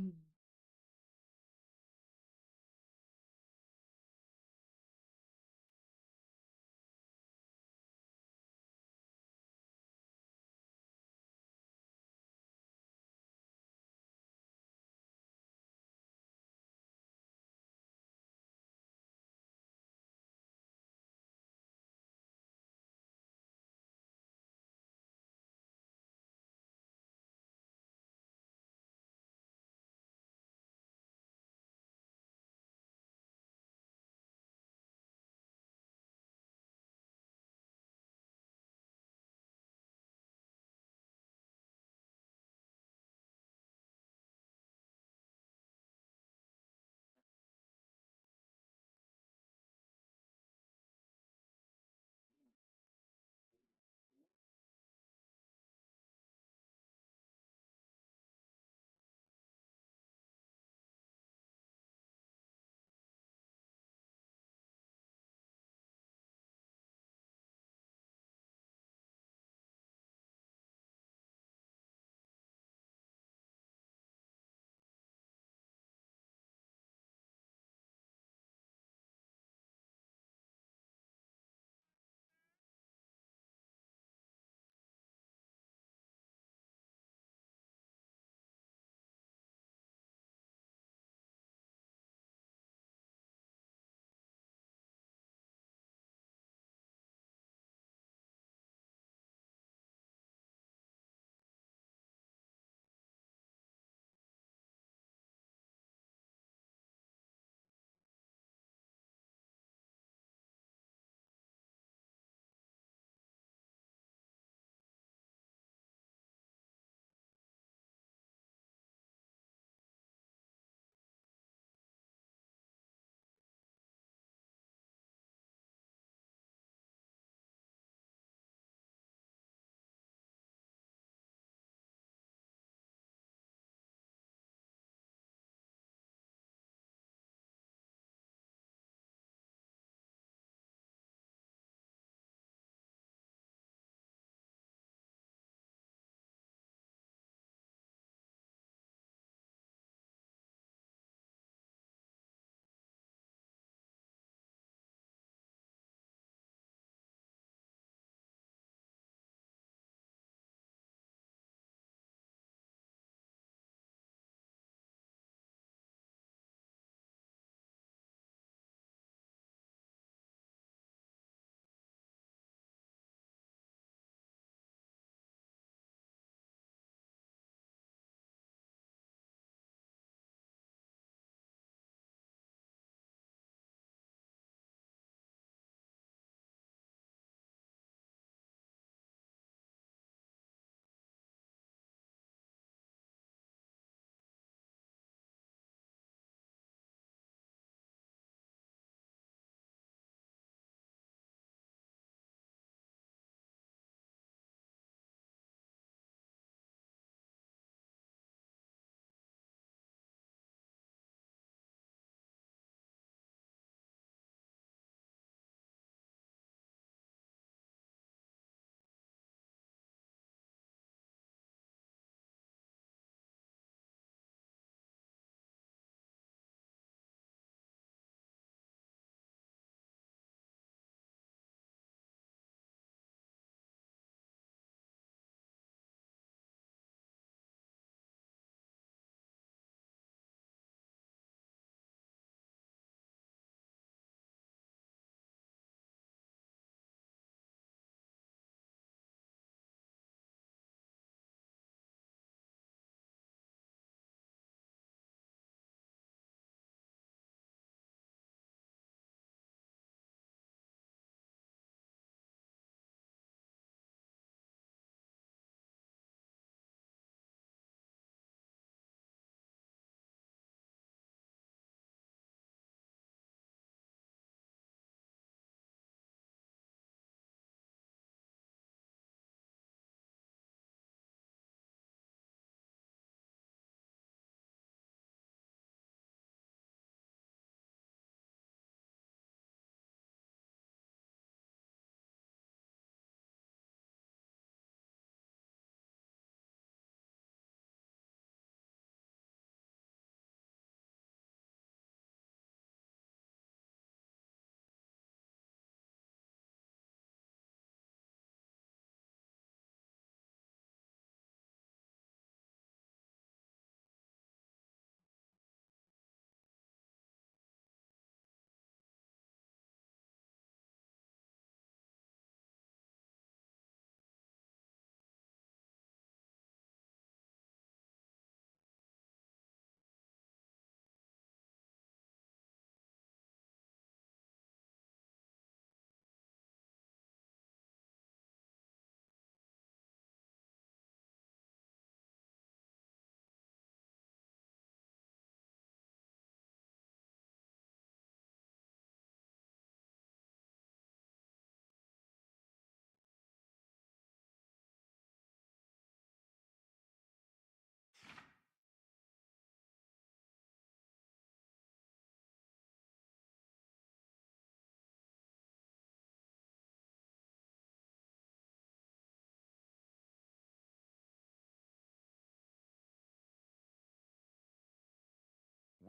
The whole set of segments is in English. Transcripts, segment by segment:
음.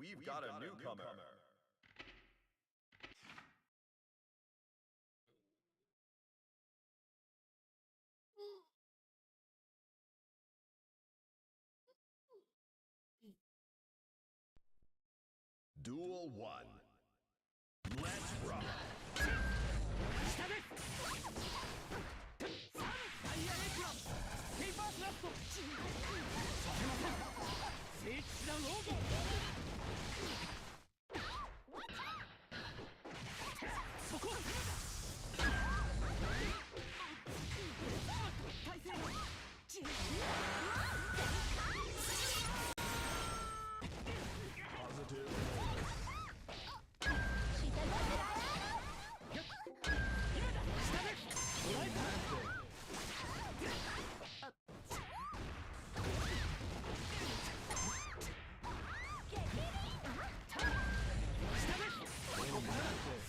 We've got a newcomer. Duel 1. Let's rock. 下ですファイアーエクラムペーパースラットさせません聖騎士団ロードそこ体勢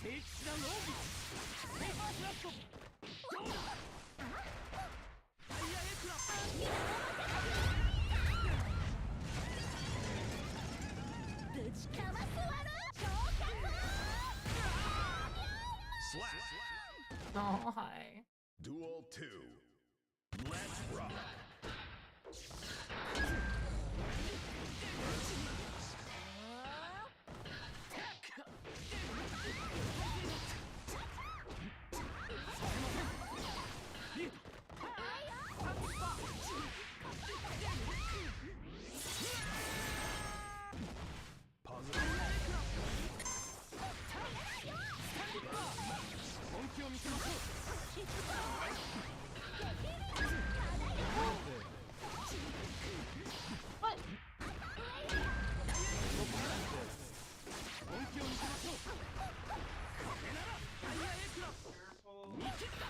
聖騎士団ロードペーパースラットどうだファイアーエクラぶちかますわろ昇格 Slap. Oh, hi. Duel 2. Let's rock. Positive. 本気を見せましょう本気を見せましょうこれならファイアーエクラ見切った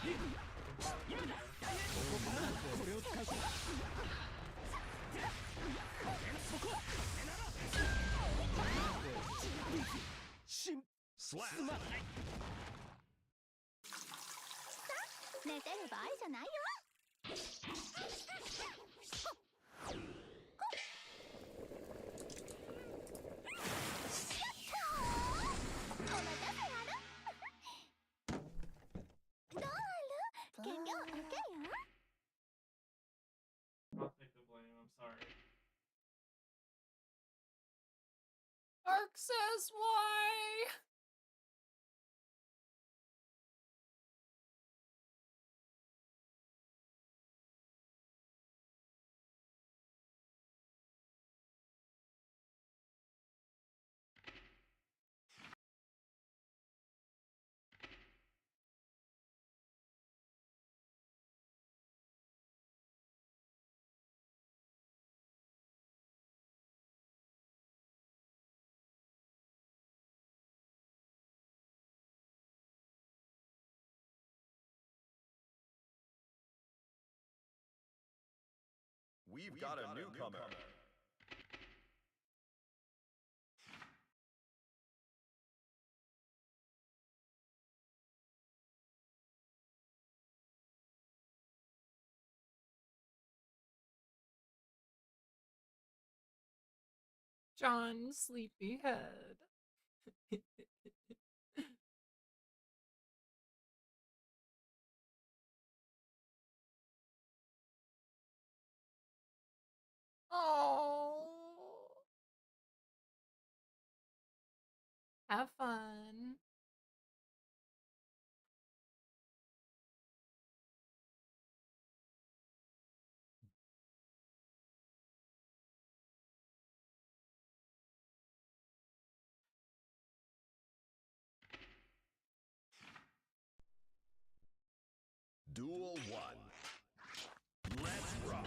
今だこれを使うかそここれならす Slap. まない寝てる場合じゃないよお待たせあるどうある結局あるかよ I'll take the blame, I'm sorry. Ark says why? We've got a newcomer. John Sleepyhead. Oh. Have fun. Duel 1. Let's rock.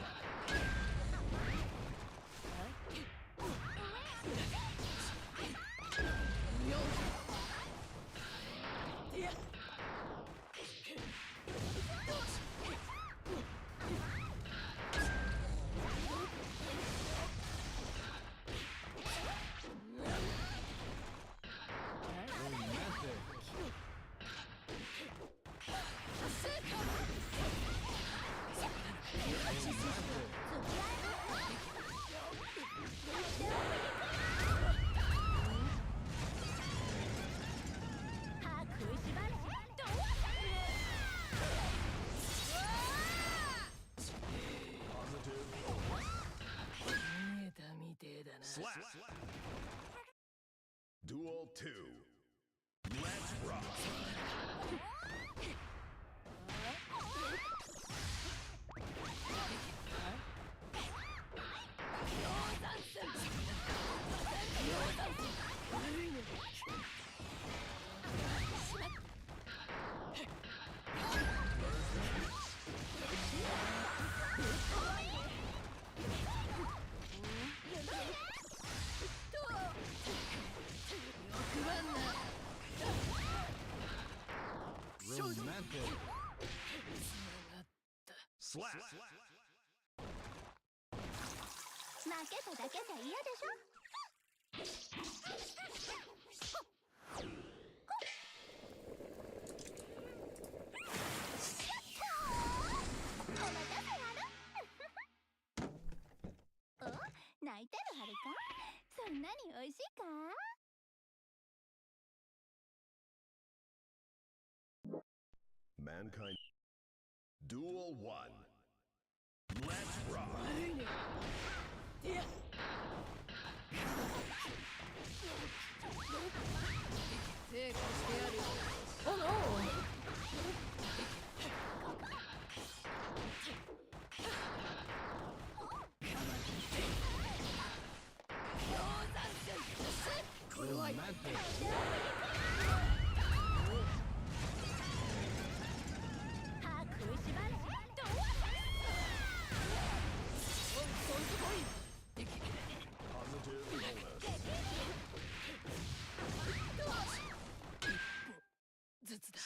Duel 2. Let's rock. Romantic. Slap. 負けただけじゃ嫌でしょ。お待たせはる。お、泣いてるはるか。そんなに美味しいか。Mankind. Duel 1. Let's rock. Oh no! Romantic. 歯食いしばれ。どうわさ。 Positive bonus.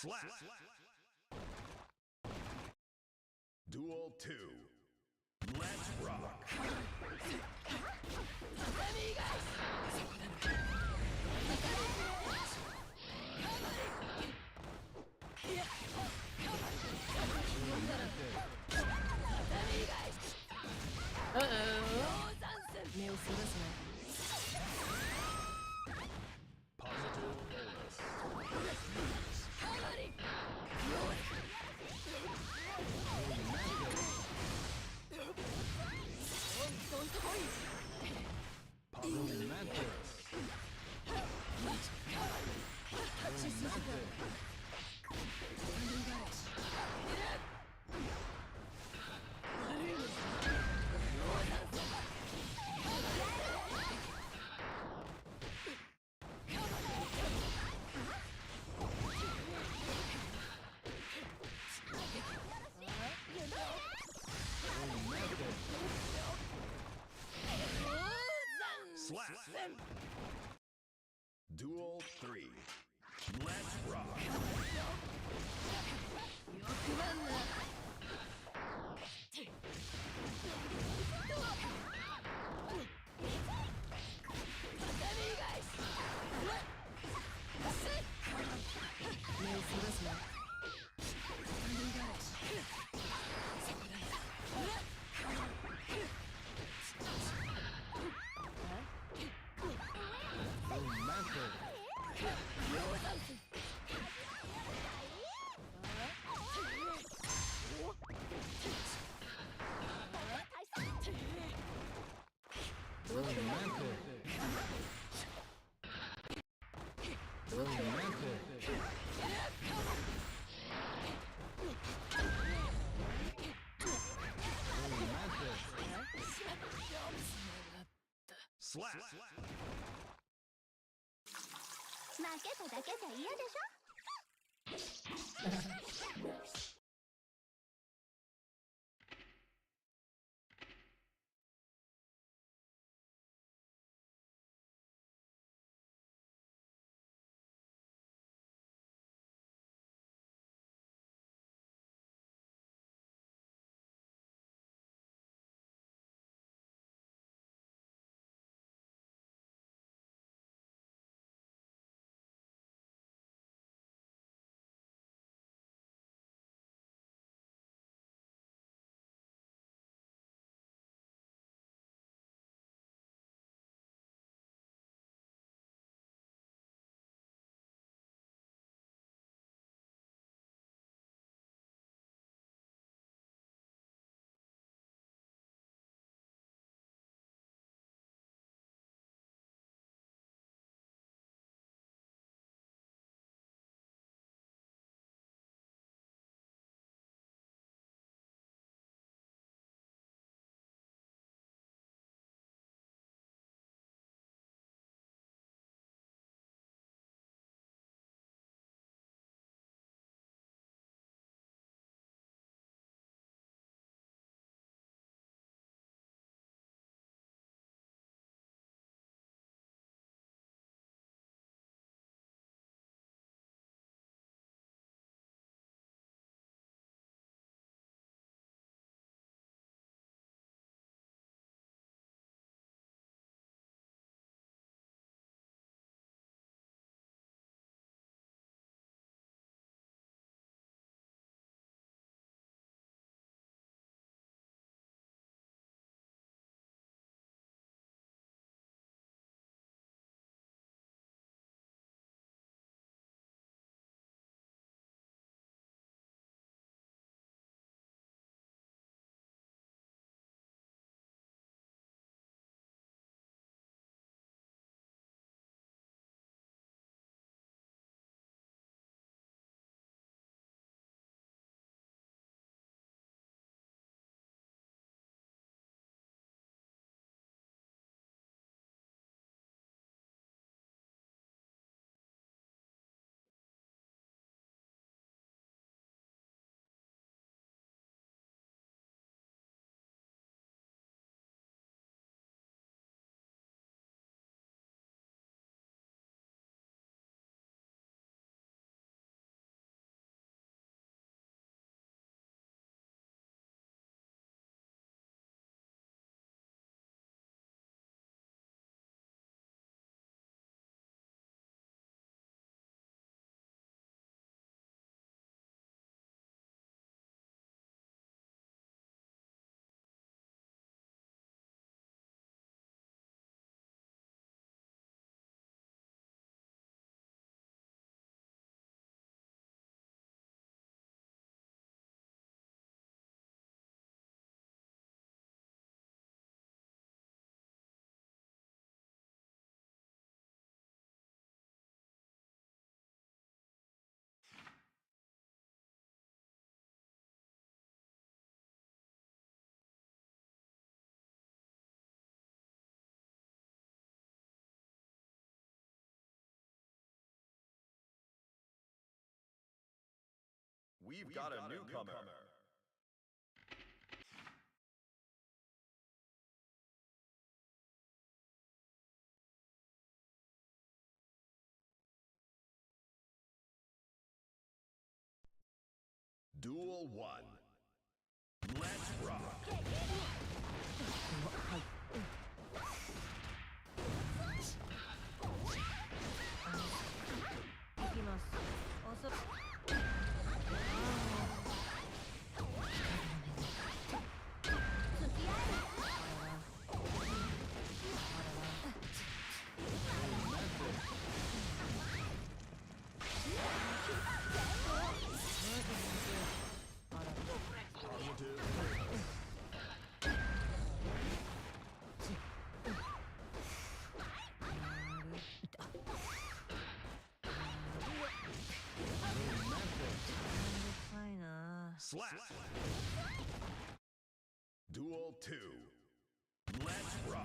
Slap. Duel 2. Let's rock. Uh-oh. Positive bonus. Romantic. Romantic. Romantic. Slap. Duel 3. Let's rock. Romantic. Romantic. Romantic. Romantic. Slap. 負けただけじゃ嫌でしょ。We've got a newcomer. Duel 1. Let's rock. 行きます。遅いな。 Slap. Duel 2. Let's rock.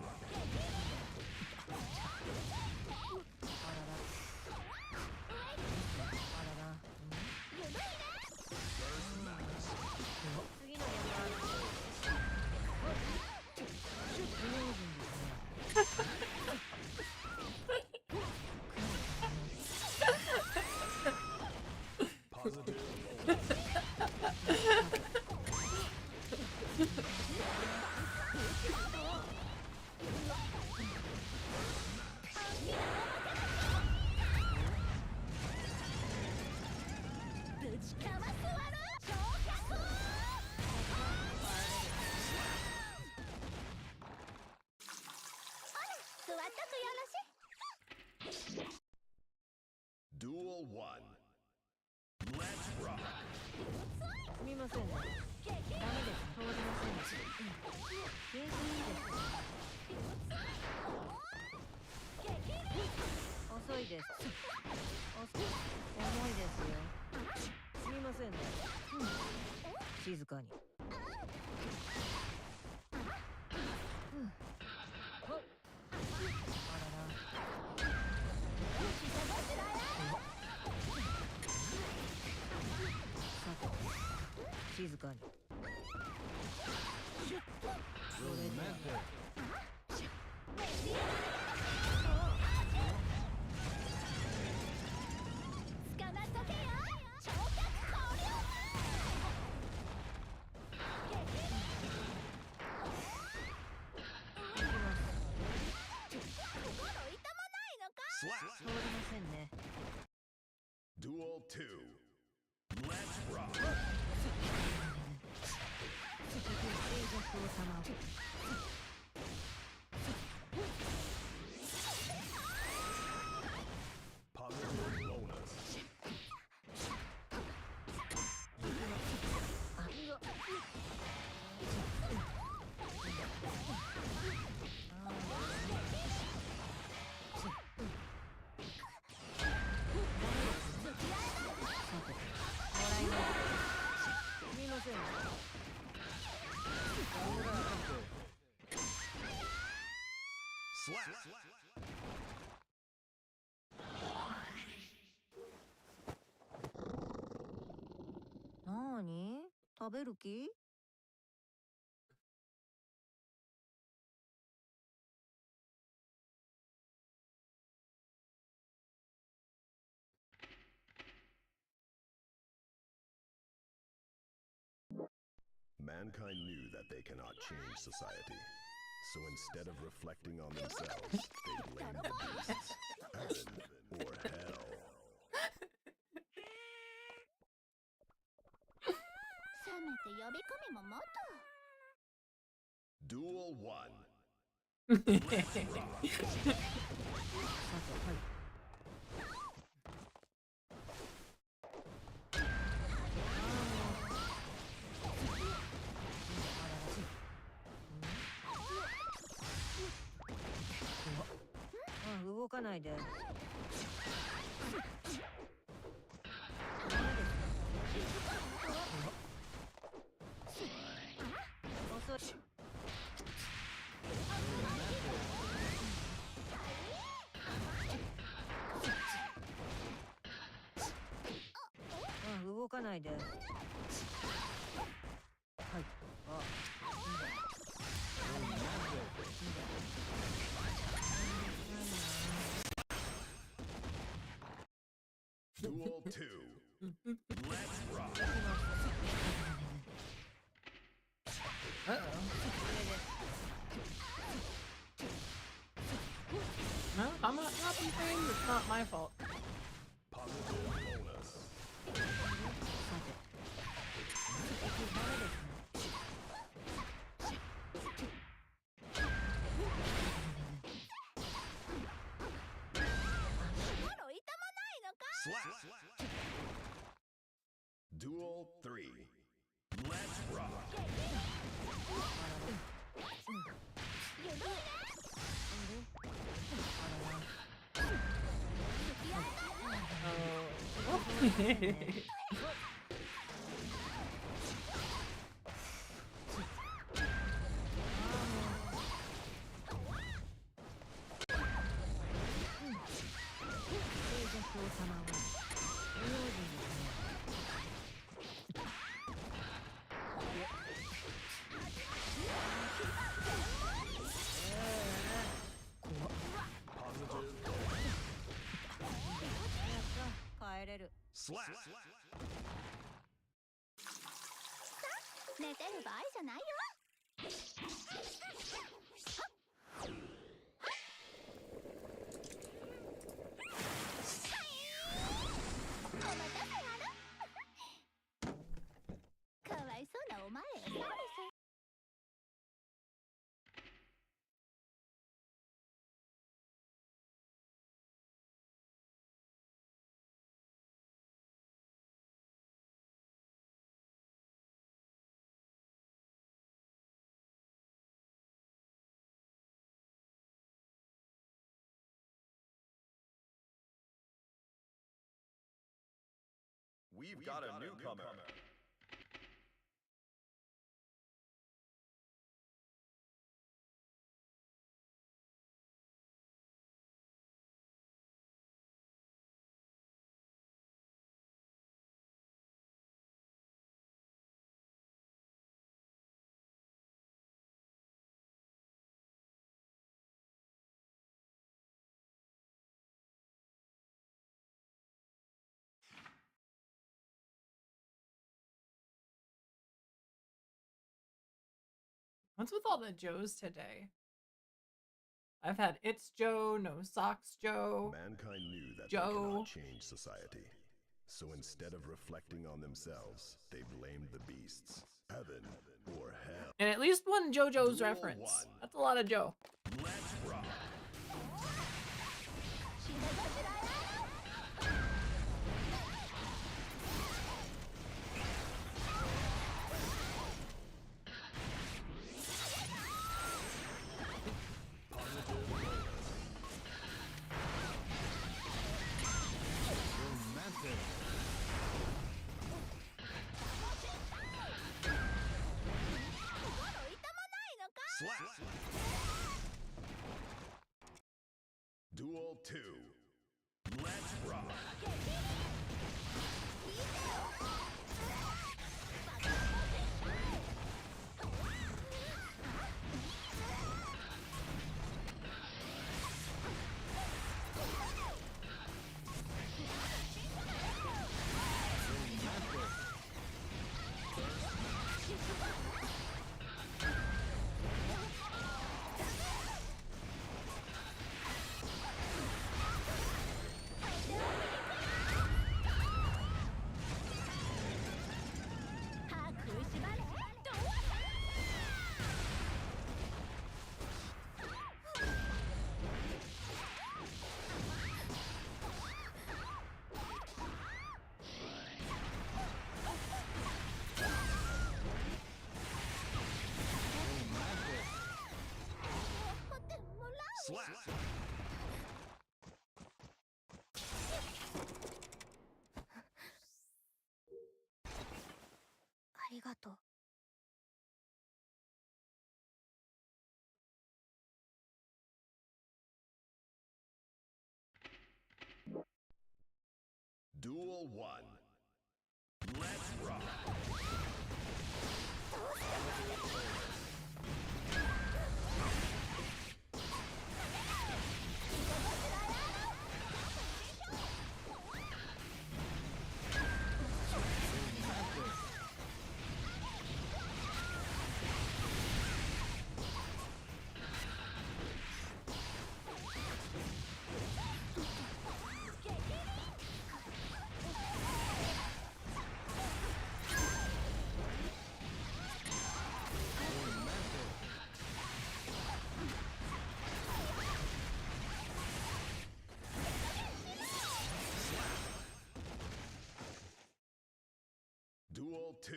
次の現場。Positive. Duel 1. Let's rock. すみませんね。ダメです。通りませんでした。ケースいいです。遅いです。重いですよ。すみませんね。静かに。静かに。通 Slap. りませんね。 Duel 2. Let's rock. 静寂を様を。 Positive bonus. すみません。 Slap. なーに？食べる気？ Mankind knew that they cannot change society. So instead of reflecting on themselves, they blamed the beasts, heaven, or hell. せめて呼び込みももっと。 Duel 1. さて、はい。動かないで。遅い。動かないで。Duel 2. Let's rock. Uh-oh. No, I'm not dropping things. It's not my fault. Positive bonus. 心痛まないのか Slap. Duel 3. Let's rock. ゆるいね 帰れる Slap. 寝てる場合じゃないよお待たせあるかわいそうなお前へサービス We've got a newcomer. What's with all the Joes today? I've had It's Joe, No Socks Joe. Mankind knew that Joe. they cannot change society. So instead of reflecting on themselves, they blamed the beasts, heaven or hell. And at least one JoJo's Duel reference. 1. That's a lot of Joe. Let's rock. 死ねばしらえ Slap. Duel 2. Let's rock. 歯食いしばれどうでもらう Slap. ありがとう Duel 1. Let's rock. 「2.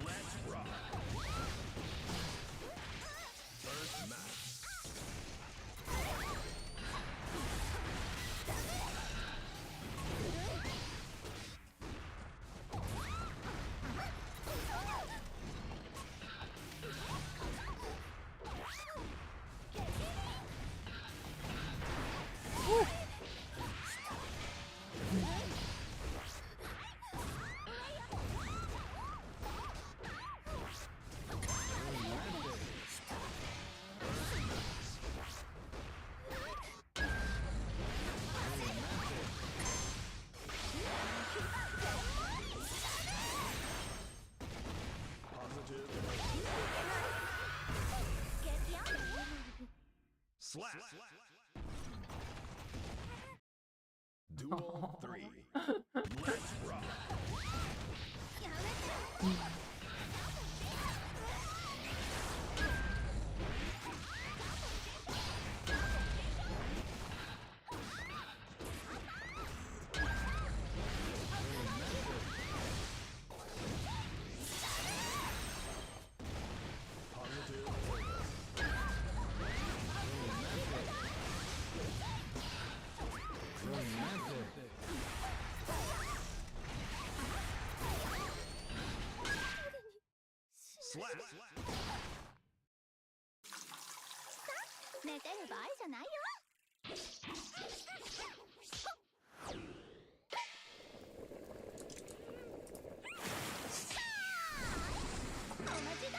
Let's rock. First match. Slap. Duel 3. Let's rock. Slap. 寝てる場合じゃないよ。お待ちだ。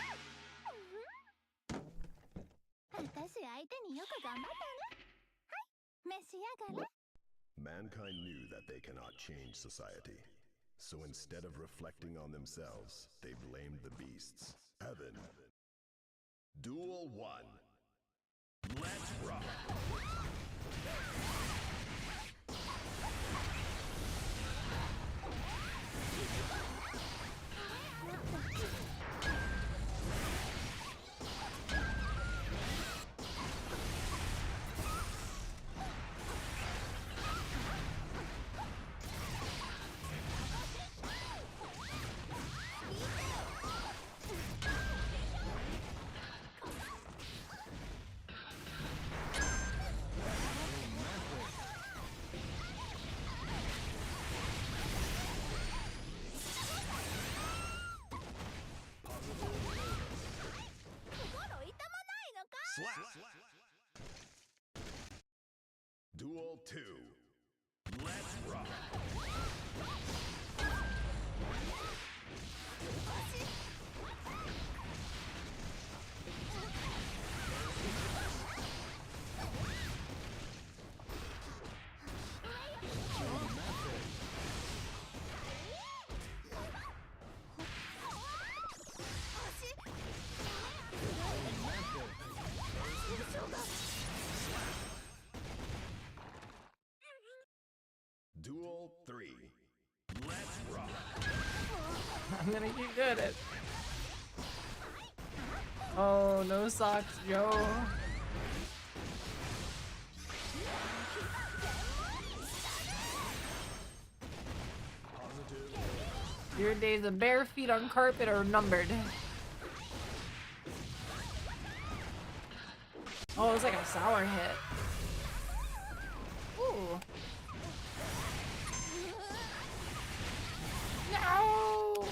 私相手によく頑張ったね。はい、召し上がれ。 Mankind knew that they cannot change society. So instead of reflecting on themselves, they blamed the beasts. Heaven. Duel 1. Let's rock. Slap. Duel 2. Let's rock. Duel 3. Let's rock. I'm gonna keep doing it. Oh, no socks, Joe. Your days of bare feet on carpet are numbered. Oh, it was like a sour hit. Ooh. No!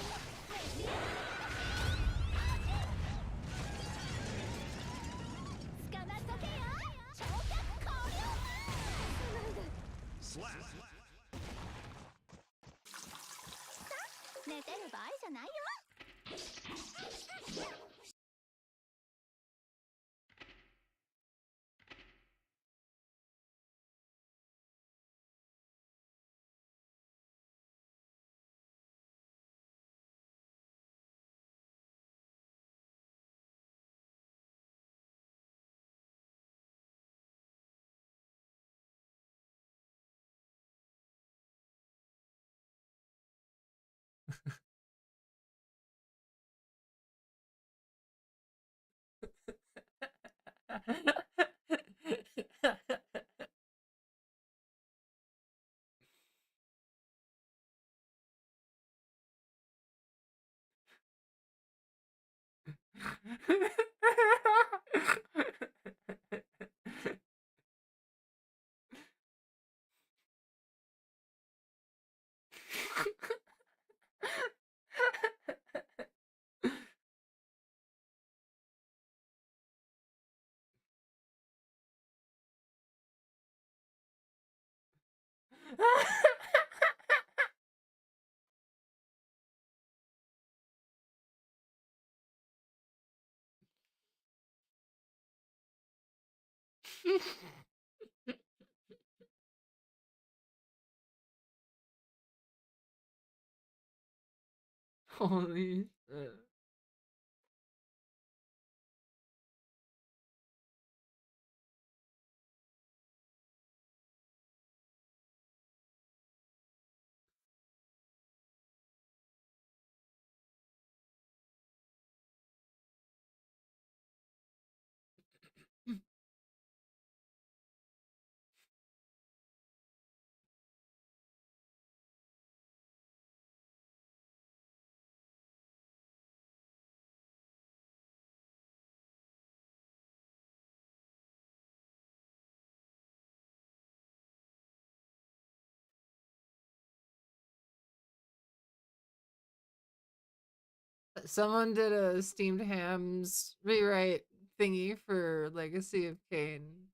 Slap. 寝てる場合じゃないよ。Holy shit. Someone did a steamed hams rewrite thingy for Legacy of Kain.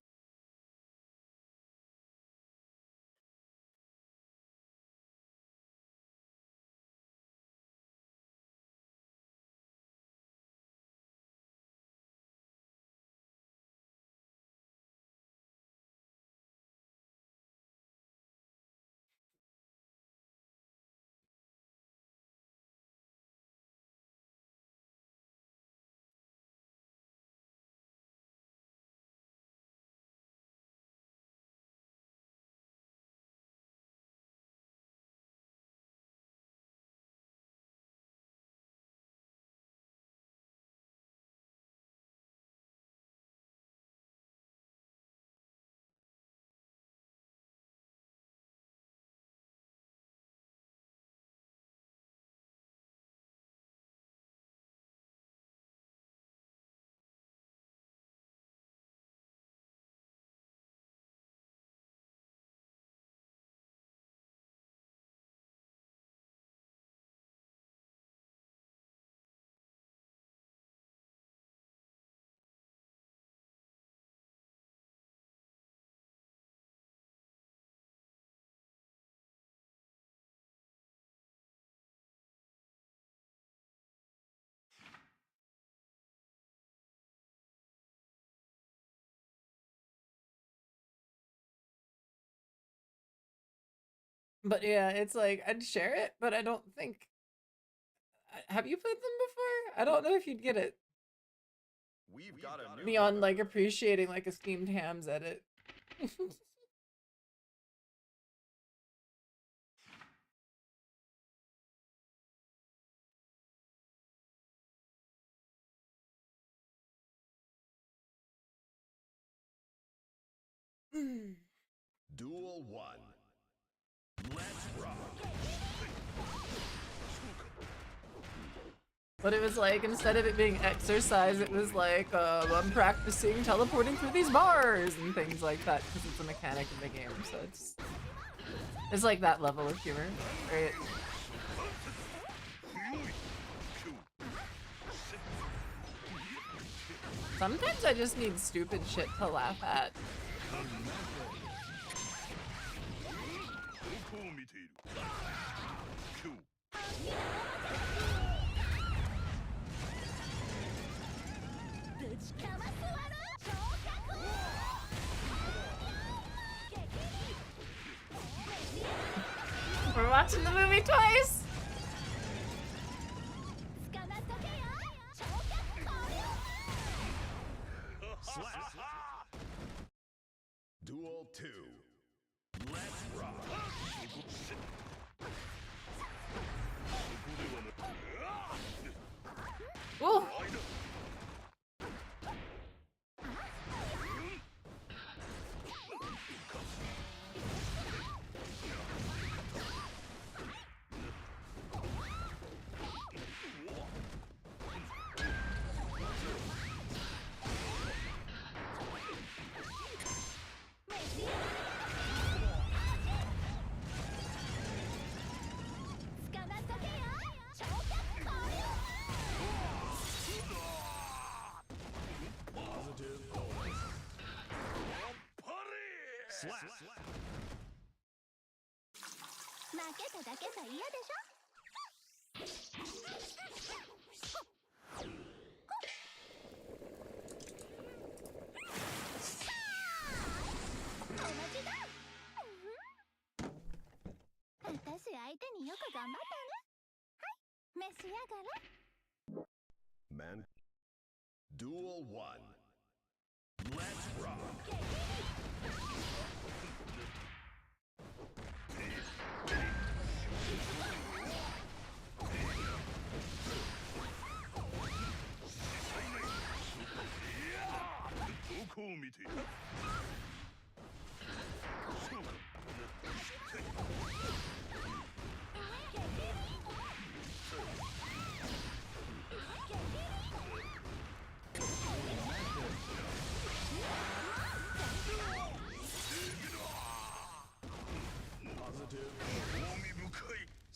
But yeah, it's like I'd share it, but I don't think. Have you played them before? I don't know if you'd get it We've got a new beyond like appreciating like a steamed hams edit. Duel 1. Let's rock. But it was like instead of it being exercise, it was like I'm practicing teleporting through these bars and things like that because it's a mechanic in the game. So it's like that level of humor, right? Sometimes I just need stupid shit to laugh at. We're watching the movie twice. Duel 2. Let's rock. Ooh. 負けただけじゃ嫌でしょ。お待ちだ。私相手によく頑張ったね。はい、召し上がれ。Man. Duel 1. Let's rock. こう見ている。そうか。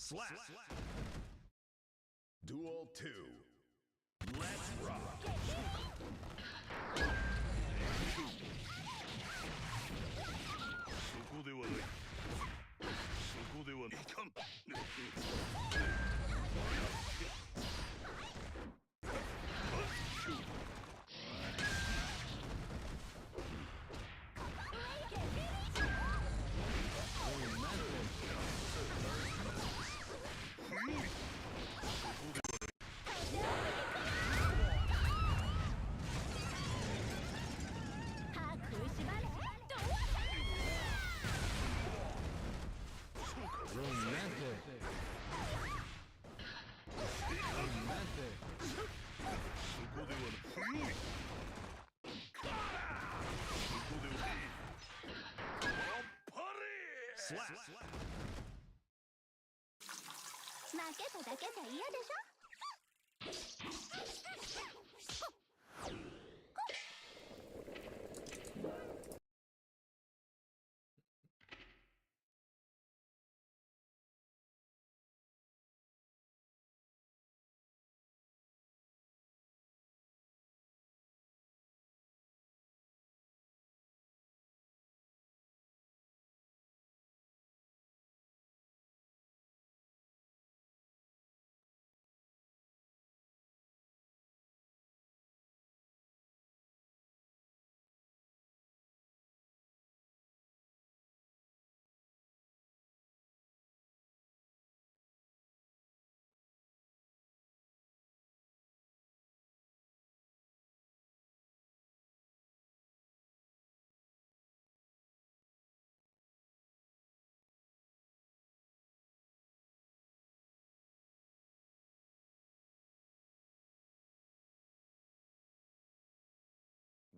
Slap. Duel 2. Let's rock. そこではない。そこではない。いかん。Slap. 負けただけじゃ嫌でしょ。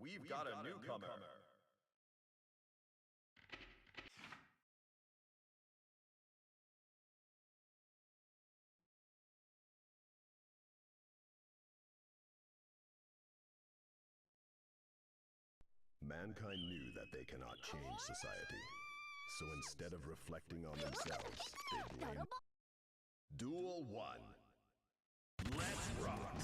We've got a newcomer. Mankind knew that they cannot change society. So instead of reflecting on themselves, they blamed. Duel 1. Let's rock.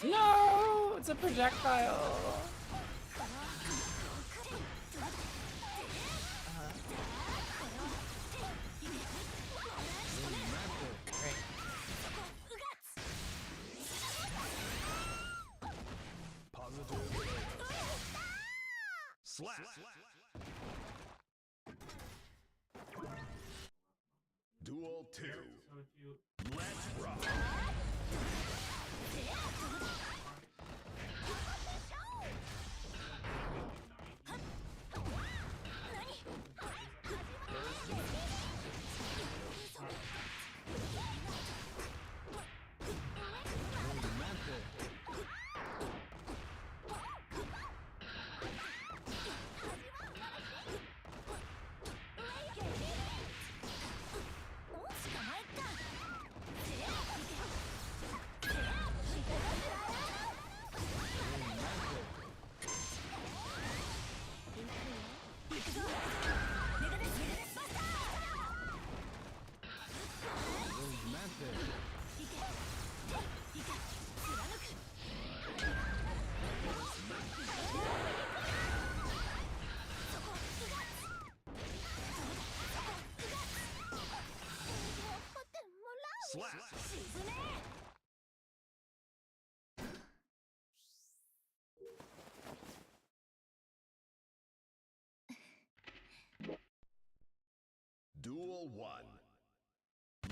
？No, it's a projectile. Great. Positive. Slap. Duel 2. So if you Let's rock. お Slap. Duel 1.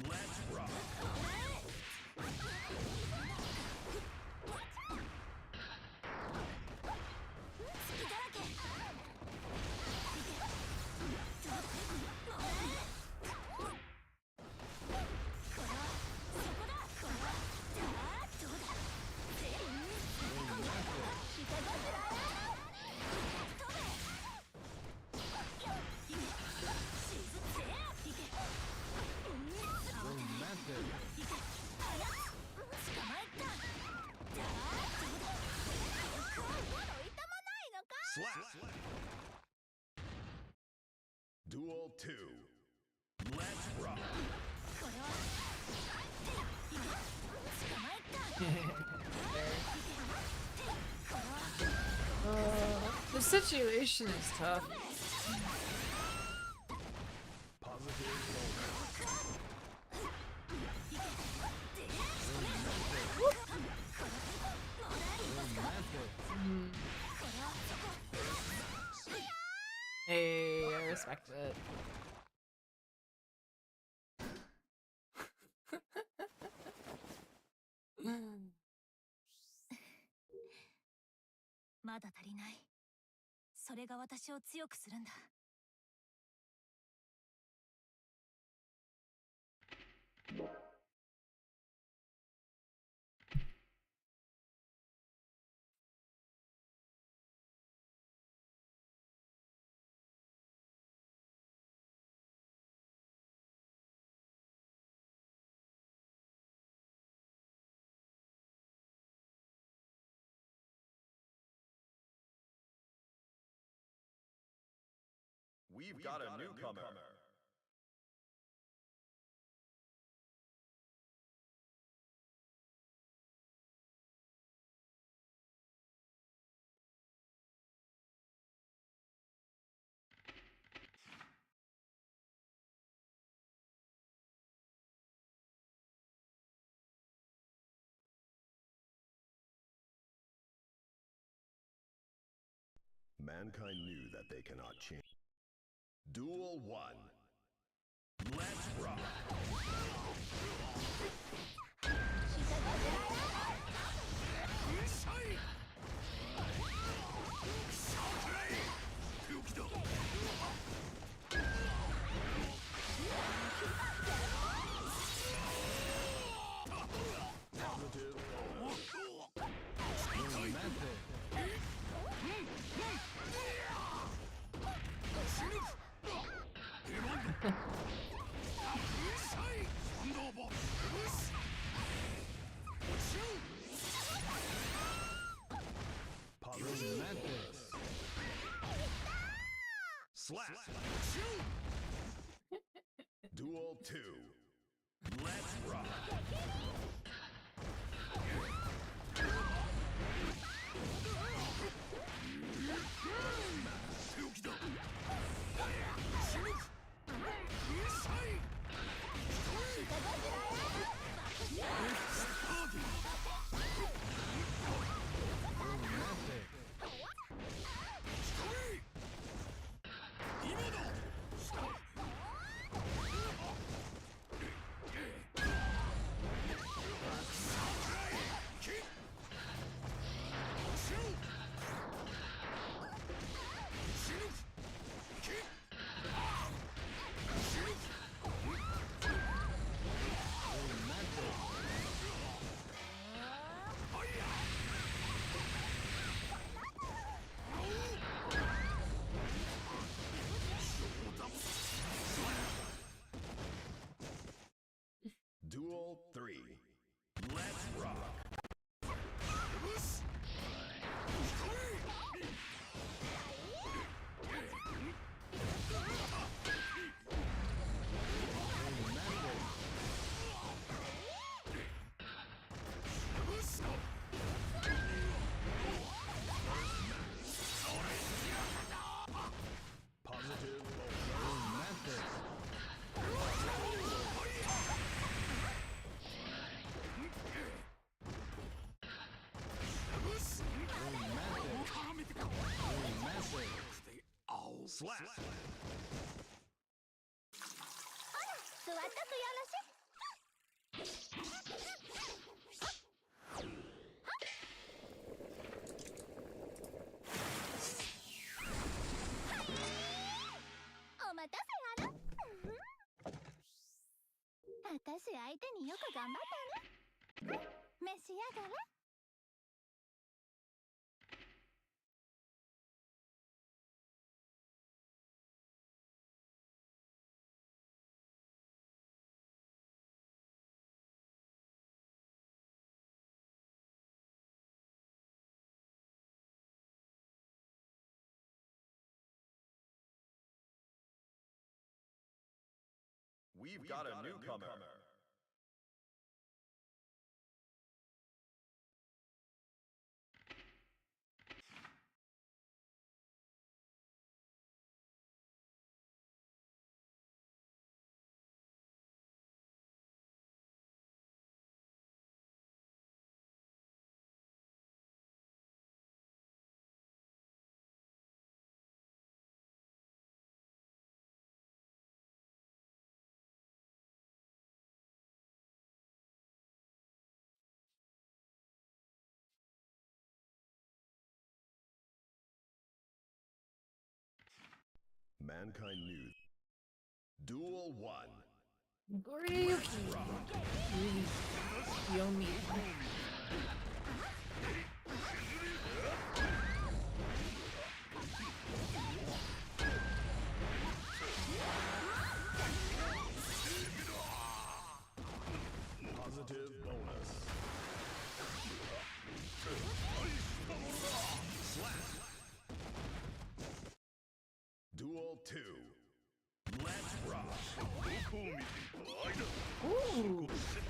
Let's rock. Slap. Duel 2. Let's rock. The situation is tough. Hey, I respect it. まだ足りない。それが私を強くするんだ。We've got a newcomer. Mankind knew that they cannot change. Duel 1. Let's rock. Slap. Duel 2. Let's rock. Slap. 座っとくよろし。お待たせあら。私相手によく頑張ったね。召し上がれ。We've got a newcomer. Mankind knew. Duel 1. Goriyuki. Yomi. Positive bonus. Slap. Duel 2. Let's rock. Ooh. Slap.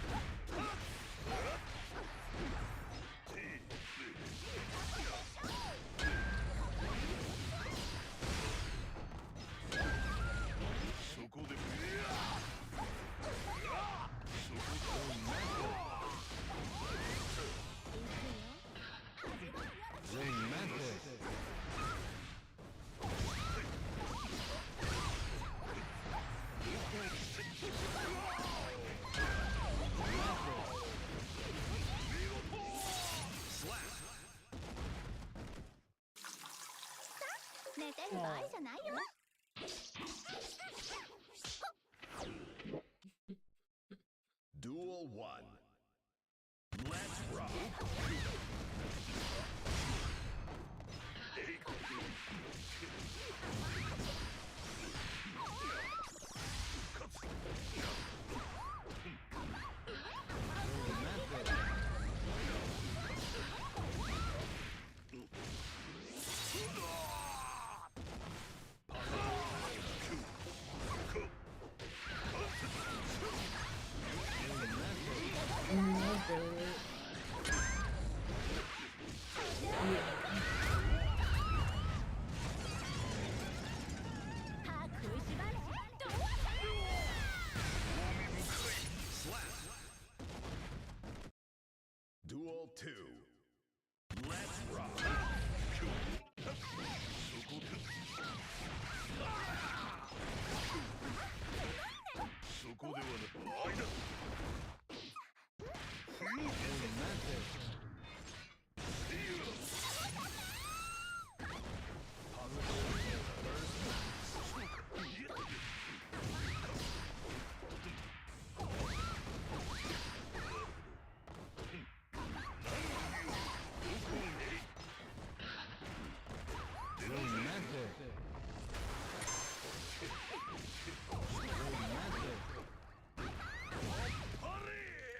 寝てる場合じゃないよ。Duel 1. Let's rock. Slap. Duel 2. Let's rock.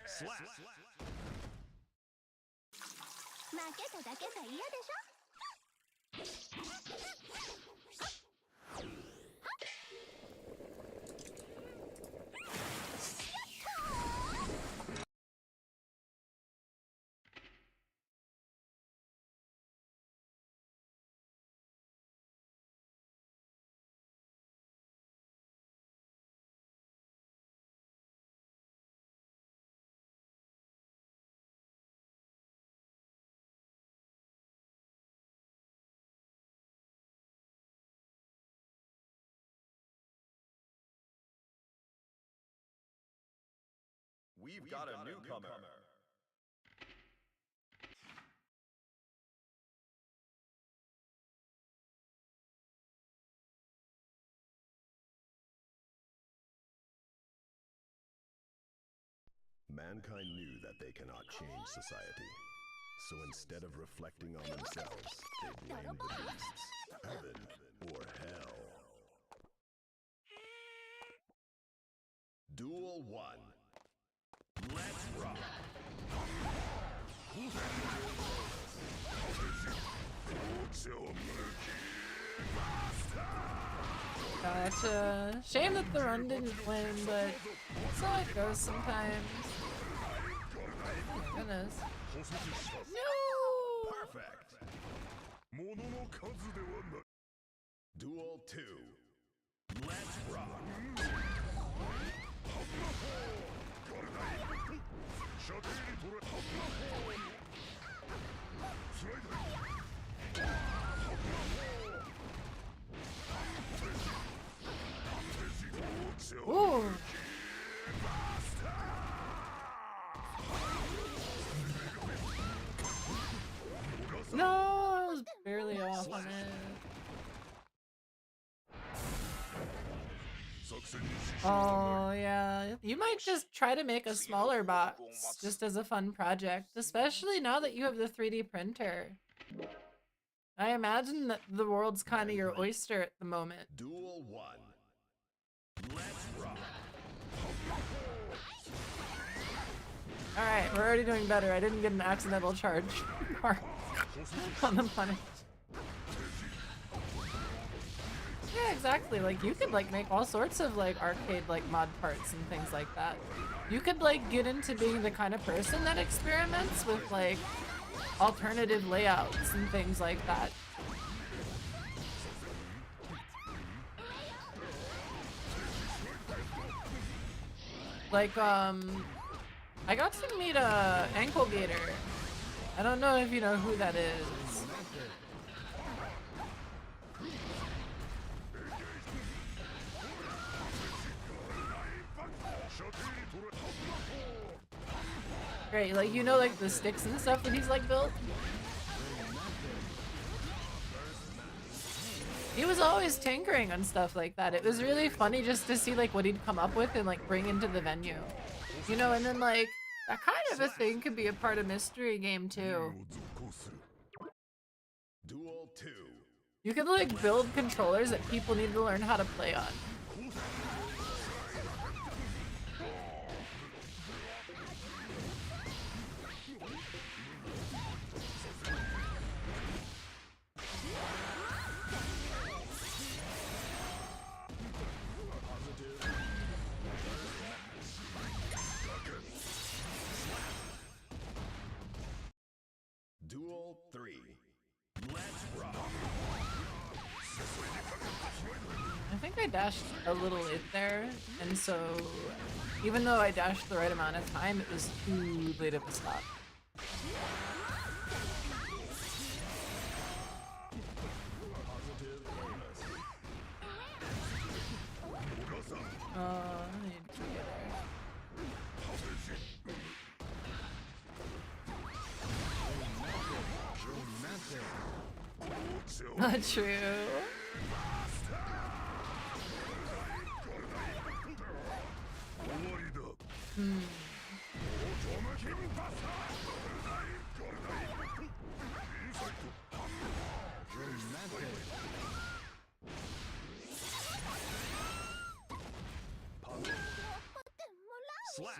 Slap. 負けただけじゃ嫌でしょ。We've got a newcomer. Mankind knew that they cannot change society. So instead of reflecting on themselves, they blamed the beasts, heaven or hell. Duel 1. Let's rock! Gotcha. Shame that the run didn't win, but that's how it goes sometimes. Oh, goodness. No! Perfect! Duel 2. Let's rock! Ooh. No, I was barely off on it. Oh yeah, you might just try to make a smaller box just as a fun project, especially now that you have the 3D printer. I imagine that the world's kind of your oyster at the moment. Duel 1. Let's rock! Alright, we're already doing better. I didn't get an accidental charge mark on the punish. Yeah, exactly. Like, you could, like, make all sorts of, like, arcade, like, mod parts and things like that. You could, like, get into being the kind of person that experiments with, like, alternative layouts and things like that. Like, I got to meet a ankle gator. I don't know if you know who that is. Great, like, you know, like, the sticks and stuff that he's, like, built? He was always tinkering on stuff like that. It was really funny just to see, like, what he'd come up with and, like, bring into the venue. You know, and then, like, that kind of a thing could be a part of Mystery Game, too. Duel 2. You could, like, build controllers that people need to learn how to play on. Duel 3. Let's rock! I think I dashed a little late there, and so even though I dashed the right amount of time, it was too late of a stop. I need to get there. Not true. Slap!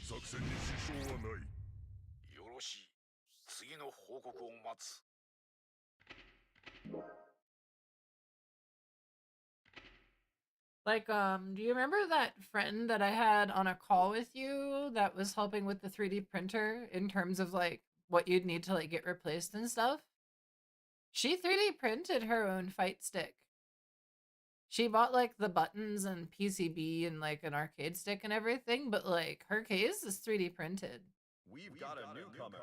作戦に支障はない。よろしい。次の報告を待つ。Like, do you remember that friend that I had on a call with you that was helping with the 3D printer in terms of, like, what you'd need to, like, get replaced and stuff? She 3D printed her own fight stick. She bought, like, the buttons and PCB and, like, an arcade stick and everything, but, like, her case is 3D printed. We've got a newcomer.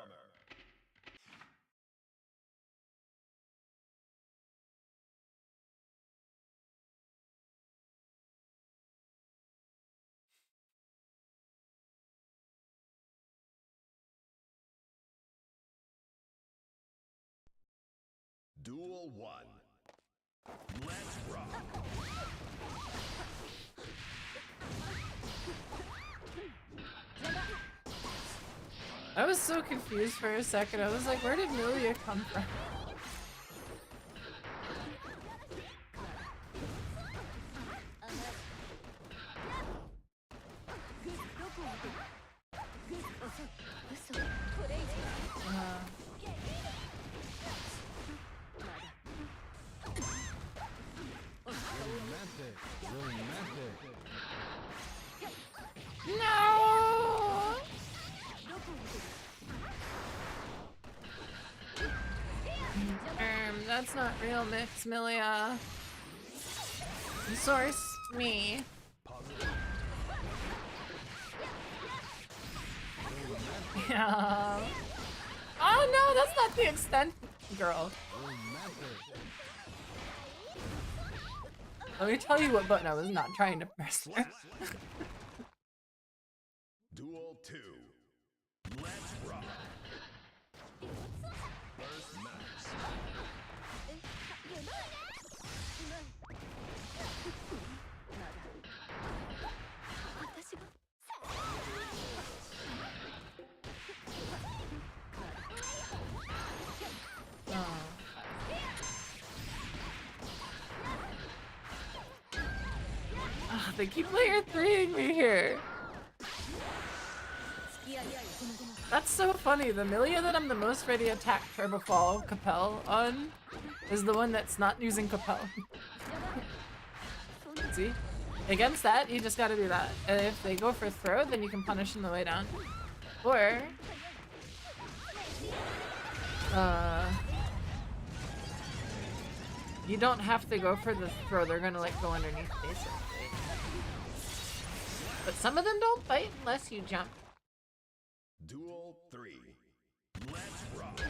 Duel 1. Let's rock. I was so confused for a second. I was like, where did Milia come from? No! That's not real mix, Milia. You sourced me. Yeah. Oh no, that's not the extent, girl. Let me tell you what button I was not trying to press there. Duel 2. Let's rock. First match. Oh, they keep layer 3ing me here. That's so funny. The Milia that I'm the most ready to attack Turbofall Capel on is the one that's not using Capel. See? Against that, you just gotta do that. And if they go for throw, then you can punish them the way down. Or... you don't have to go for the throw, they're gonna like go underneath basically. But some of them don't bite unless you jump. Duel 3. Let's rock.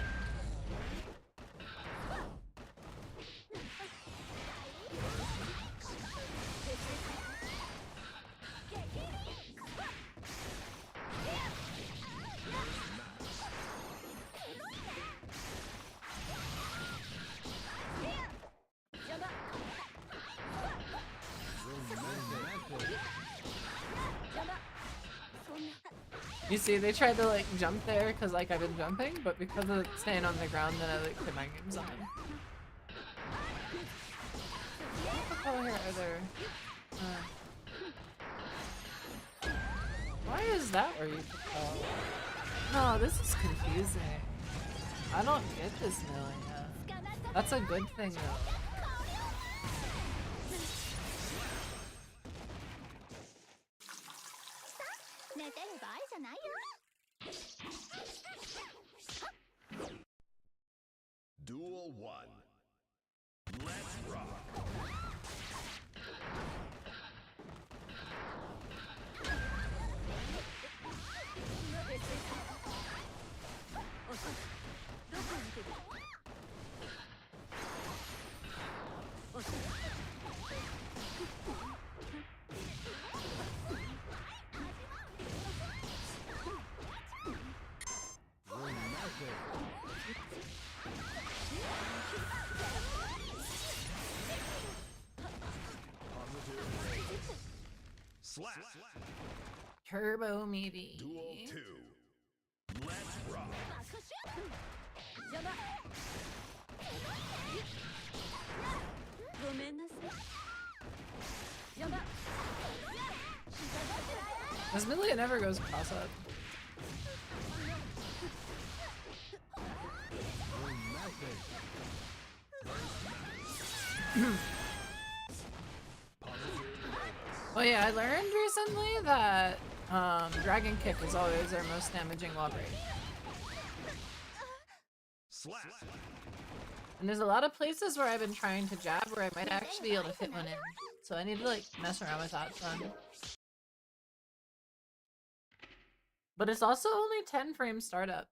You see, they tried to like jump there because like I've been jumping, but because of staying on the ground, then I like put my games on. Oh, here are there. Why is that where you put no, this is confusing. I don't get this, Milia. That's a good thing though. Duel 1. Let's rock. Slap. Turbo meaty. Duel 2. Let's rock. This Milia never goes cross up. Well, yeah, I learned recently that Dragon Kick is always their most damaging wall break. Slap. And there's a lot of places where I've been trying to jab where I might actually be able to fit one in. So I need to like mess around with that some. But it's also only 10 frame startup.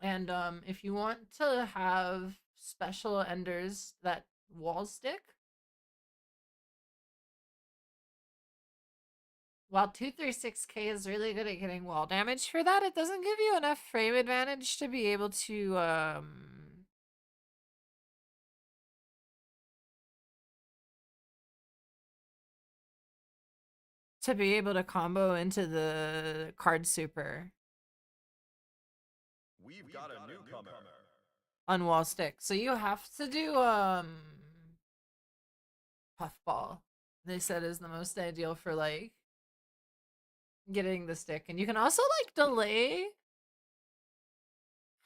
And if you want to have special enders that wall stick, while 236K is really good at getting wall damage for that, it doesn't give you enough frame advantage to be able to combo into the card super We've got a newcomer. on wall stick. So you have to do puffball. They said is the most ideal for like getting the stick. And you can also like delay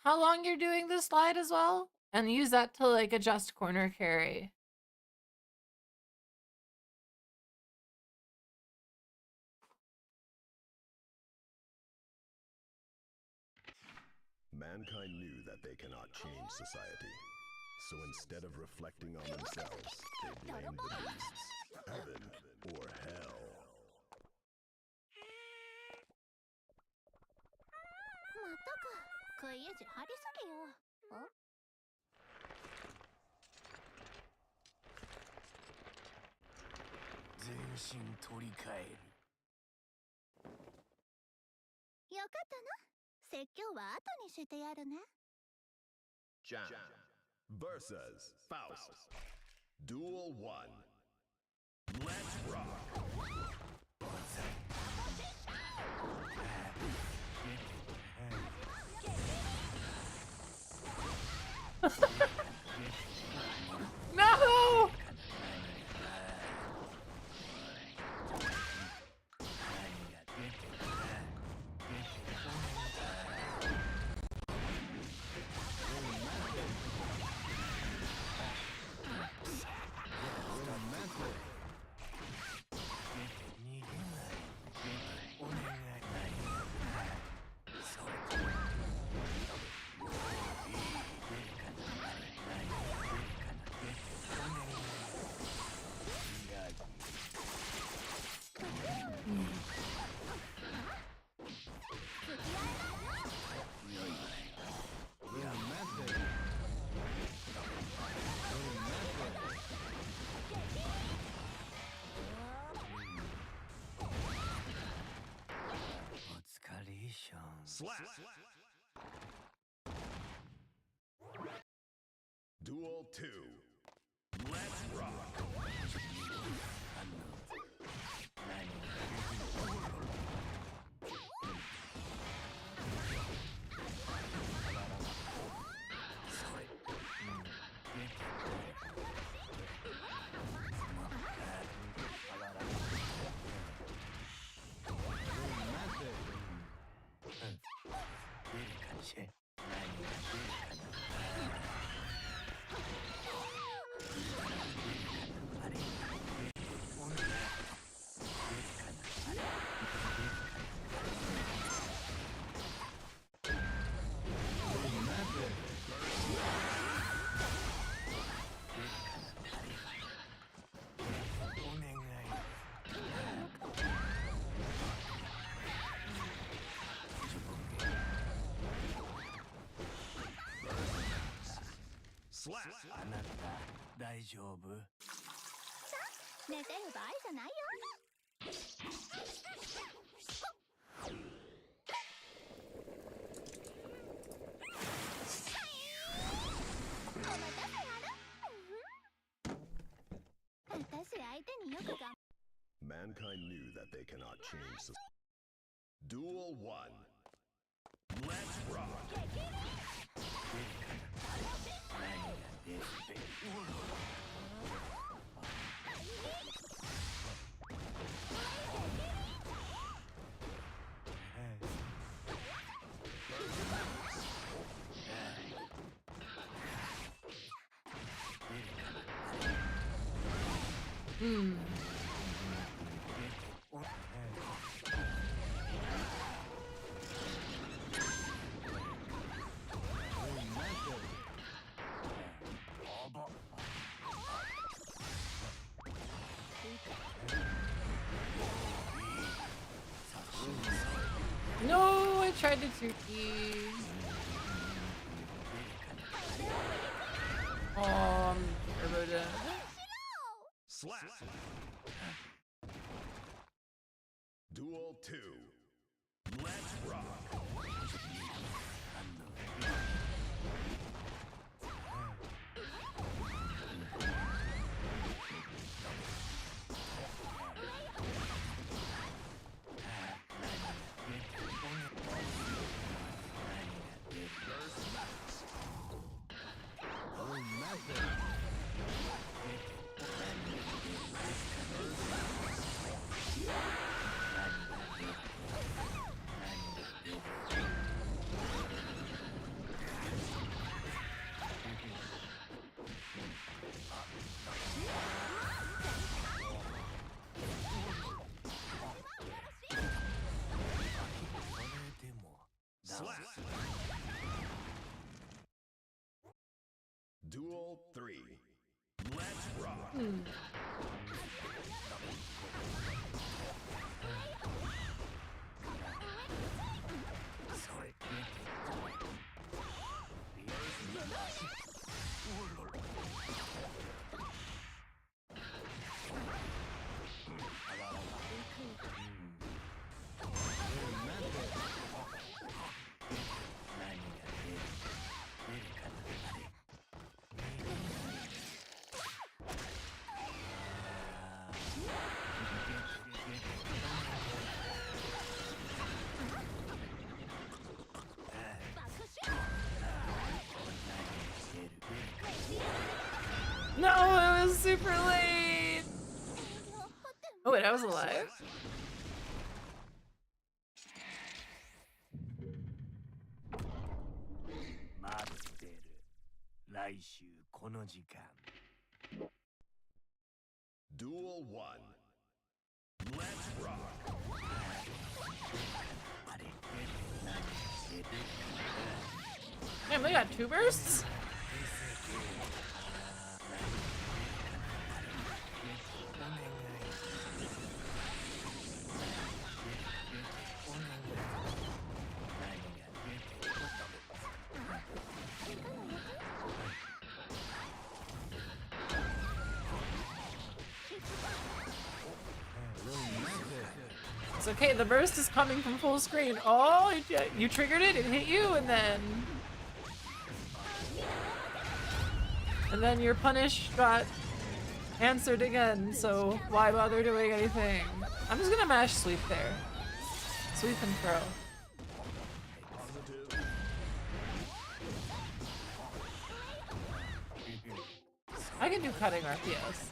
how long you're doing the slide as well and use that to like adjust corner carry. Mankind knew that they cannot change society. So instead of reflecting on themselves, they blamed the beasts, heaven or hell. まったく食い意地張りすぎよ。あ、全身取り替える。よかったな。説教は後にしてやるね。Jam versus Faust. Duel 1. Let's rock. No! Slap. Duel 2. Let's rock. Slap. あなた大丈夫？寝てる場合じゃないよ。お待たせやる。私相手によくが Mankind knew that they cannot change society. Duel 1. Let's rock. No, I tried to Tuki. Turbo dead. Slap. Duel 2. Let's rock. Duel 3. Let's rock. No, it was super late. Oh wait, I was alive. 待ってる。来週この時間。Duel 1. Let's rock. Damn, they got 2 bursts? It's okay, the burst is coming from full screen. Oh, you triggered it, it hit you, and then your punish got answered again, so why bother doing anything? I'm just gonna mash sweep there. Sweep and throw. I can do cutting RPS.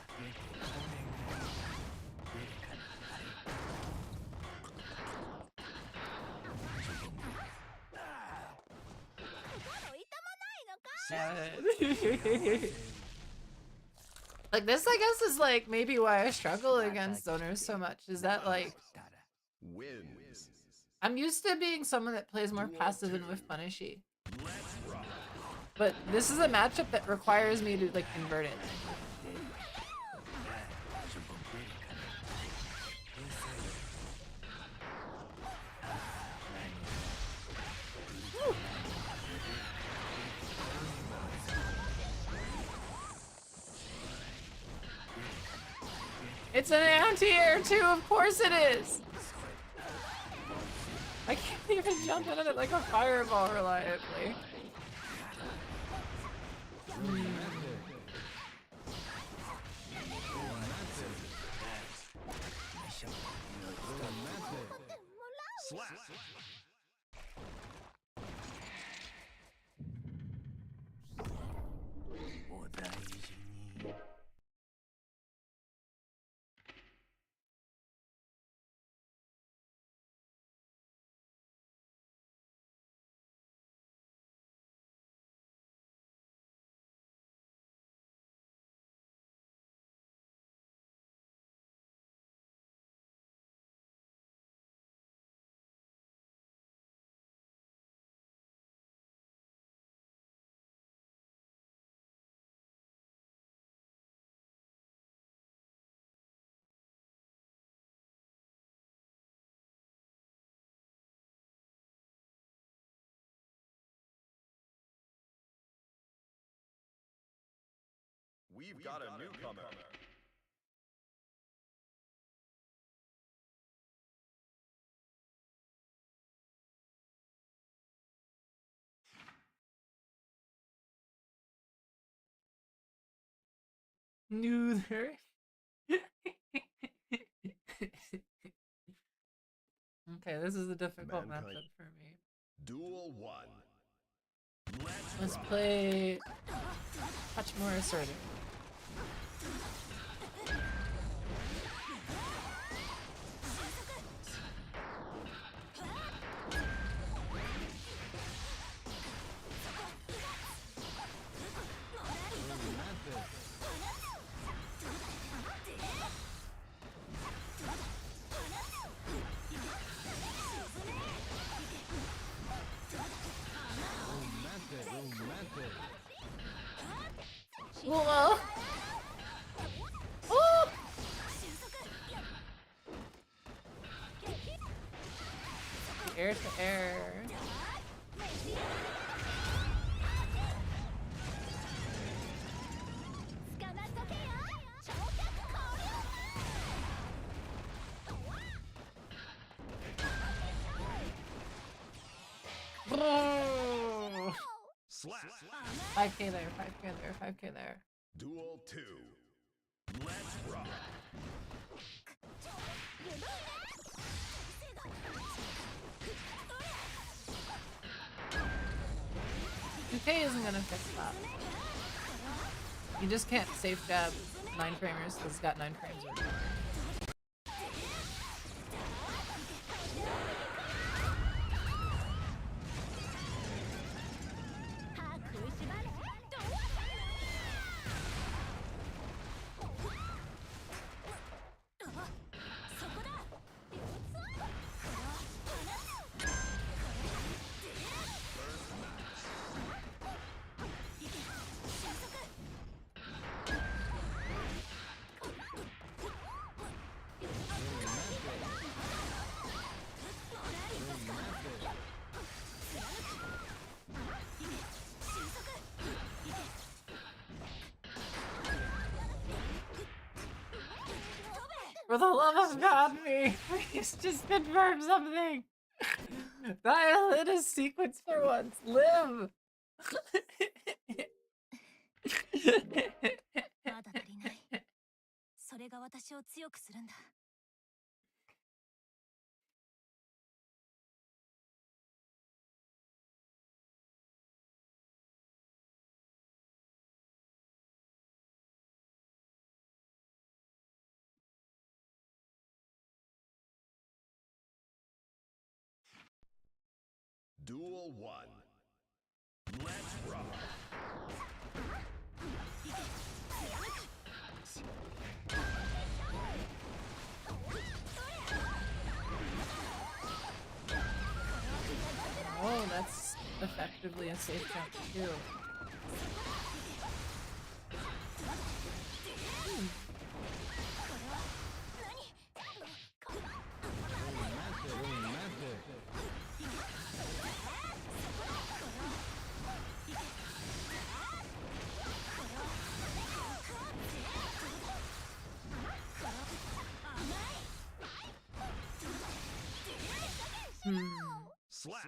Like this, I guess, is like maybe why I struggle against zoners so much, is that like Wins. I'm used to being someone that plays more passive and with punishy. But this is a matchup that requires me to like invert it. It's an anti-air too, of course it is! I can't even jump in it like a fireball reliably. Slap. We've got a newcomer. New there. Okay, this is a difficult Mankind. matchup for me. Duel 1. Let's play much more assertive. Whoa! Oh! Air to air. Oh! Slap. 5k there, 5k there, 5k there. Duel 2. Let's rock. 2k isn't gonna fix that. You just can't safe jab 9 framers because it's got 9 frames right now. For the love of God, me! Please just confirm something! Dial in a sequence for once! Live! まだ足りない。それが私を強くするんだ。Duel 1. Let's rock. Oh, that's effectively a safe jump too. Slap.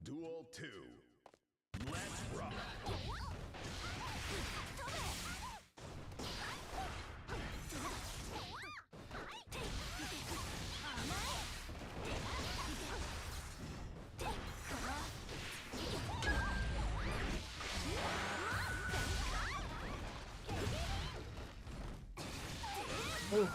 Duel 2. Let's rock. Ooh.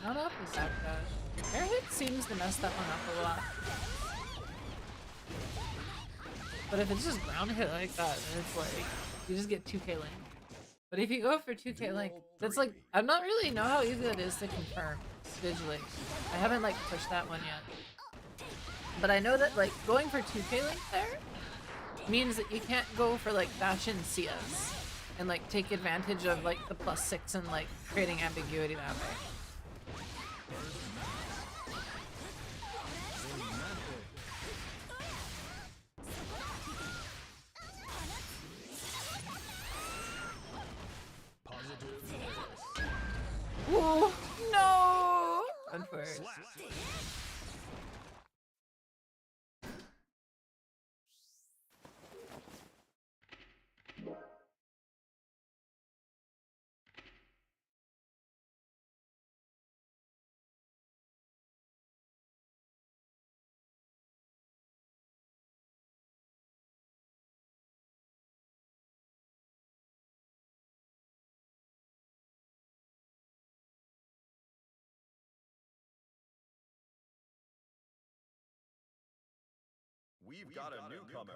Not up is that dash. Air hit seems to mess that one up a lot. But if it's just ground hit like that, then it's like, you just get 2k link. But if you go for 2k link, that's like, I'm not really know how easy it is to confirm digitally. I haven't like pushed that one yet. But I know that like going for 2k link there means that you can't go for like dash in CS and like take advantage of like the +6 and like creating ambiguity that way. Ooh, no! Unfortunate. course. We've got a newcomer.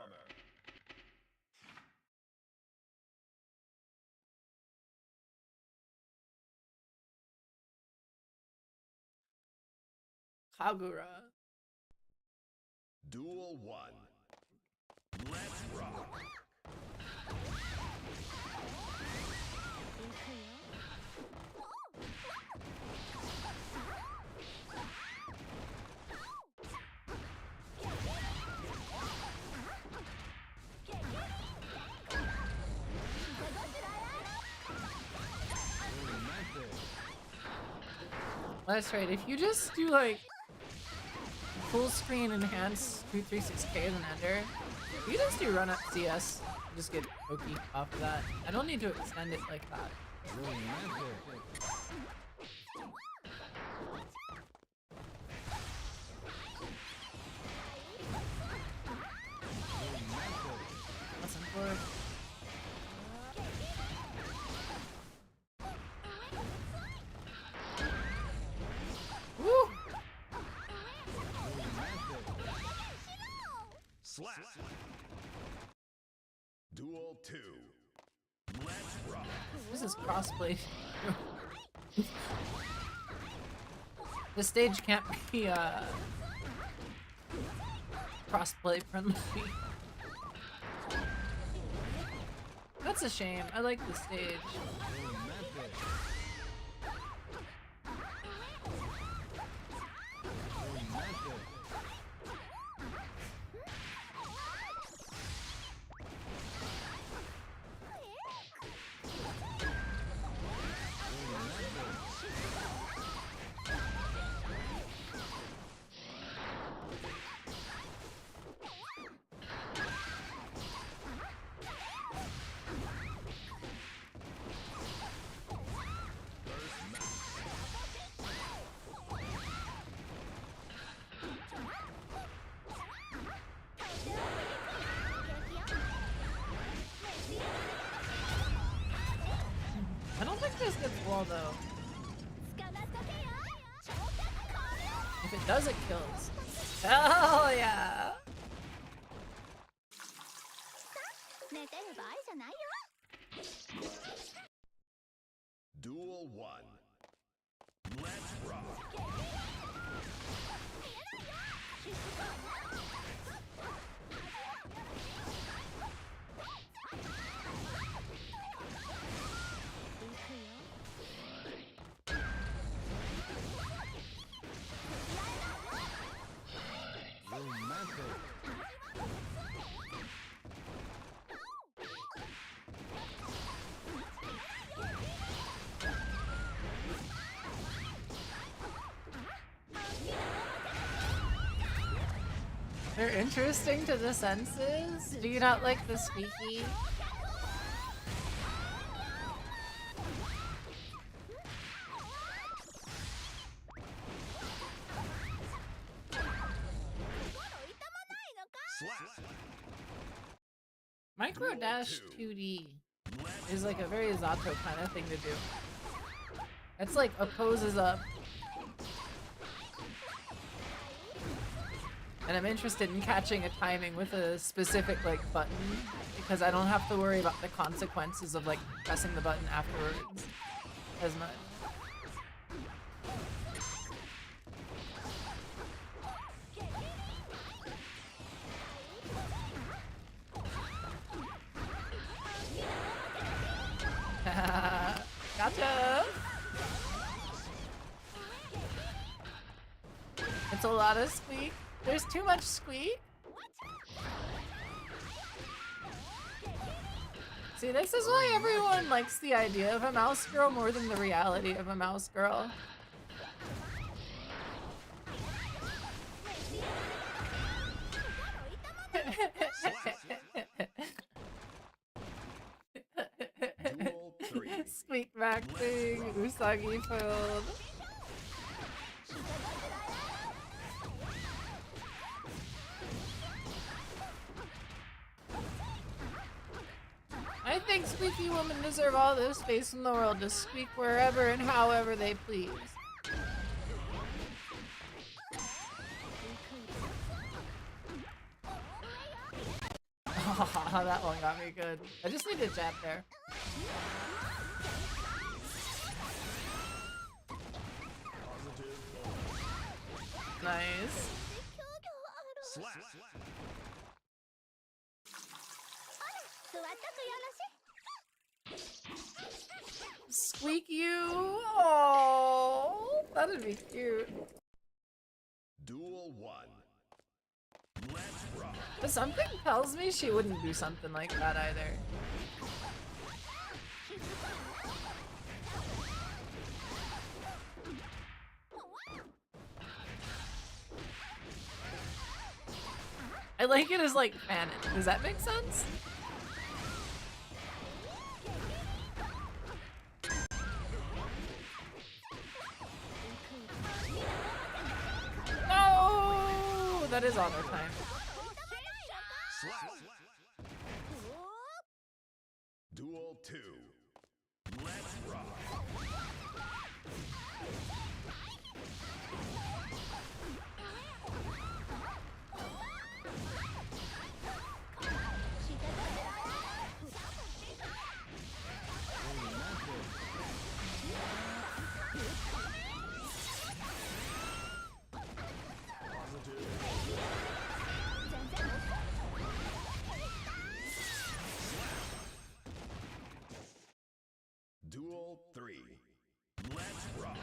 Kagura. Duel 1. Let's rock. 'That's right. If you just do like full screen enhanced 236K as an ender, you just do run up CS. Just get pokey off of that. I don't need to extend it like that. That's important. Woo! Slap. Duel 2. Let's rock. This is crossplay. The stage can't be crossplay friendly. That's a shame. I like the stage. I don't think this gets wall though. If it does, it kills. Hell yeah! 寝てる場合じゃないよ。 Duel 1. Let's rock. They're interesting to the senses. Do you not like the squeaky? Slap. Micro Dash 2D is like a very Zato kind of thing to do. It's like opposes up. And I'm interested in catching a timing with a specific like button because I don't have to worry about the consequences of like pressing the button afterwards as much. Gotcha! It's a lot of squeak. There's too much squeak. See, this is why everyone likes the idea of a mouse girl more than the reality of a mouse girl. Duel 3. Squeak maxing, Usagi filled. I think squeaky women deserve all the space in the world to squeak wherever and however they please. Oh, that one got me good. I just need a jab there. Nice. Slap. Squeak you. Oh, that'd be cute. Duel 1. Let's rock. But something tells me she wouldn't do something like that either. I like it as like fanon. Does that make sense? No, that is honor time. Slap. Duel 2. Let's rock. Duel 3. Let's rock.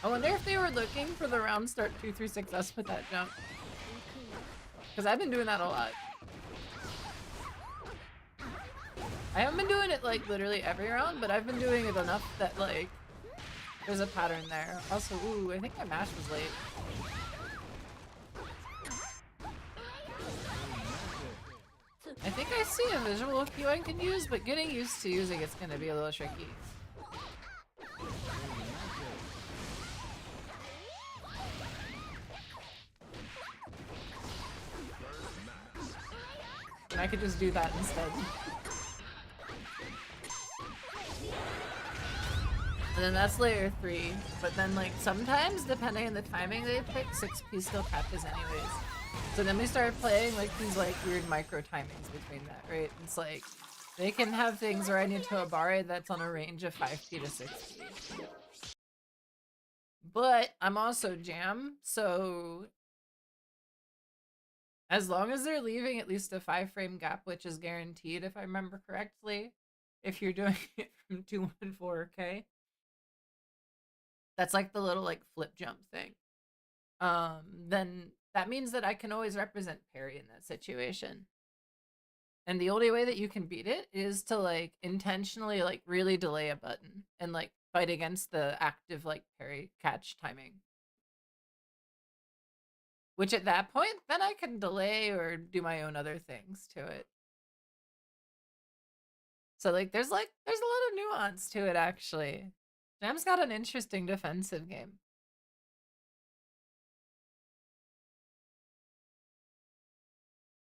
I wonder if they were looking for the round start 236S with that jump. Because I've been doing that a lot. I haven't been doing it like literally every round, but I've been doing it enough that like there's a pattern there. Also, ooh, I think my mash was late. I think I see a visual cue I can use, but getting used to using it's gonna be a little tricky. And I could just do that instead. And then that's layer 3. But then like sometimes, depending on the timing they pick, 6P still catches anyways. So then we started playing like these like weird micro timings between that, right? It's like they can have things where I need to Abare that's on a range of 5P to 6P. But I'm also Jam, so as long as they're leaving at least a 5-frame gap, which is guaranteed if I remember correctly, if you're doing it from 214K. That's like the little like flip jump thing. Then that means that I can always represent parry in that situation. And the only way that you can beat it is to like intentionally like really delay a button and like fight against the active like parry catch timing. Which at that point, then I can delay or do my own other things to it. So like there's a lot of nuance to it actually. Jam's got an interesting defensive game.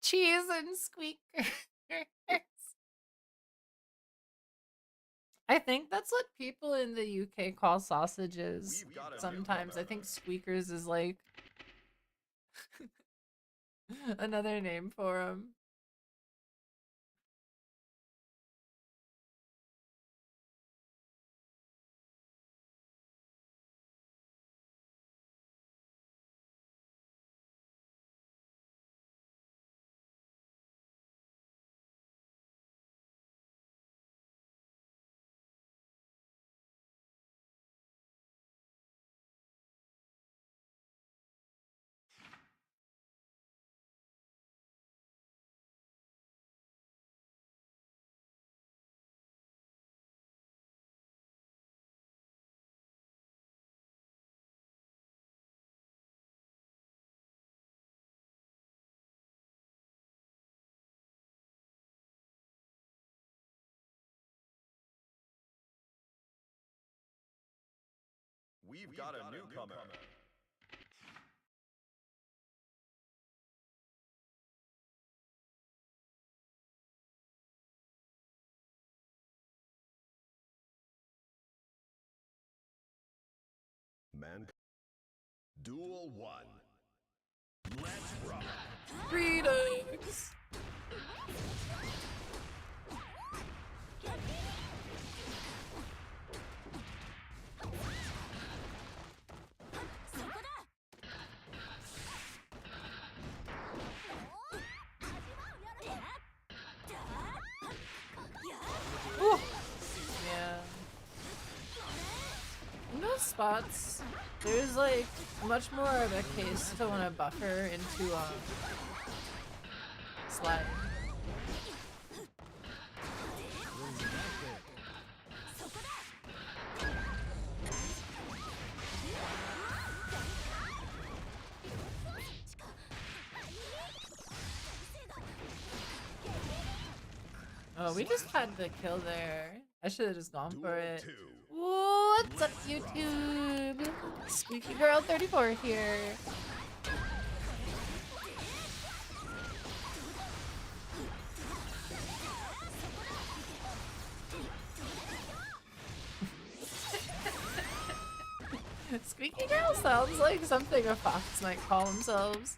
Cheese and squeakers. I think that's what people in the UK call sausages. We've got a Sometimes I newcomer. think squeakers is like another name for them. We've got a newcomer. Man. Duel 1. Let's rock. Greetings! Ooh. Yeah. In those spots, there's like much more of a case to want to buffer into slide. Oh, we just had the kill there. I should have just gone for it. What's up, YouTube? Squeaky Girl 34 here. Squeaky Girl sounds like something a fox might call themselves.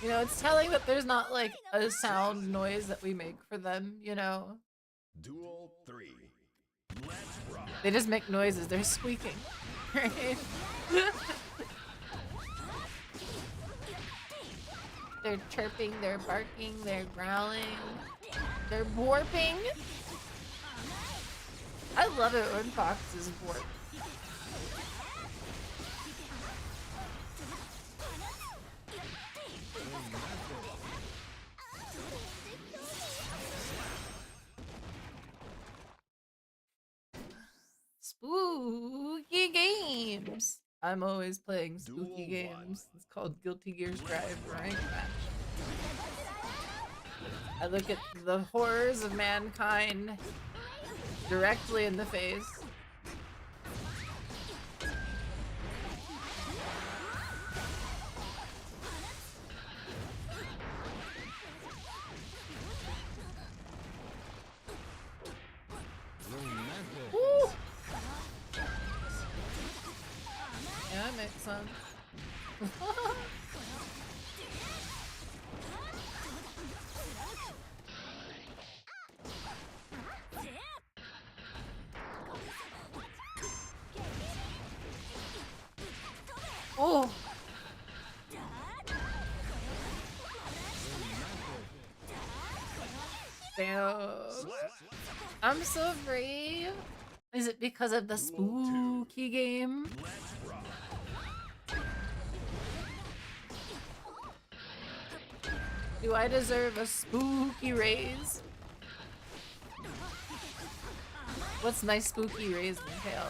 You know, it's telling that there's not like a sound noise that we make for them, you know? Duel 3. Let's rock. They just make noises, they're squeaking. Right? They're chirping, they're barking, they're growling, they're warping. I love it when foxes warp. Spooky games. I'm always playing spooky games. It's called Guilty Gear Strive Rank Match. I look at the horrors of mankind directly in the face. Woo! Yeah, that makes sense. Oh! Damn. I'm so brave. Is it because of the spooky game? Do I deserve a spooky raise? What's my spooky raise entail?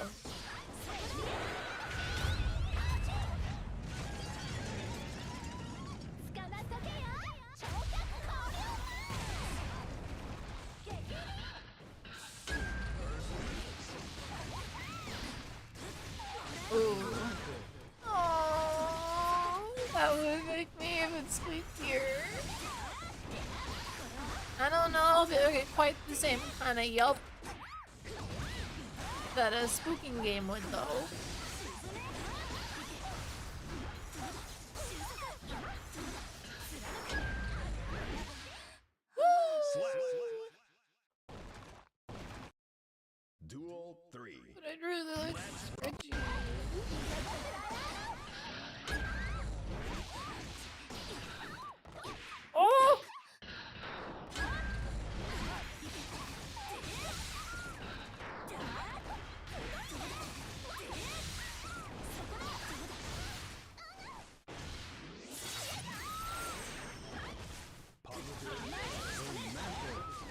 Ooh. Aww, that would make me even squeakier. I don't know if it would get quite the same kind of yelp that a spooking game would, though. Duel 3. But I'd really like to scratch Oh!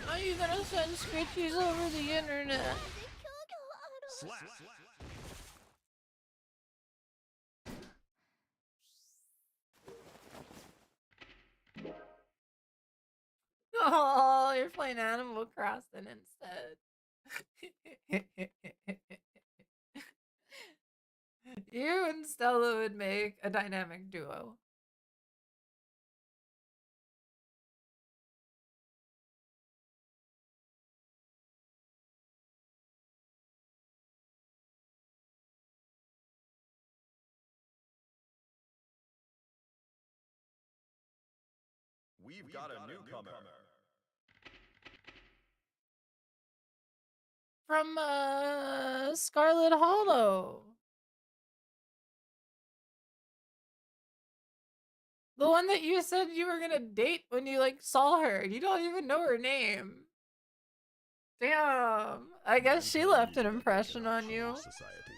Are you gonna send scritchies over the internet? Slap. Oh, you're playing Animal Crossing instead. You and Stella would make a dynamic duo. We've got a newcomer. From Scarlet Hollow. The one that you said you were gonna date when you like saw her. You don't even know her name. Damn. I guess she left an impression on you. Society.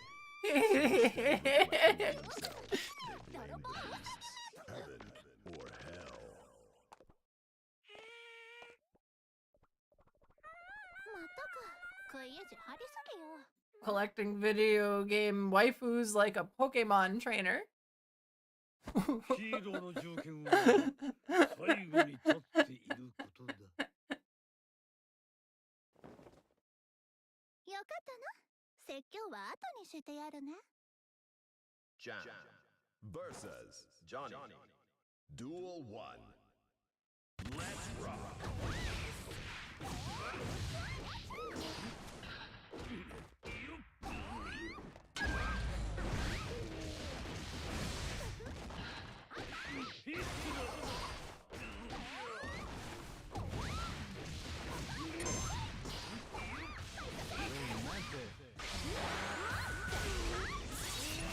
Instead of reflecting on themselves, they blame the beasts, heaven or hell. またか。食い意地張りすぎよ。 Collecting video game waifus like a Pokemon trainer. ヒーローの条件は最後に立っていることだ。よかったな。説教は後にしてやるね。 Jam versus Johnny. Duel 1. Let's rock.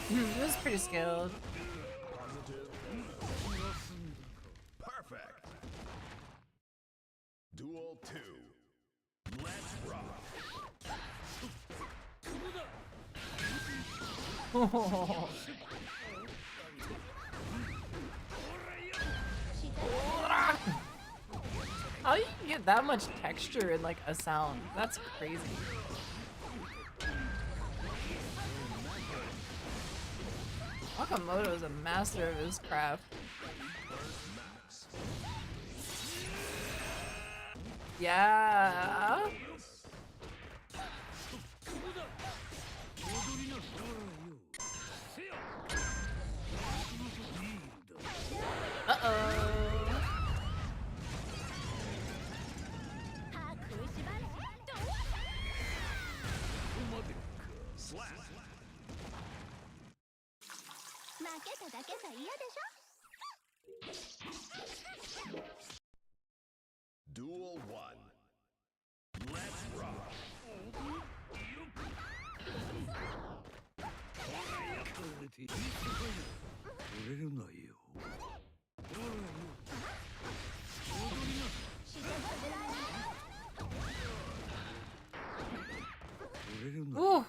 It was pretty skilled. Perfect. Duel 2. Let's rock. How you can get that much texture in like a sound? That's crazy. Okamoto is a master of his craft. Yeah. Uh-oh. Slap. 負けただけさ嫌でしょ。 Duel 1. Let's rock. 折れるなよ。 Ooh.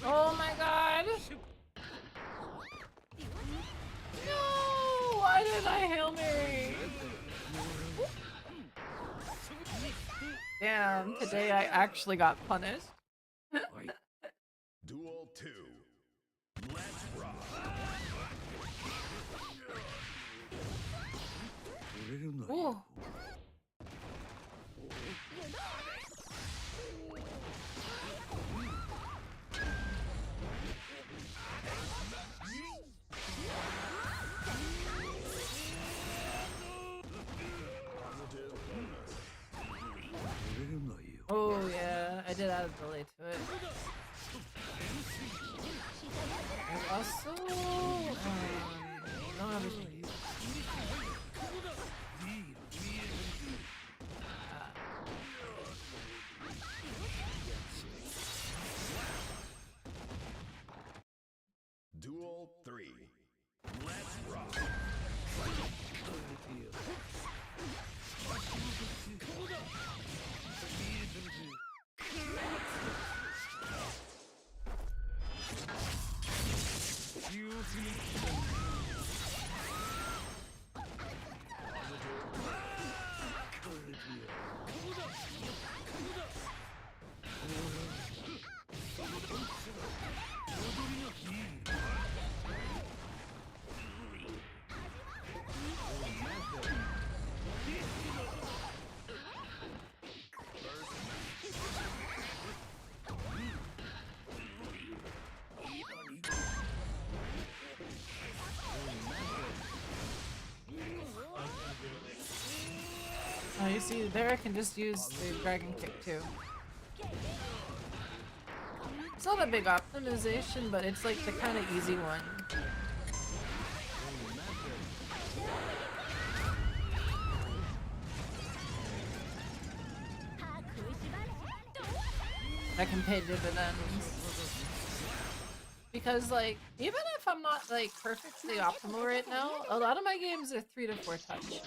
Oh my god! No! Why did I Hail Mary? Damn, today I actually got punished. Duel 2. Let's rock. 折れるな Ooh. よ。 Oh yeah, I did add a delay to it. And also, don't have a Duel 3. Let's rock. Oh, you see, there I can just use the dragon kick too. It's not a big optimization, but it's like the kind of easy one. That can pay dividends. Because like, even if I'm not like perfectly optimal right now, a lot of my games are 3 to 4 touch.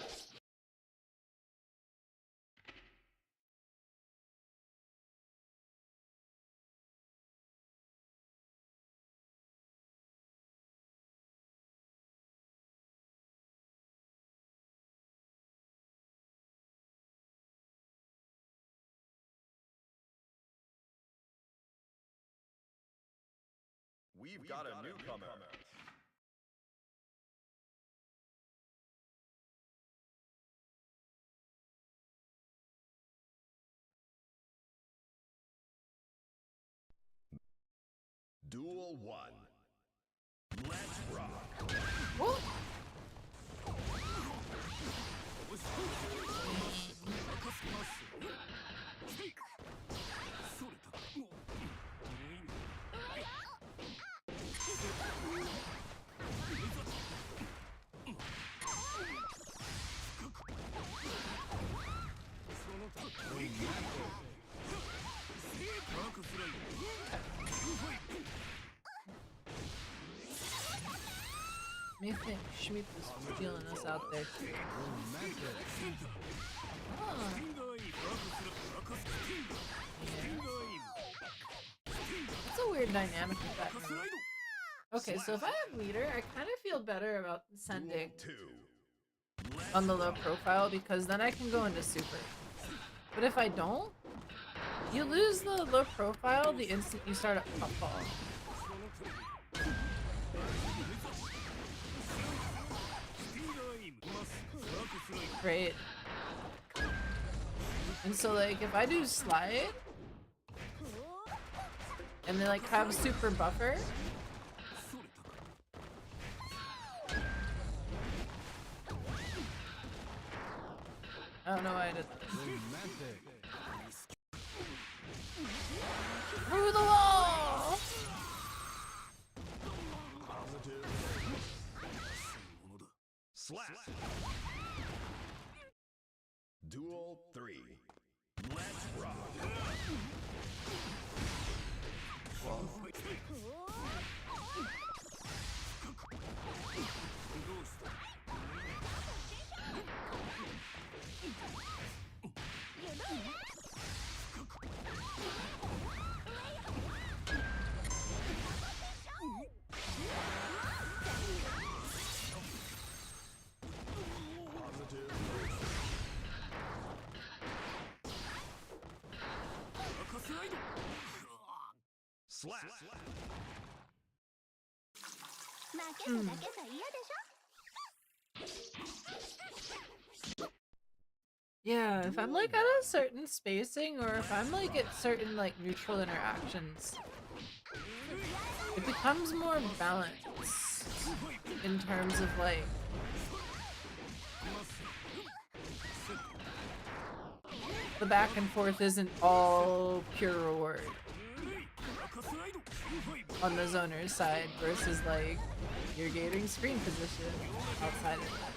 We've got a newcomer. Duel 1. Let's rock. Woo! Me think Schmeep is feeling us out there too. Oh. Yeah. It's a weird dynamic with that move. Okay, so if I have meter, I kind of feel better about sending on the low profile because then I can go into super. But if I don't, you lose the low profile the instant you start at puffball. Great. And so like if I do slide and then like have super buffer, I don't know why I did that. Through the wall! Slap. Duel 3. Let's rock. Slap. Yeah, if I'm like at a certain spacing or if I'm like at certain like neutral interactions, it becomes more balanced in terms of like the back and forth isn't all pure reward on the zoner's side versus like you're getting screen position outside of that.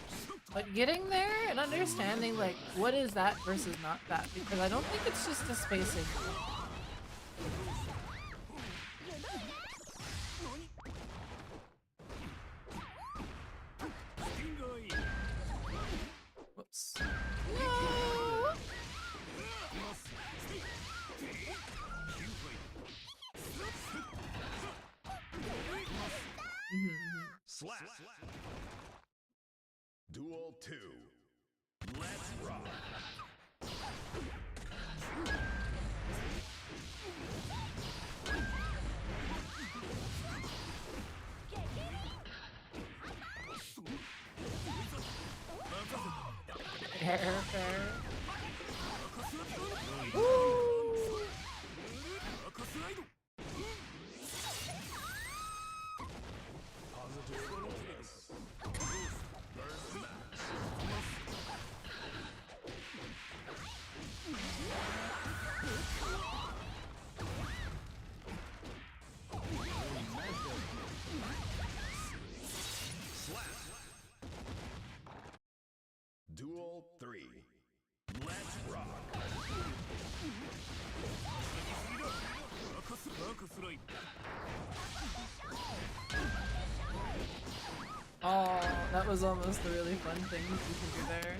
But getting there and understanding like what is that versus not that, because I don't think it's just a spacing. Whoops. No! Mm-hmm. Slap. Duel 2. Let's rock. Fair. Duel 3. Let's rock. Oh, that was almost a really fun thing you can do there.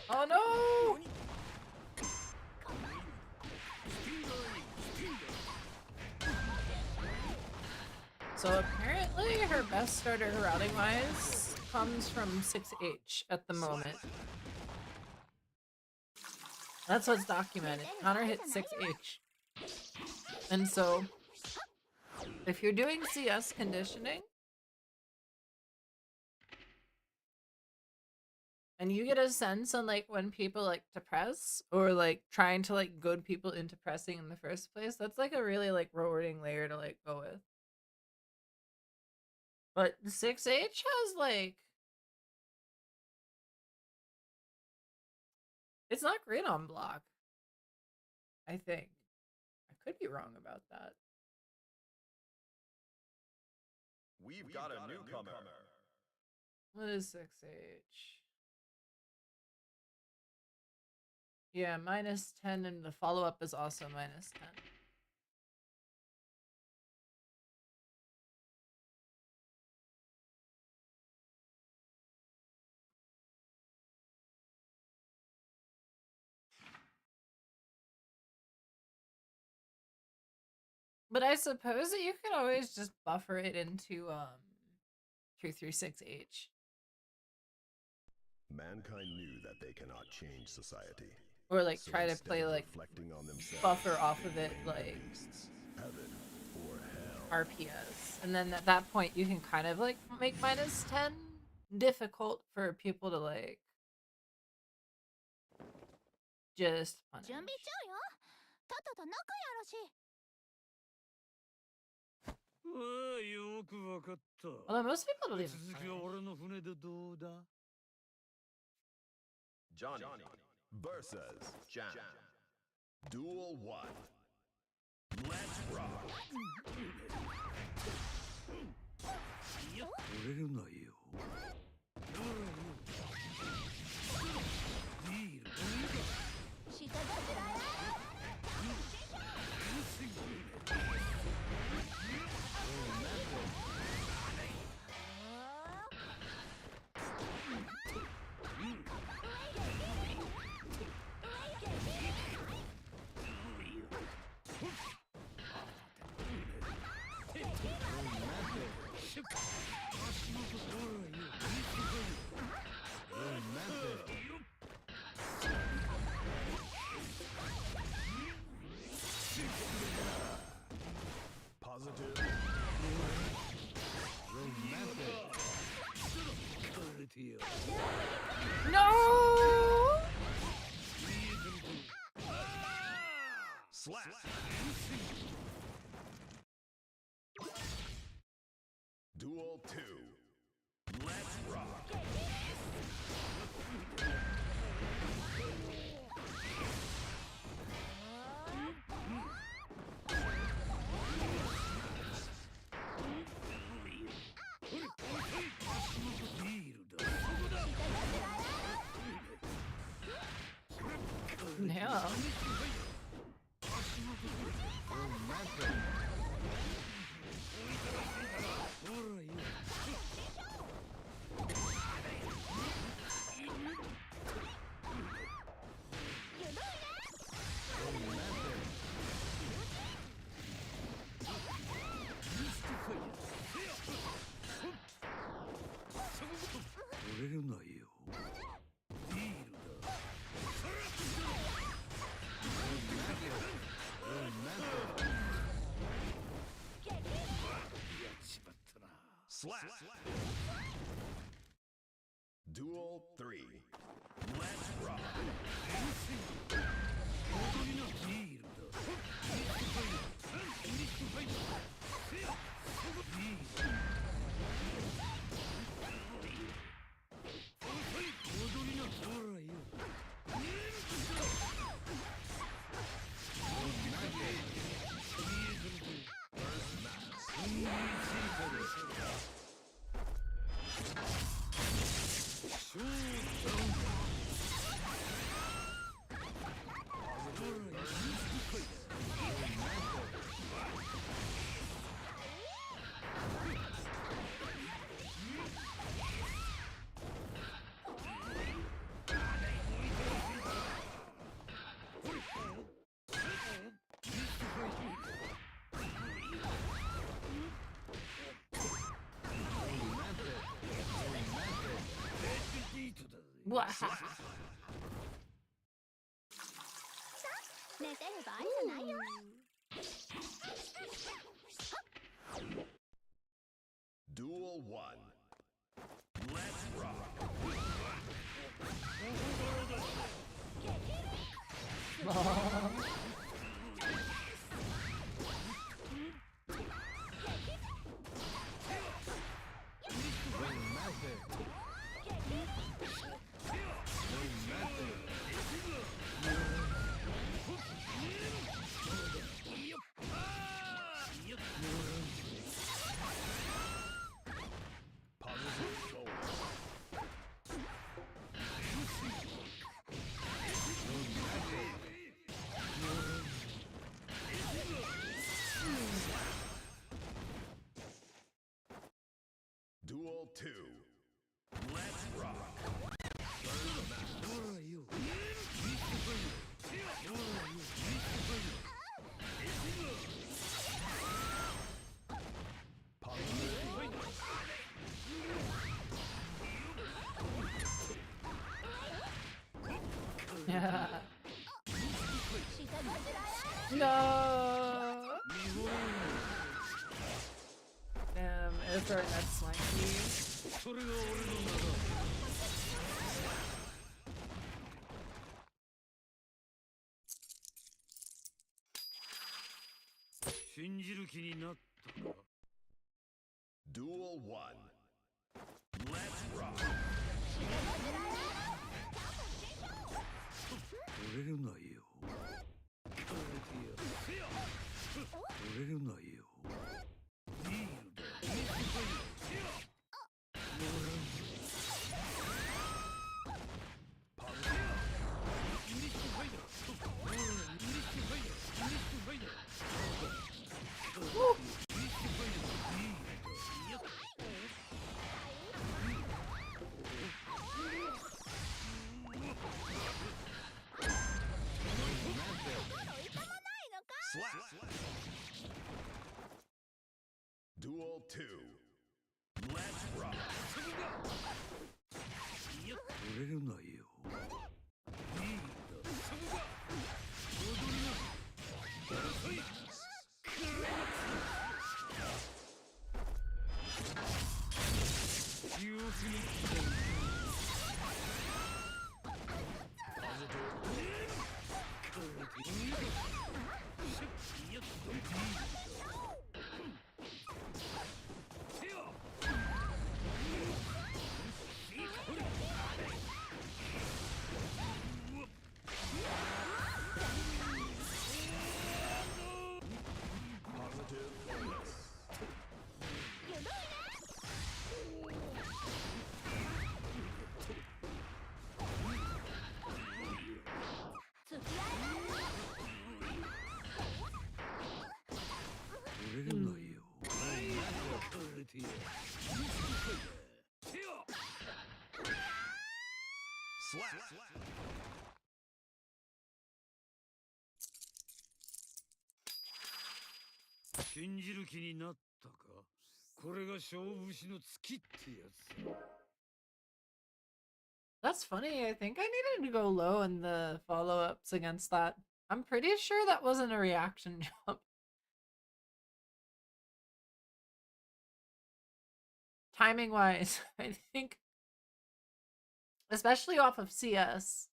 Oh no! So apparently her best starter routing wise comes from 6H at the moment. That's what's documented. Connor hit 6H. And so if you're doing CS conditioning and you get a sense on like when people like to press or like trying to like goad people into pressing in the first place, that's like a really like rewarding layer to like go with. But 6H has like, it's not great on block, I think. I could be wrong about that. We've got a newcomer. What is 6H? Yeah, -10, and the follow-up is also -10. But I suppose that you could always just buffer it into 236H. Mankind knew that they cannot change society. Or like So try to instead play of like reflecting on themselves, buffer off of they it blamed like the beasts, heaven or hell. RPS. And then at that point you can kind of like make -10 difficult for people to like just punish. 準備中よ。とっととノックやろし。ああ、よくわかった。 Although most people don't even 続きは punish. 俺の船でどうだ Johnny versus Jam. Duel 1. Let's rock. 折れるなよ。ビール下ごしらえ。Positive. No! Slap. Duel 2. Let's rock. Yeah. Slap. Duel 3. Let's rock. わは。寝てる場合じゃないよ。Duel 1. Let's rock. Duel 2. Let's rock. Yeah. No. Damn, it's our next swanky. Duel 1. Let's rock. 折れるなよ。折れるなよ。ビールだ。Slap. Duel 2. Let's rock. 折れるなよ。ビールだ。踊りな。遅い。記憶に刻む。Slap. That's funny. I think I needed to go low in the follow-ups against that. I'm pretty sure that wasn't a reaction jump. timing wise, I think, especially off of CS.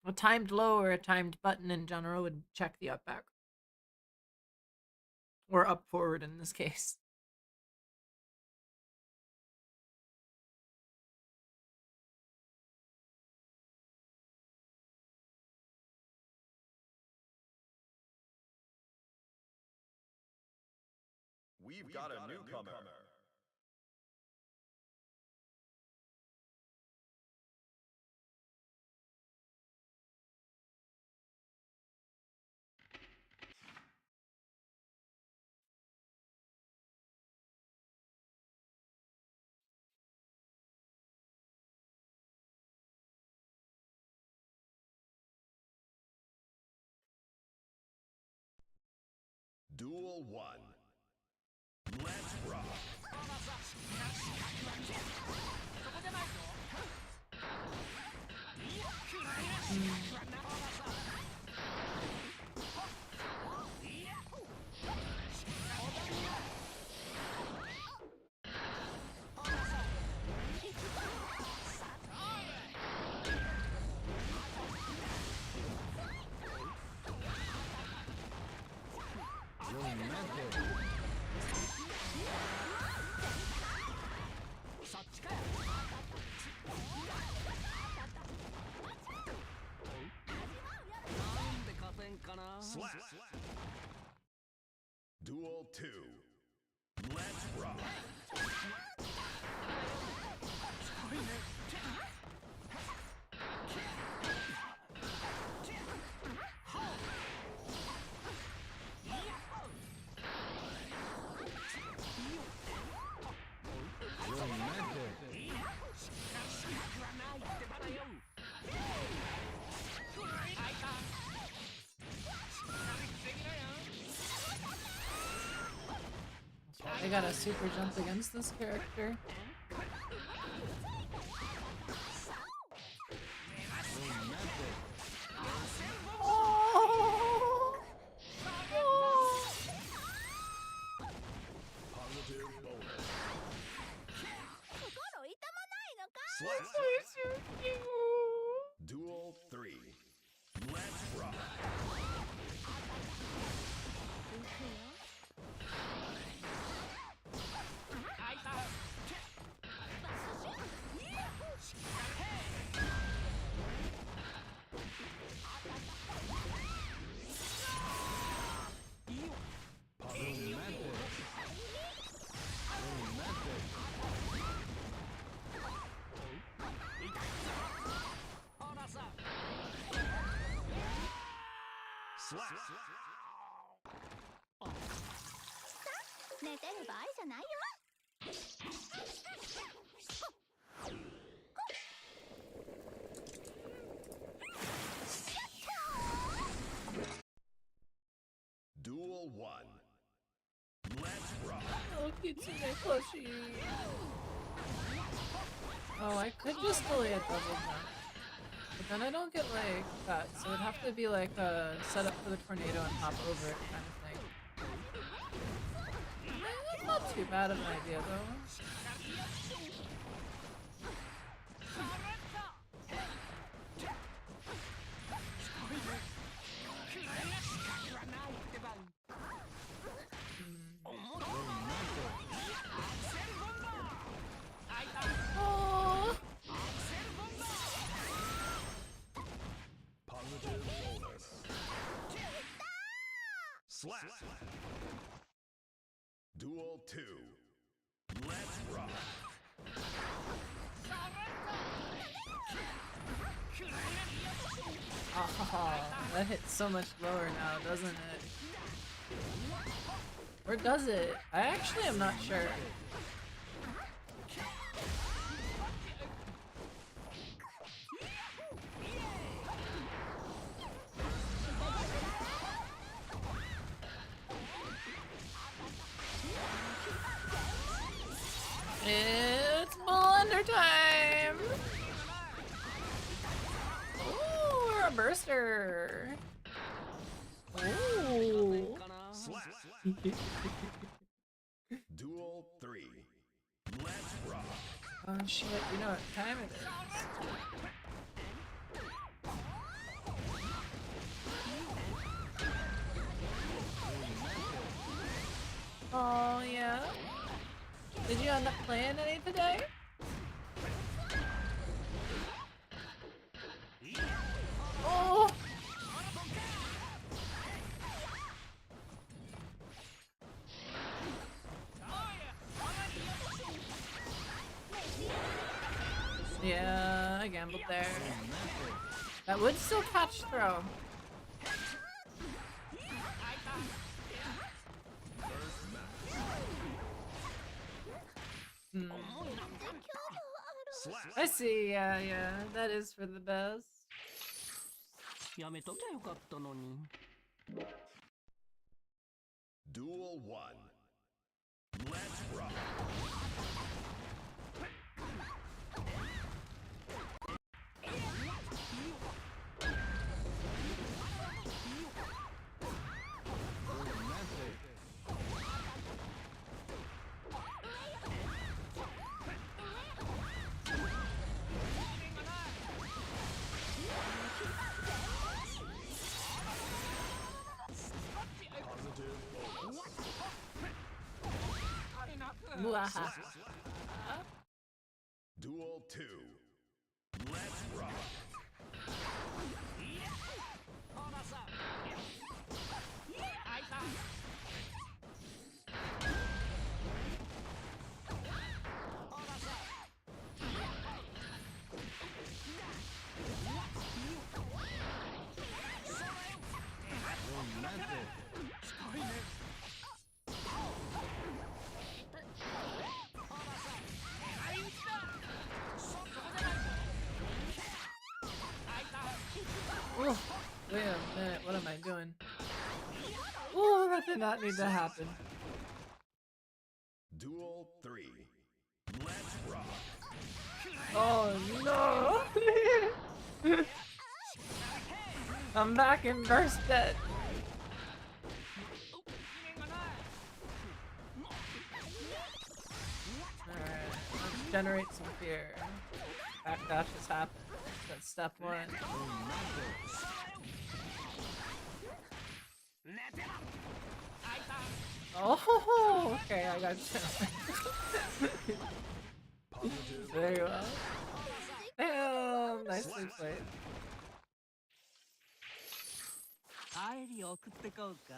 A timed low or a timed button in general would check the up back. Or up forward in this case. We've got a newcomer. Duel 1. Let's rock. Slap. Duel 2. Let's rock. I got a super jump against this character. Duel 3. Let's rock. Slap. 寝てる場合じゃないよ。 Duel 1. Let's rock. Oh, Kitsune plushie. Oh, I could just delay a double jump. But then I don't get like that, so it'd have to be like a set up for the tornado and hop over it kind of thing. It's not too bad of an idea though. Positive bonus. Slap. Duel 2. Let's rock. Oh, that hits so much lower now, doesn't it? Or does it? I actually am not sure. It's burster. Ooh. Slap. Duel 3. Let's rock. Oh shit, you know what time it is. Oh yeah. Did you end up playing any today? Oh. Yeah, I gambled there. That would still catch throw. Hmm. I see, yeah, that is for the best. やめときゃよかったのに。 Duel 1. Let's rock. Mwahaha. Duel 2. Let's rock. Ooh, wait a minute, what am I doing? Ooh, that did not need to happen. Duel 3. Let's rock. Oh no! I'm back in burst dead. Alright, let's generate some fear. Backdash has happened. That's step 1. Oh, okay, I got you. Very well. Damn, nicely played. 帰り送ってこうか。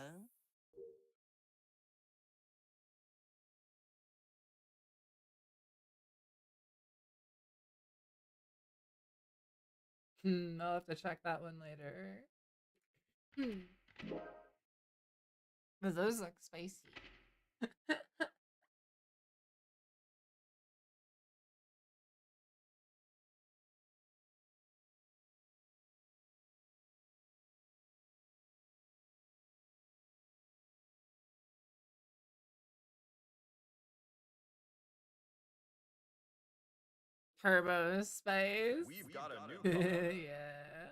I'll have to check that one later. But those look spicy. Turbo spice. We've got a new color. Yeah.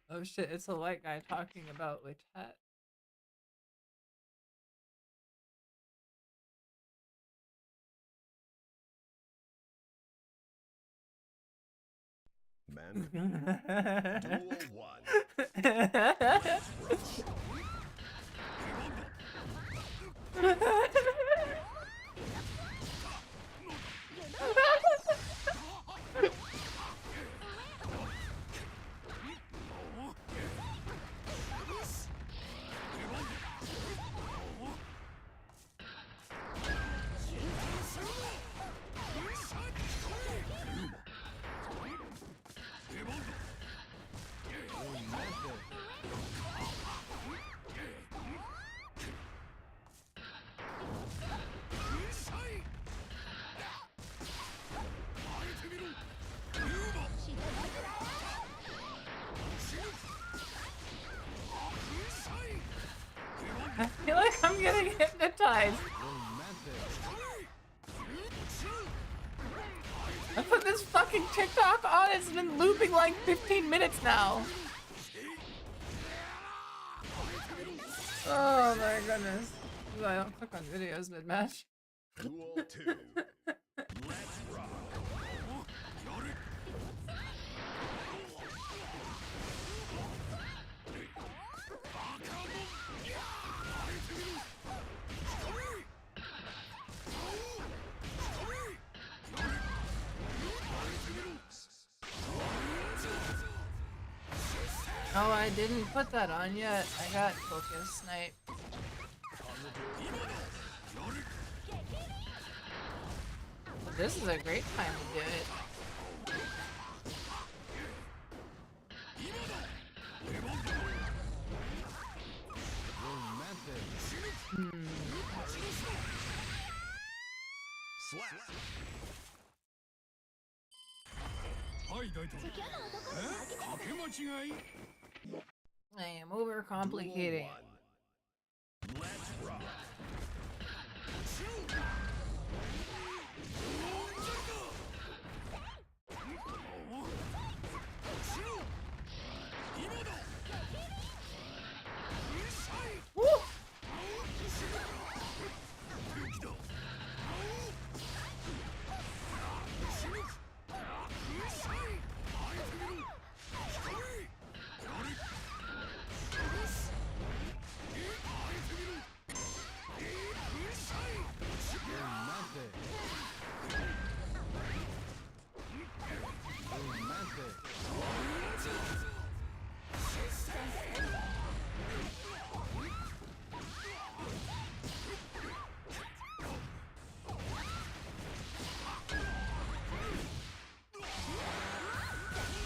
Oh shit, it's a white guy talking about Witchet. Man. Duel 1. Let's rock. I feel like I'm getting hypnotized. I put this fucking TikTok on, it's been looping like 15 minutes now. Oh my goodness. I don't click on videos mid-match. Duel 2. Let's rock. Oh, I didn't put that on yet. I got focus snipe. This is a great time to do it. Slap. I am overcomplicating. Duel 1. Let's rock. Woo!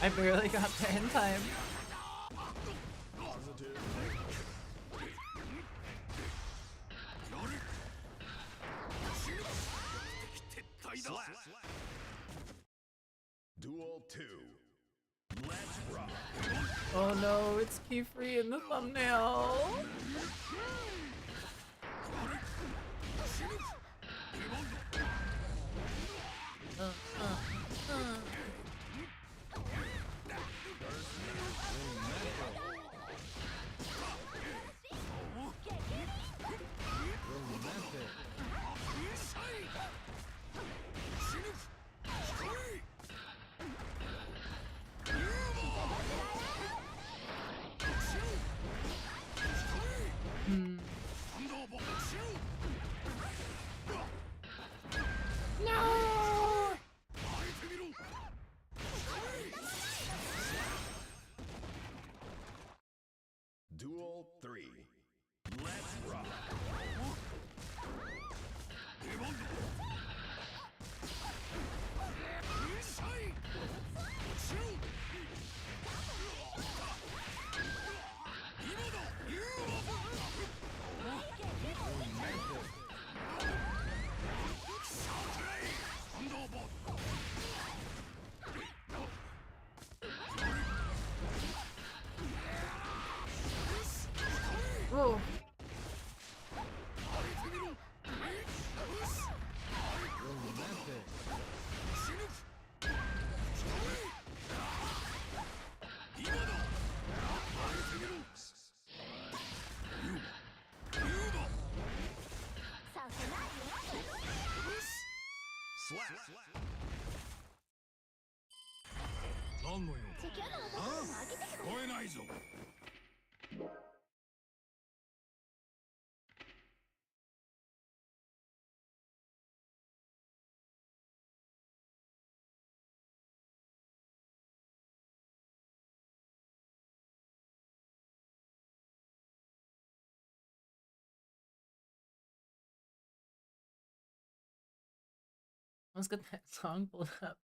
I barely got there in time. Slap. Duel 2. Let's rock. Oh no, it's key free in the thumbnail. No! Duel 3. Let's rock. Whoa. Slap. 何の用地球の男に負けて聞こえないぞ Let's get that song pulled up.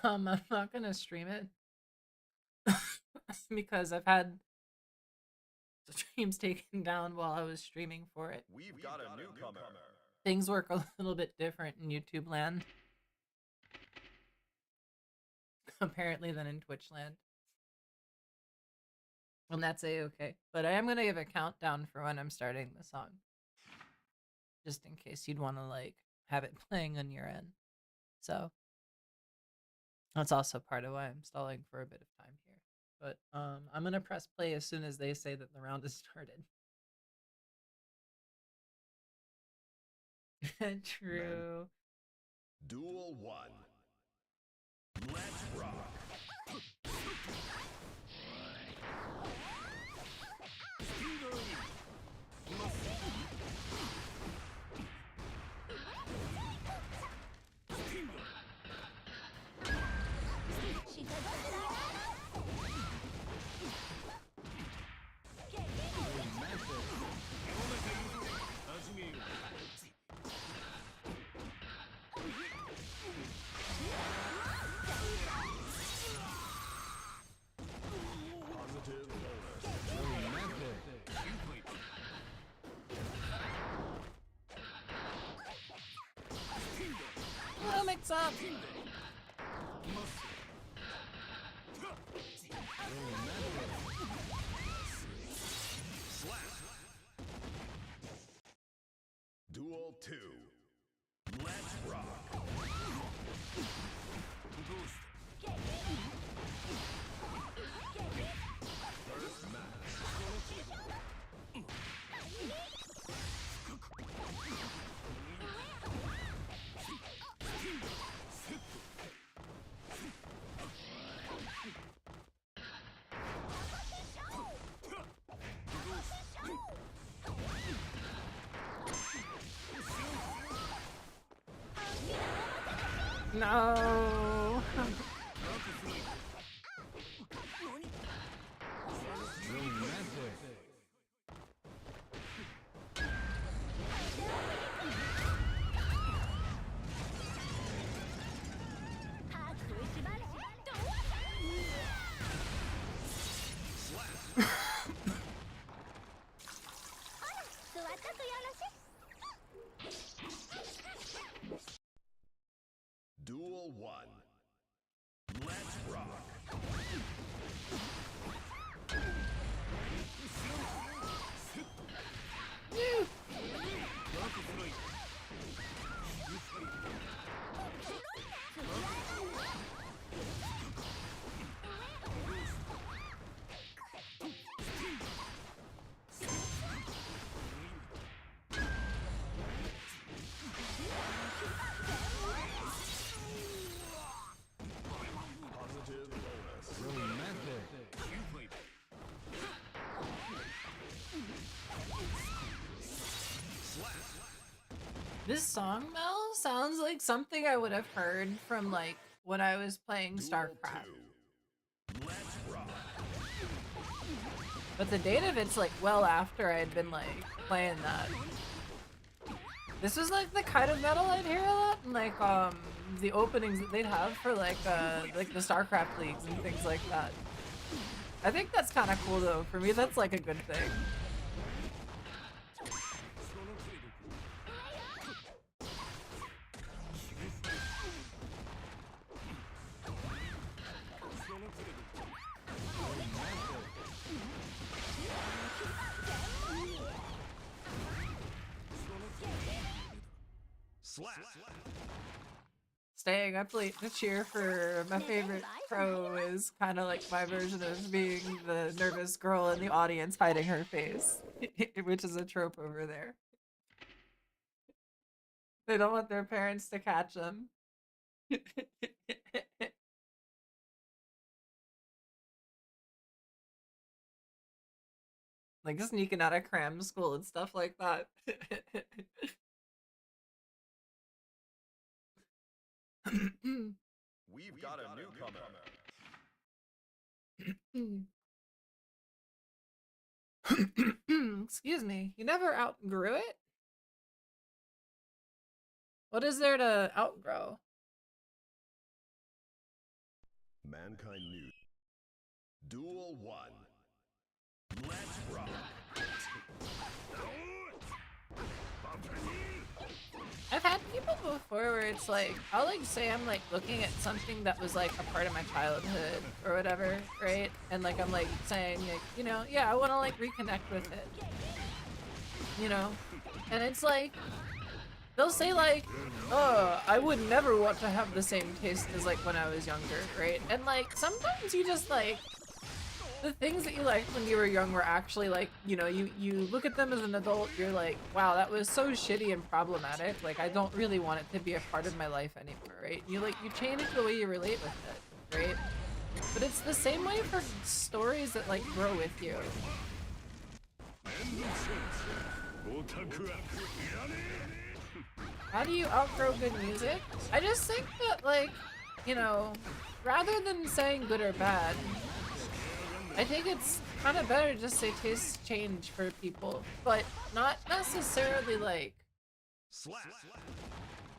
I'm not gonna stream it because I've had streams taken down while I was streaming for it. We've got a newcomer. Things work a little bit different in YouTube land, apparently, than in Twitch land. And that's a-okay. But I am gonna give a countdown for when I'm starting the song. Just in case you'd want to, like, have it playing on your end. So, that's also part of why I'm stalling for a bit of time here. But, I'm gonna press play as soon as they say that the round is started. True. Duel 1. Let's rock. Little mix up. Duel 2. Let's rock. First match. No. Duel 1. Let's rock. Positive bonus. This song, Mel, sounds like something I would have heard from, like, when I was playing Duel StarCraft. 2. Let's rock. But the date of it's, like, well after I'd been, like, playing that. This was, like, the kind of metal I'd hear a lot, and, like, the openings that they'd have for, like the StarCraft leagues and things like that. I think that's kind of cool, though. For me, that's, like, a good thing. Slap. Staying up late to cheer for my favorite pro is kind of like my version of being the nervous girl in the audience hiding her face, which is a trope over there. They don't want their parents to catch them. Like sneaking out of cram school and stuff like that. We've got a newcomer. Excuse me, you never outgrew it? What is there to outgrow? mankind knew. Duel 1. Let's rock. I've had people before where it's like, I'll like say I'm like looking at something that was like a part of my childhood or whatever, right? And like I'm like saying like, you know, yeah, I want to like reconnect with it, you know? And it's like, they'll say like, oh, I would never want to have the same taste as like when I was younger, right? And like, sometimes you just like, the things that you liked when you were young were actually like, you know, you look at them as an adult, you're like, wow, that was so shitty and problematic. Like, I don't really want it to be a part of my life anymore, right? You change the way you relate with it, right? But it's the same way for stories that like grow with you. How do you outgrow good music? I just think that like, you know, rather than saying good or bad, I think it's kind of better to just say tastes change for people, but not necessarily like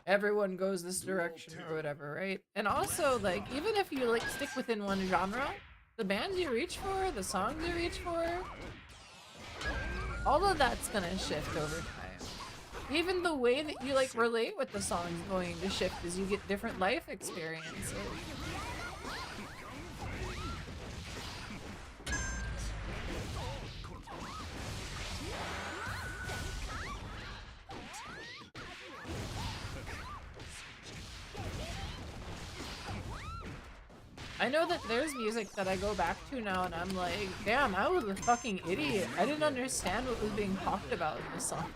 everyone goes this direction or whatever, right? And also like, even if you like stick within one genre, the bands you reach for, the songs you reach for, all of that's gonna shift over time. Even the way that you like relate with the song is going to shift as you get different life experiences. I know that there's music that I go back to now and I'm like, damn, I was a fucking idiot. I didn't understand what was being talked about in this song.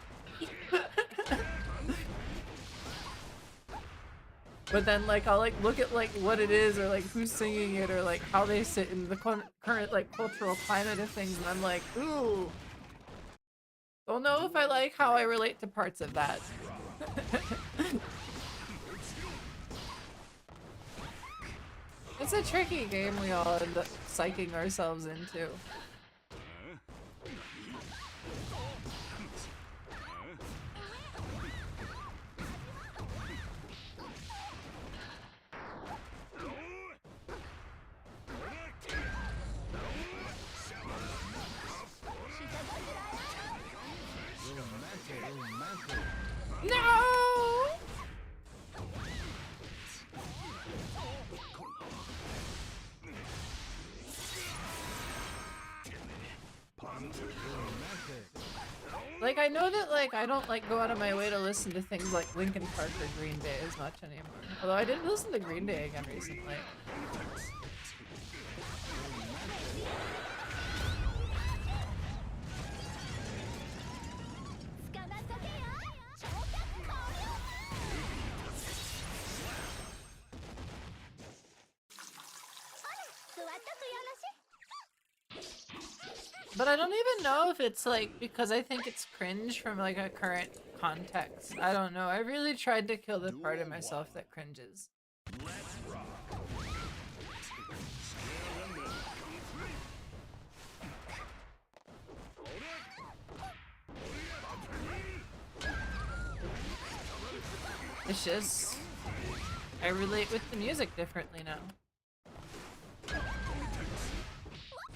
But then like, I'll like look at like what it is or like who's singing it or like how they sit in the current like cultural climate of things and I'm like, ooh. Don't know if I like how I relate to parts of that. It's a tricky game we all end up psyching ourselves into. No! Like, I know that, like, I don't, like, go out of my way to listen to things like Linkin Park or Green Day as much anymore. Although I did listen to Green Day again recently. But I don't even know if it's like because I think it's cringe from like a current context. I don't know. I really tried to kill the part of myself that cringes. It's just I relate with the music differently now.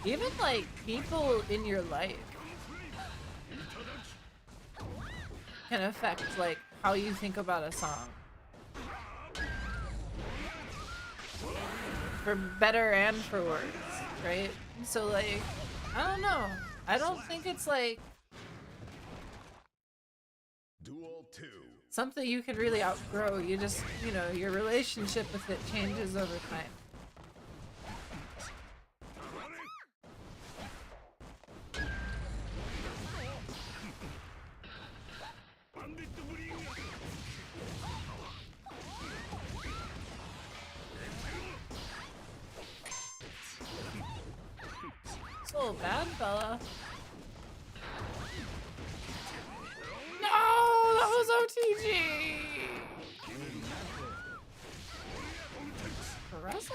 Even like people in your life can affect like how you think about a song. For better and for worse, right? So like, I don't know. I don't think it's like Duel 2. something you could really outgrow. You just, you know, your relationship with it changes over time. Oh, bad fella. No, that was OTG. Caressa.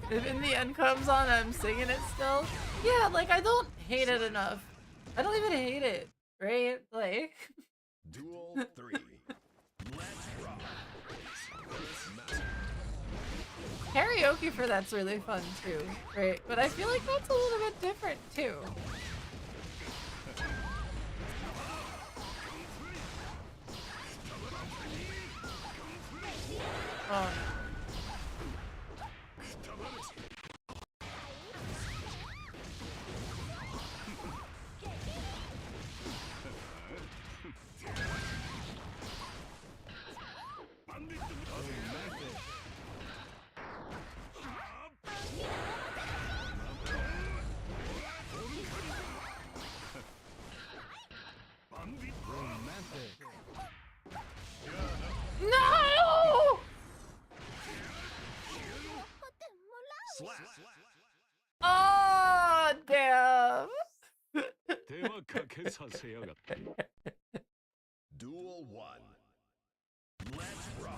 If In the End comes on, I'm singing it still. Yeah, like I don't hate it enough. I don't even hate it, right? Like. Duel 3. Let's rock. Karaoke for that's really fun too, right? But I feel like that's a little bit different too. Oh. No! Slap. Oh, damn. Duel 1. Let's rock.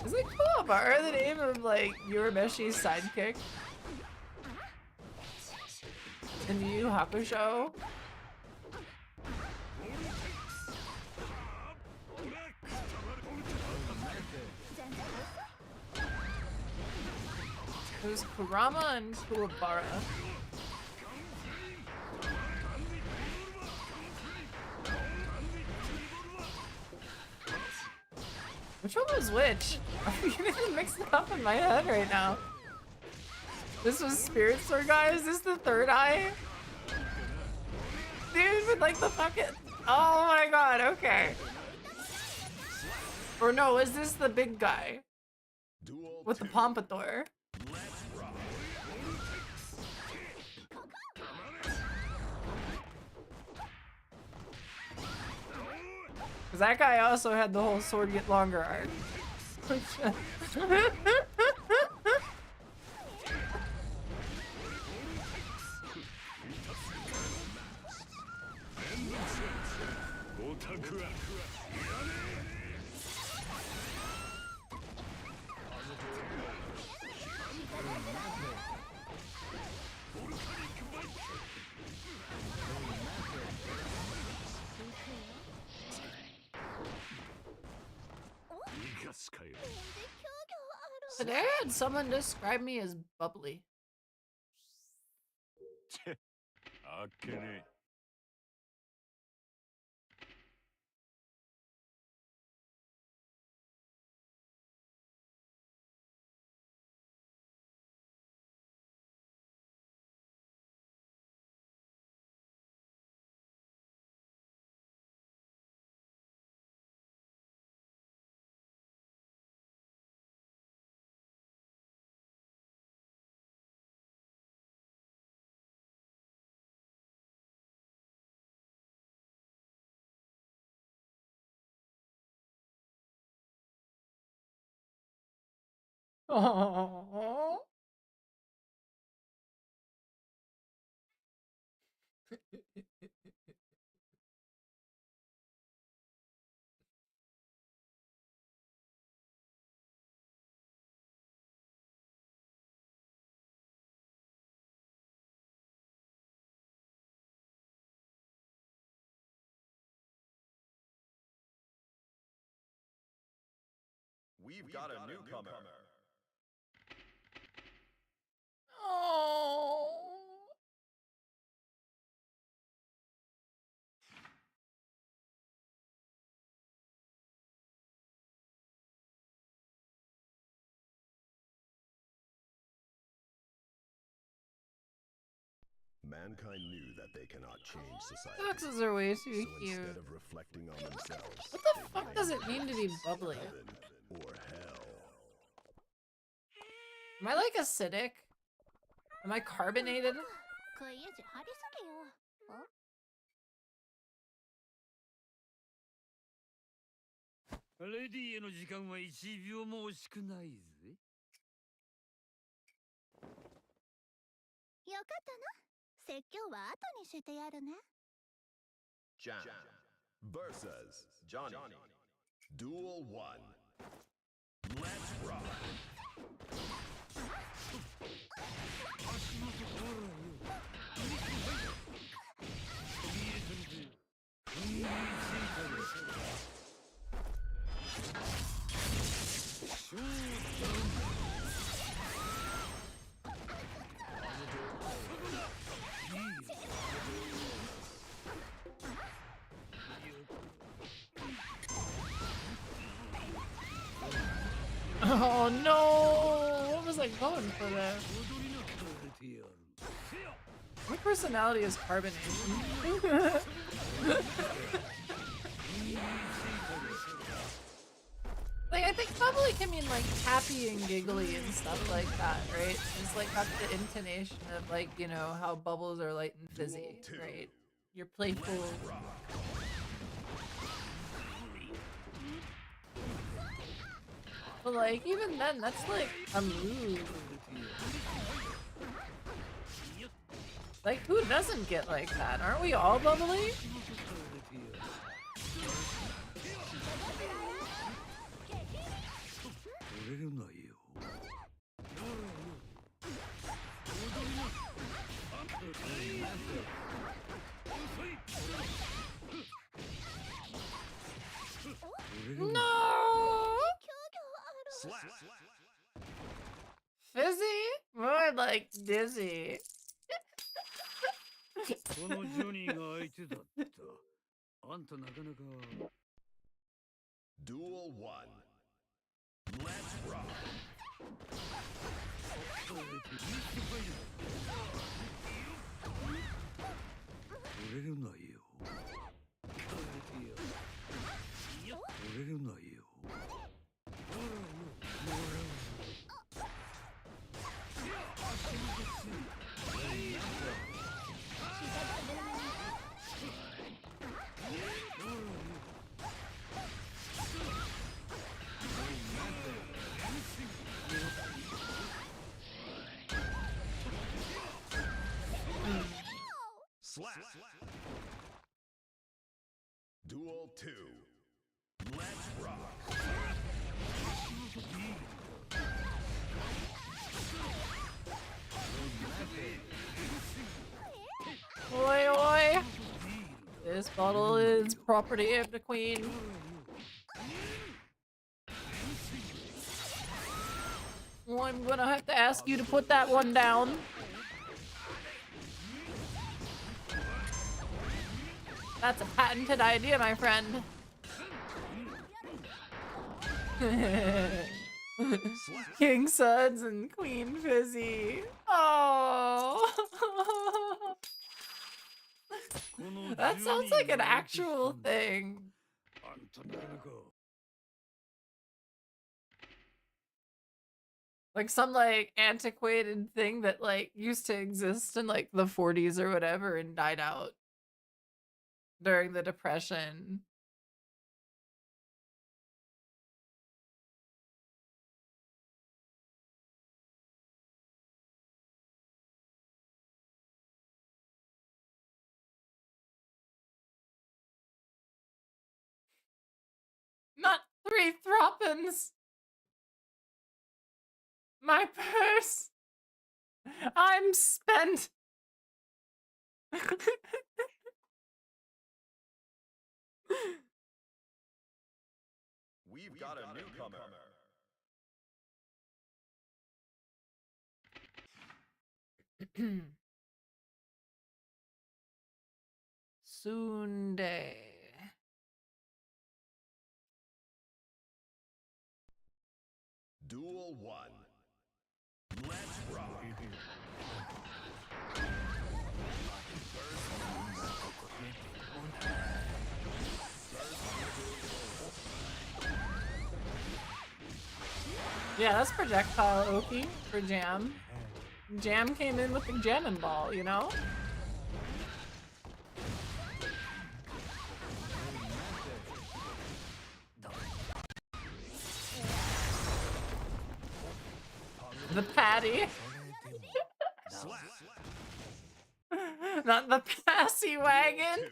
Isn't Kuwabara the name of like Urameshi's sidekick? In Yu Yu Hakusho? It was Kurama and Kuwabara. Which one was which? I'm getting mixed up in my head right now. This was Spirit Sword guy? Is this the third eye? Dude with like the fucking... Oh my god, okay. Or no, is this the big guy? Duel With the 2. pompadour? Let's rock. Because that guy also had the whole sword get longer arc. Today I had someone describe me as bubbly. Oh. We've got a newcomer. Oh. Mankind knew that they cannot change society. Foxes are way too So cute. instead of reflecting on themselves, What the fuck does it mean to be bubbly? heaven or hell. Am I like acidic? Am I carbonated? 食い意地張りすぎよ。んレディへの時間は1秒も惜しくないぜ。よかったな。説教は後にしてやるね。Jam versus Johnny. Duel 1. Let's rock. Oh no! What was I going for there? My personality is carbonation. Like, I think bubbly can mean like happy and giggly and stuff like that, right? It's like got the intonation of like, you know, how bubbles are light and fizzy, right? You're playful. But like, even then, that's like a mood. Like, who doesn't get like that? Aren't we all bubbly? No! Fizzy? More like dizzy. このジョニーが相手だった。あんたなかなか。Duel 1. Let's rock. 折れるなよ。折れるなよ。Slap. Duel 2. Let's rock. Oi, oi! This bottle is property of the queen. Well, I'm gonna have to ask you to put that one down. That's a patented idea, my friend. King Suds and Queen Fizzy. Oh. That sounds like an actual thing. Like some like antiquated thing that like used to exist in like the 40s or whatever and died out during the Depression. Not 3 throppins. My purse. I'm spent. We've got a newcomer. Soonday. Duel 1. Let's rock. Yeah, that's projectile Oki for Jam. Jam came in with the jamming ball, you know? The patty. Not the passy wagon.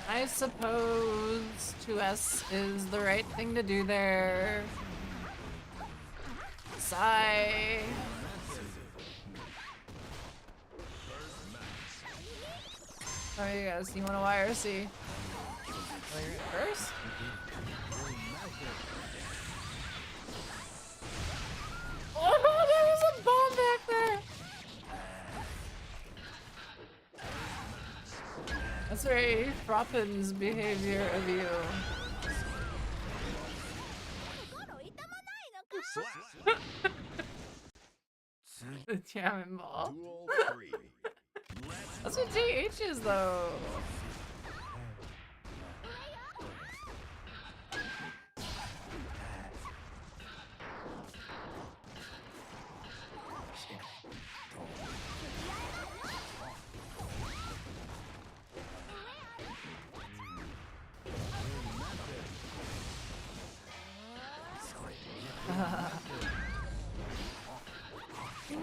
I suppose 2S is the right thing to do there. Sigh. Oh, you guys, you want a YRC? Well, you're first? Oh, there was a bomb back there! That's very Froppin's behavior of you. The jam and ball. Duel 3. That's what JH is, though.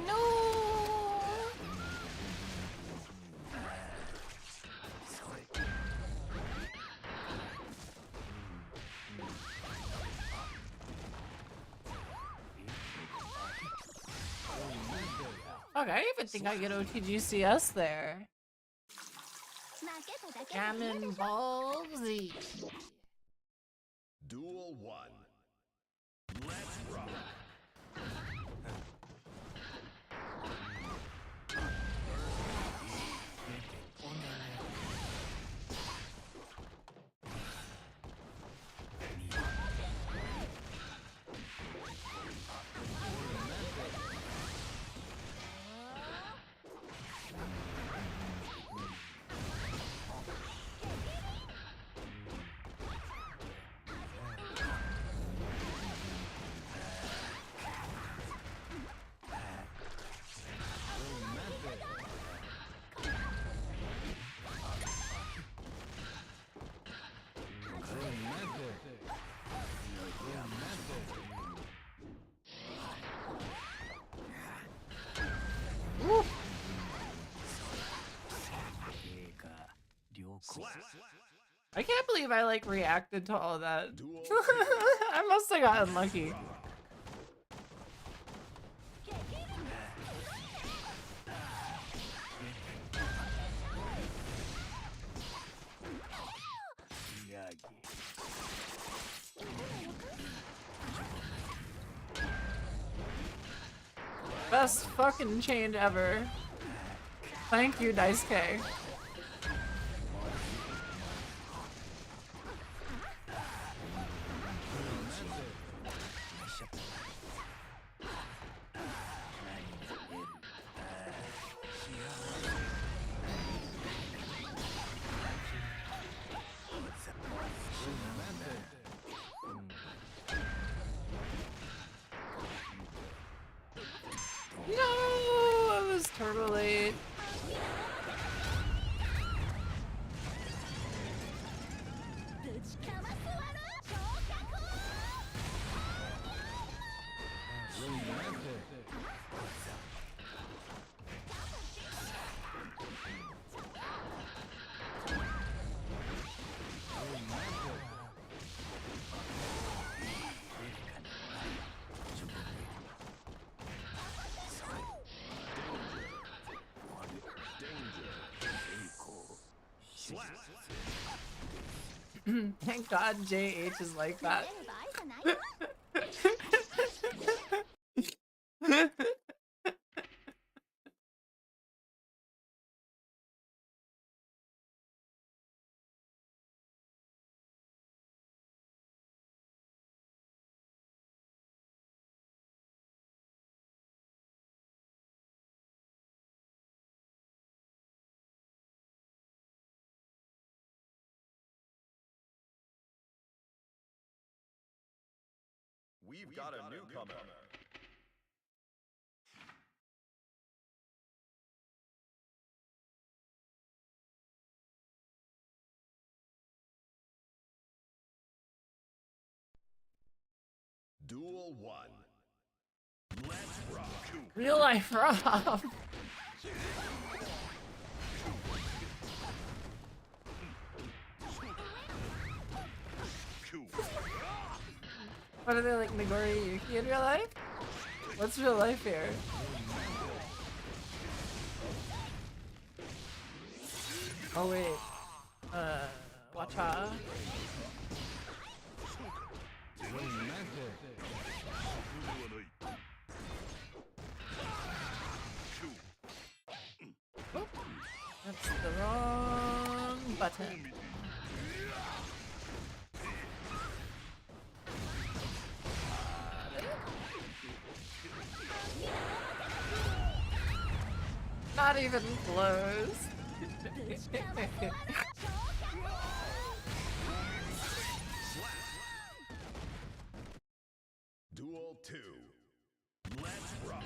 No. Okay, I even think I get OTGCS there. Gammon Ballsy. Duel 1. Let's rock. I can't believe I like reacted to all that. Duel I must have gotten lucky. Best fucking change ever. Thank you, Dice K. No, I was turbo late. Thank God JH is like that. We've got a newcomer. Duel 1. Let's rock. Real life Rob. What are they like, Nagori Yuki in real life? What's real life here? Oh wait. Watch out. That's the wrong button. Not even close. Duel 2. Let's rock.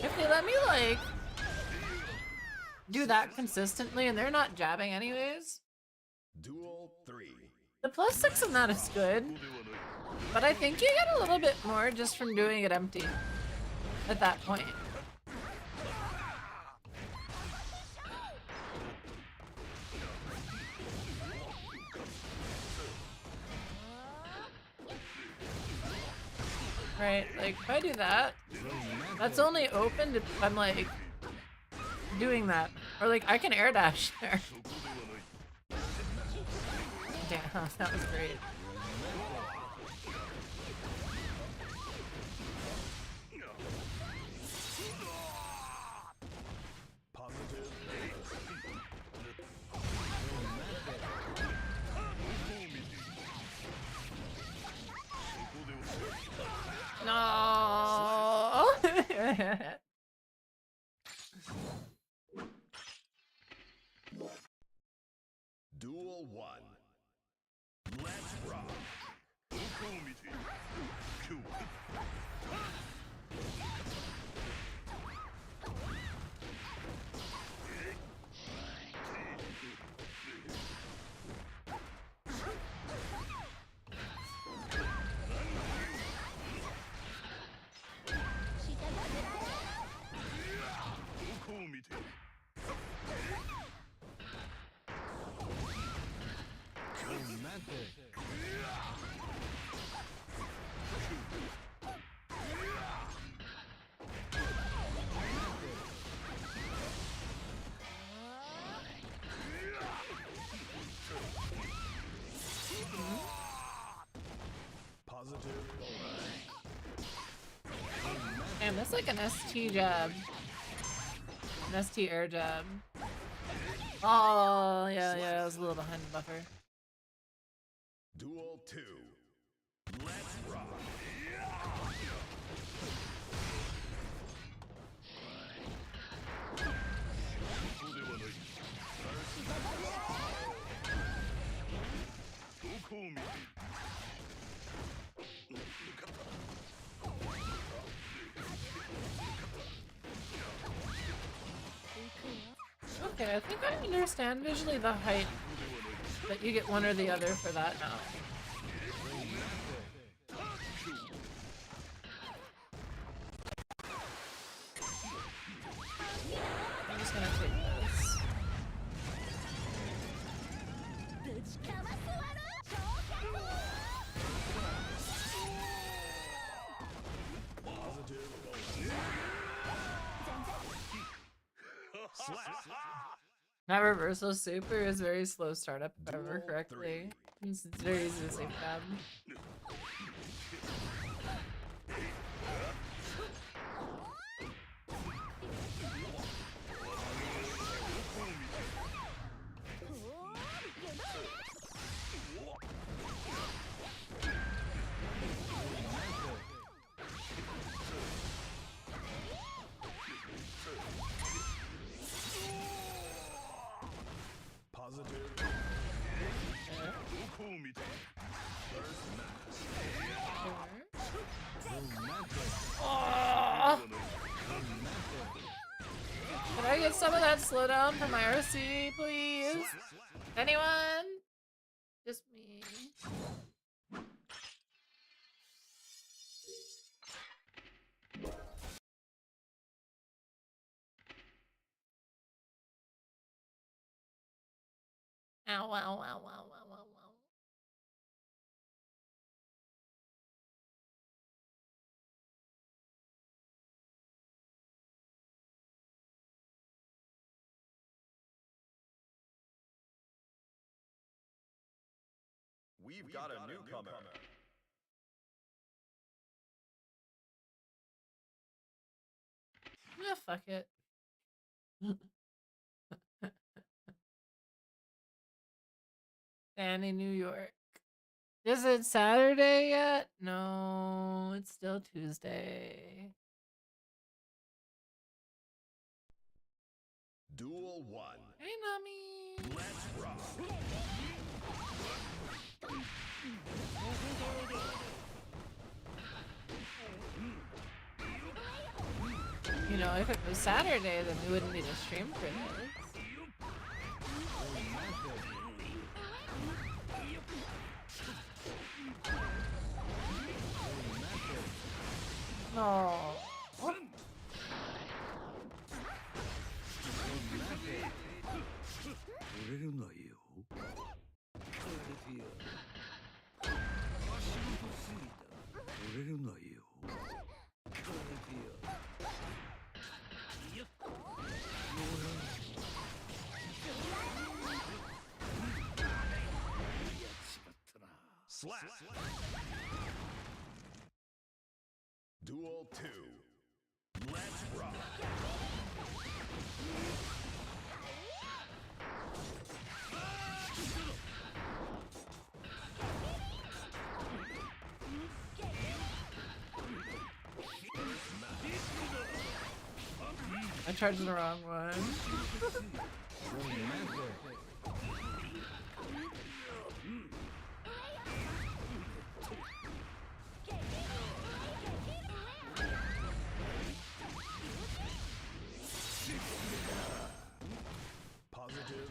If they let me, like, do that consistently and they're not jabbing anyways, Duel 3. the +6 on that is good. But I think you get a little bit more just from doing it empty at that point. Right, like if I do that, that's only open if I'm like doing that. Or like I can air dash there. Damn, that was great. No. Duel 1. Let's rock. Damn, that's like an ST jab. An ST air jab. Oh, yeah, I was a little behind the buffer. Duel 2. Let's rock. Okay, I think I understand visually the height that you get one or the other for that now. I'm just gonna take this. That reversal super is very slow startup, if I remember correctly. It's very easy to safe tab. Positive. some of that slowdown for my RC, please? Anyone? Just me. Ow, ow, ow, ow, ow, ow, ow. We've got a newcomer. Yeah, fuck it. Danny, New York. Is it Saturday yet? No, it's still Tuesday. Duel 1. Hey, Nami. Let's rock. You know, if it was Saturday, then we wouldn't need a stream for this. Oh. Slap. Duel 2. Let's rock. I charged the wrong one. Positive.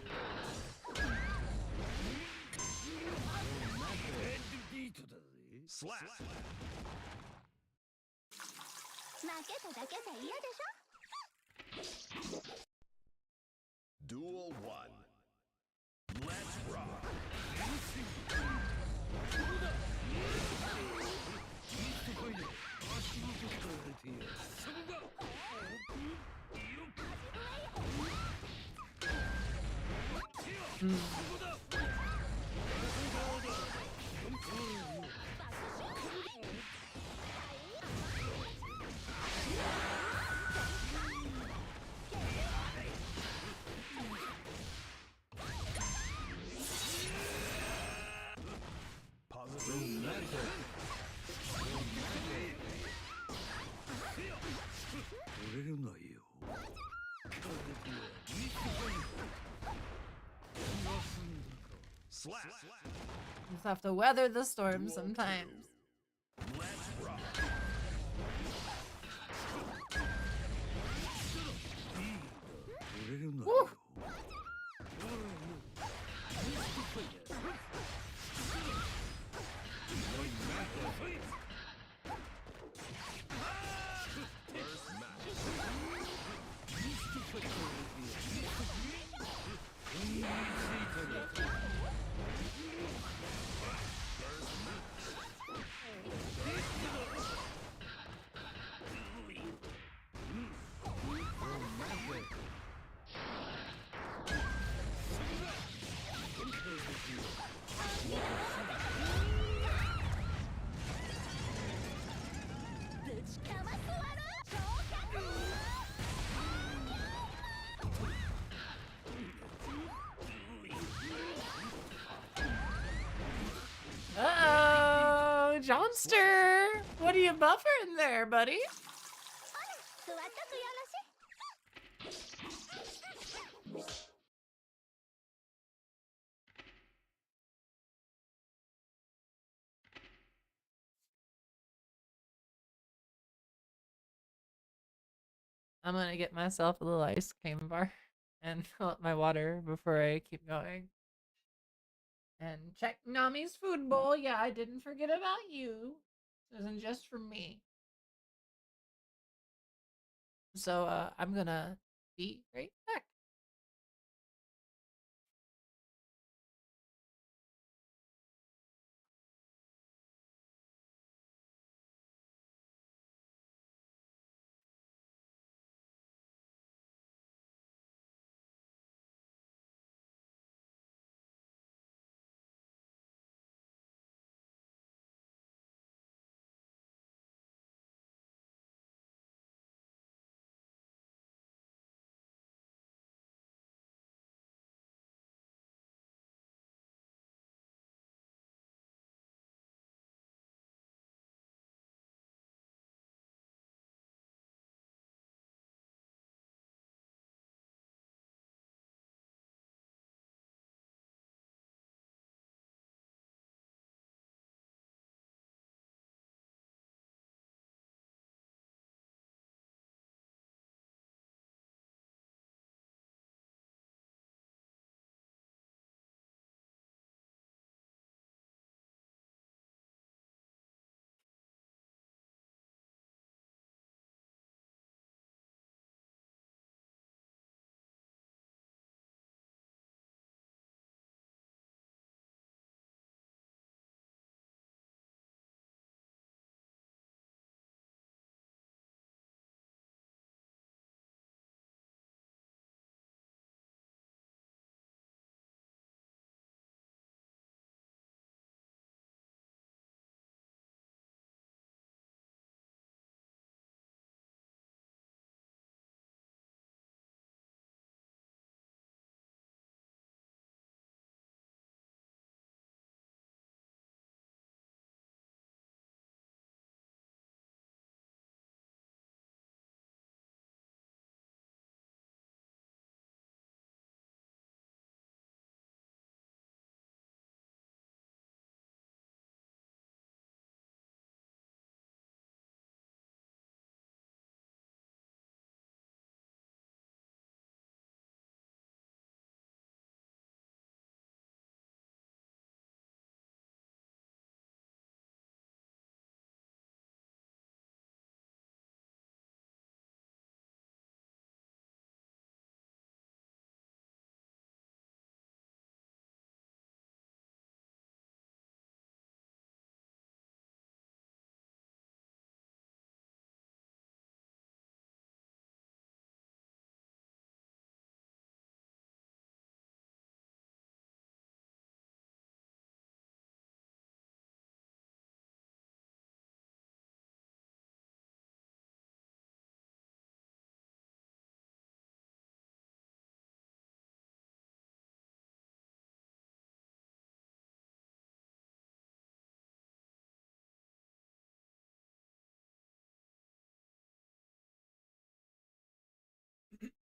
Slap. 負けただけじゃ嫌でしょ Duel 1. Let's rock. Slap. Just have to weather the storm sometimes. Let's rock. Woo. Uh-oh, Johnster! What are you buffering there, buddy? 座っとくよろし I'm gonna get myself a little ice cream bar and fill up my water before I keep going. And check Nami's food bowl. Yeah, I didn't forget about you. This isn't just for me. So I'm gonna be right back.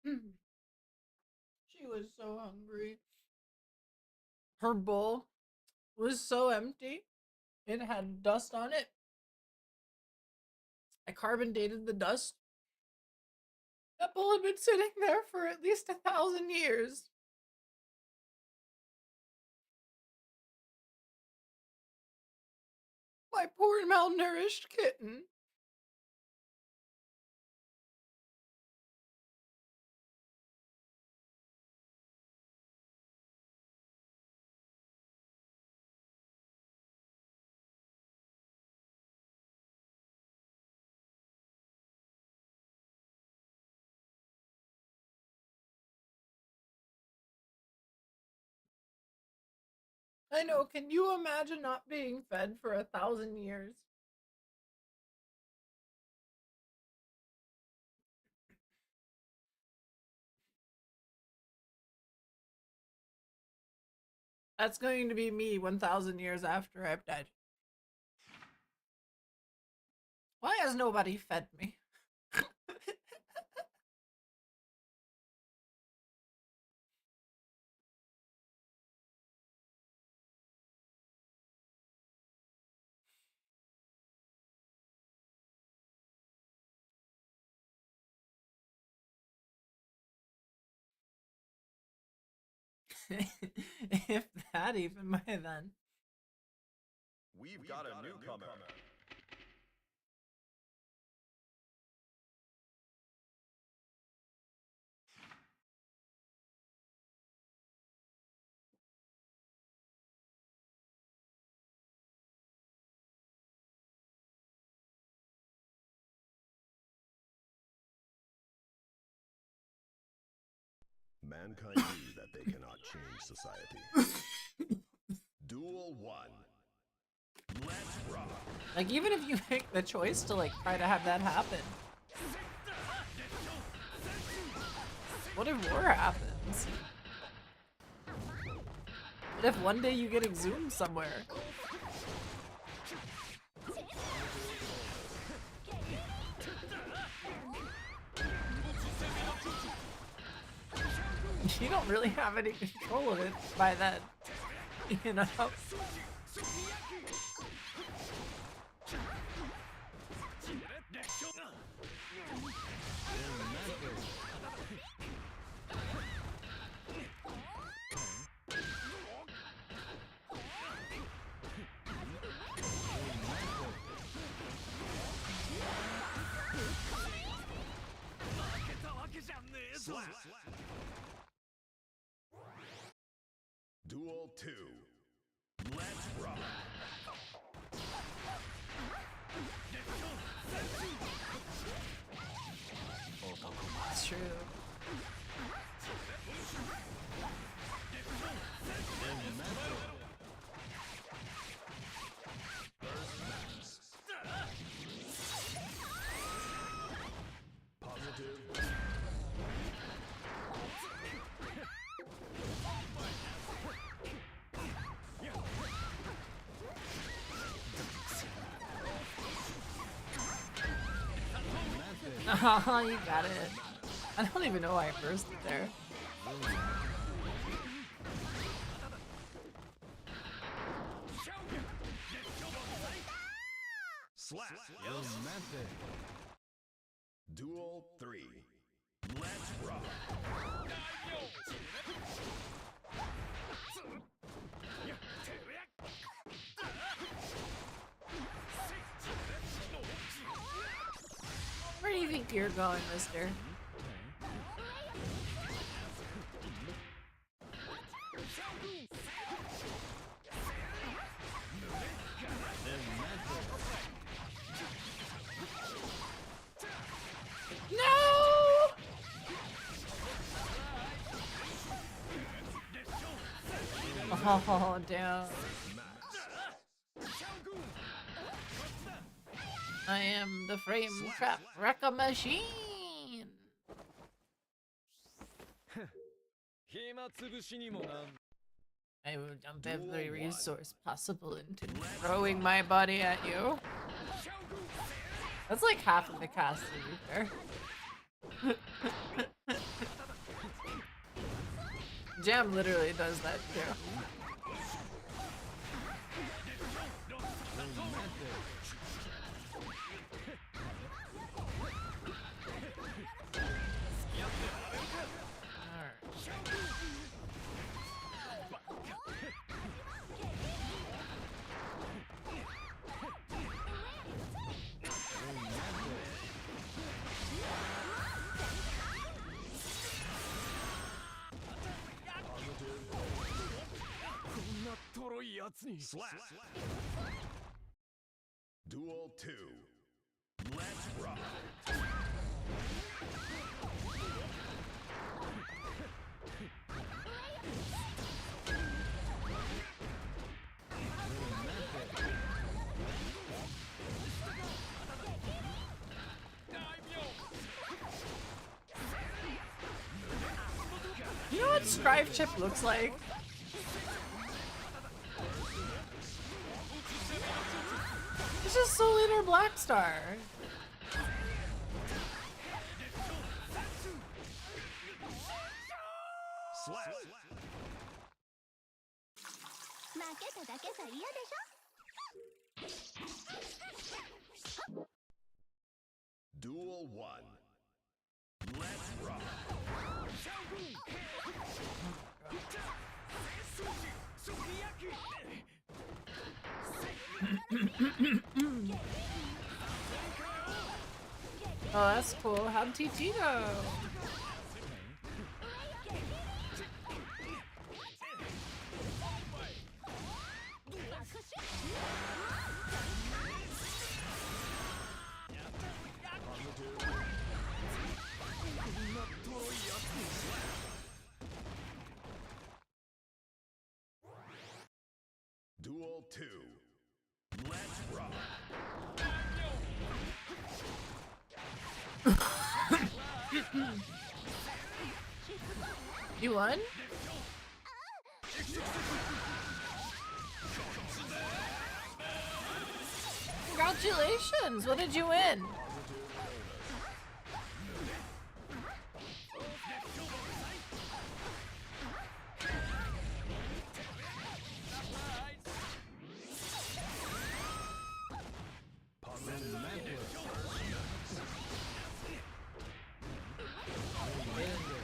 She was so hungry. Her bowl was so empty. It had dust on it. I carbon dated the dust. That bowl had been sitting there for at least 1,000 years. My poor malnourished kitten. I know, can you imagine not being fed for 1,000 years? That's going to be me 1,000 years after I've died. Why has nobody fed me? If that even by then. We've got a newcomer. Mankind knew that they cannot change society. Duel 1. Let's rock. Like, even if you make the choice to, like, try to have that happen. What if war happens? What if one day you get exhumed somewhere? You don't really have any control of it by then, you know? Duel 2. Let's rock. That's true. Oh, you got it. I don't even know why I first did there. Slap. Duel 3. Let's rock. Where do you think you're going, mister? No! Oh, damn. I am the frame trap wrecker machine. I will dump every resource possible into throwing my body at you. That's like half of the cast, to be fair. Jam literally does that too. Slap. Duel 2. Let's rock. You know what Strive Chip looks like? It's just Soul Eater Black Star. Slap. Duel 1. Let's rock. Oh, that's cool. How'd TT go? Duel 2. Let's rock. You won? Congratulations! What did you win?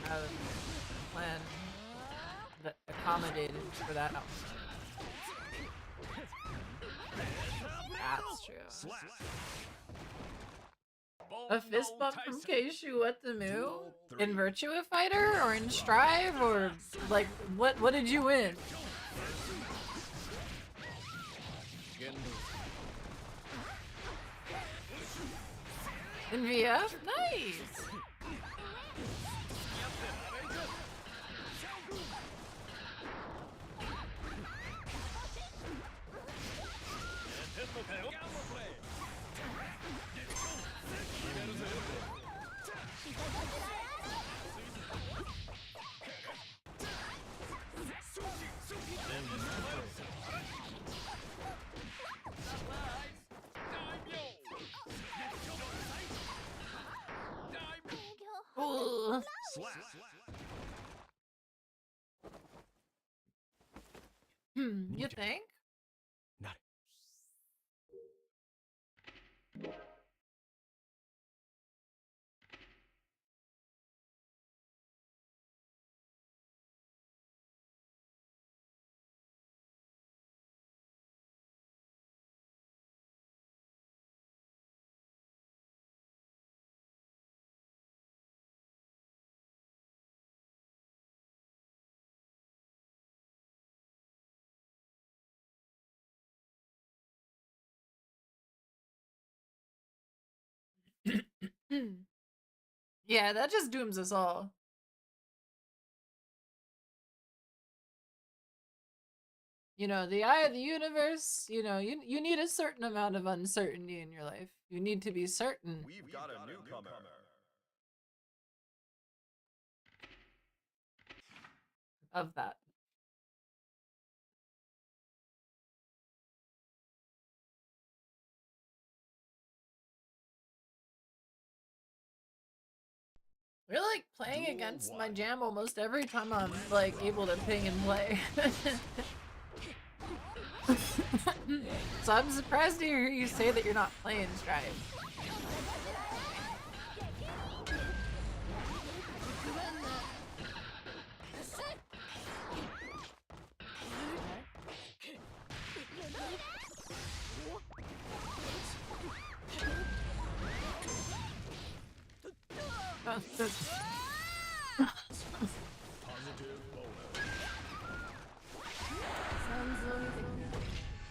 Have a plan that accommodated for that. That's true. A fist bump from Keishu, what the move? In Virtua Fighter or in Strive or like what did you win? In VF? Nice! Ooh. You think? Yeah, that just dooms us all. You know, the eye of the universe, you know, you need a certain amount of uncertainty in your life. You need to be certain We've got a newcomer. of that. We're like playing Duel against my one. jam almost every time I'm like able to ping and play. So I'm surprised to hear you say that you're not playing Strive.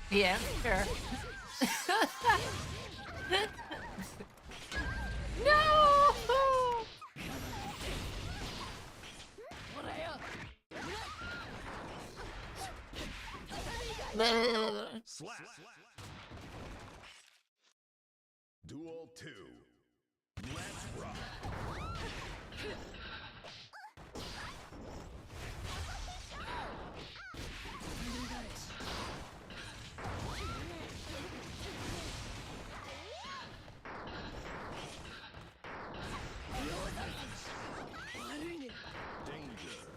Yeah, sure. No! Slap. Duel 2. Let's rock. Danger.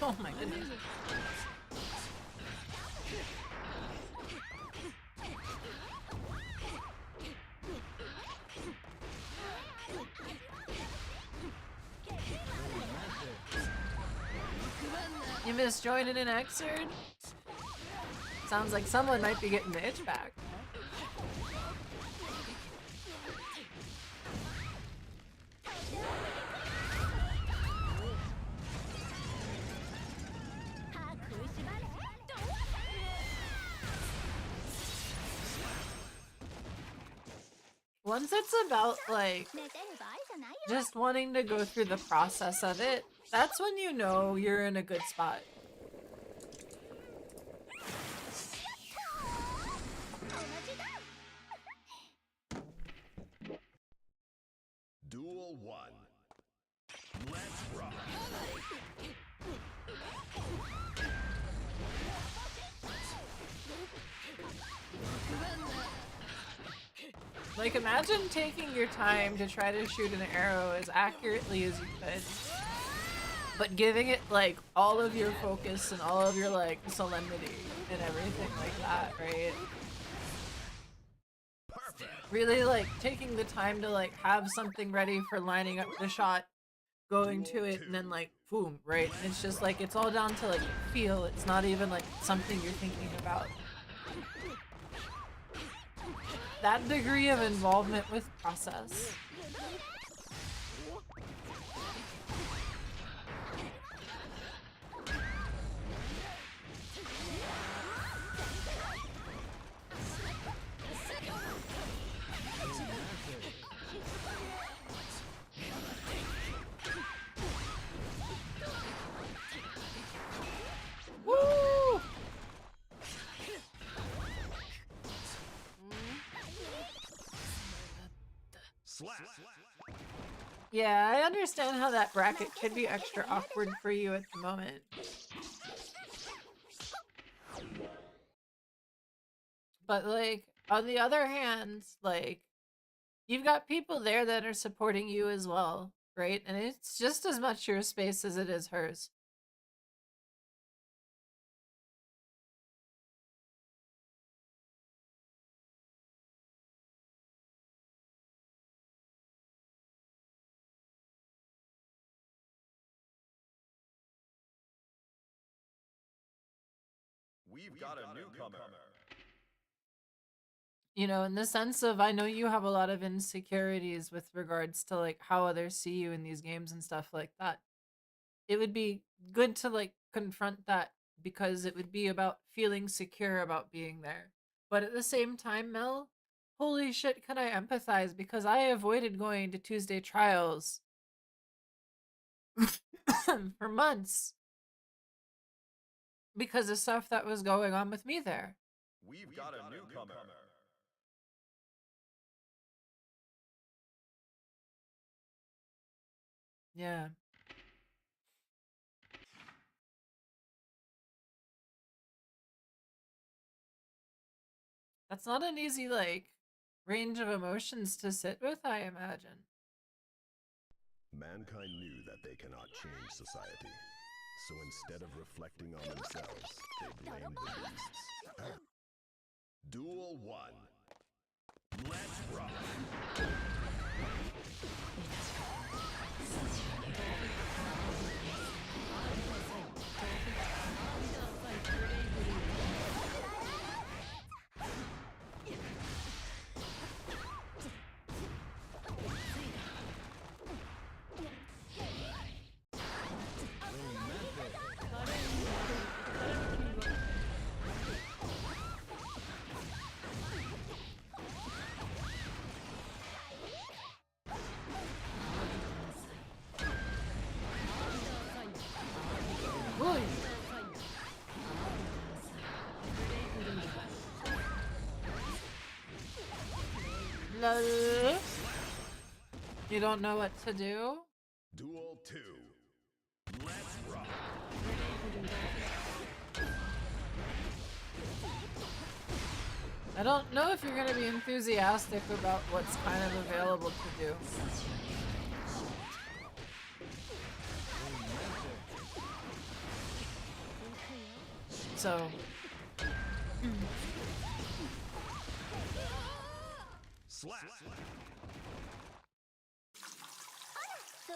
Oh my goodness. You missed joining an excerpt? Sounds like someone might be getting the itch back. Once it's about, like, just wanting to go through the process of it, that's when you know you're in a good spot. Duel 1. Let's rock. Like, imagine taking your time to try to shoot an arrow as accurately as you could, but giving it, like, all of your focus and all of your, like, solemnity and everything like that, right? Perfect. Really, like, taking the time to, like, have something ready for lining up the shot, going to it, and then, like, boom, right? And it's just, like, it's all down to, like, feel. It's not even, like, something you're thinking about. That degree of involvement with process. Woo! Slap. Yeah, I understand how that bracket could be extra awkward for you at the moment. But, like, on the other hand, like, you've got people there that are supporting you as well, right? And it's just as much your space as it is hers. We've got a newcomer. You know, in the sense of, I know you have a lot of insecurities with regards to, like, how others see you in these games and stuff like that. It would be good to, like, confront that, because it would be about feeling secure about being there. But at the same time, Mel, holy shit, can I empathize, because I avoided going to Tuesday trials for months because of stuff that was going on with me there. We've got a newcomer. Yeah. That's not an easy, like, range of emotions to sit with, I imagine. Mankind knew that they cannot change society. So instead of reflecting on themselves, they blamed the beasts. Duel 1. Let's rock. Woo! Lol. You don't know what to do? Duel 2. Let's rock. I don't know if you're gonna be enthusiastic about what's kind of available to do. So Slap.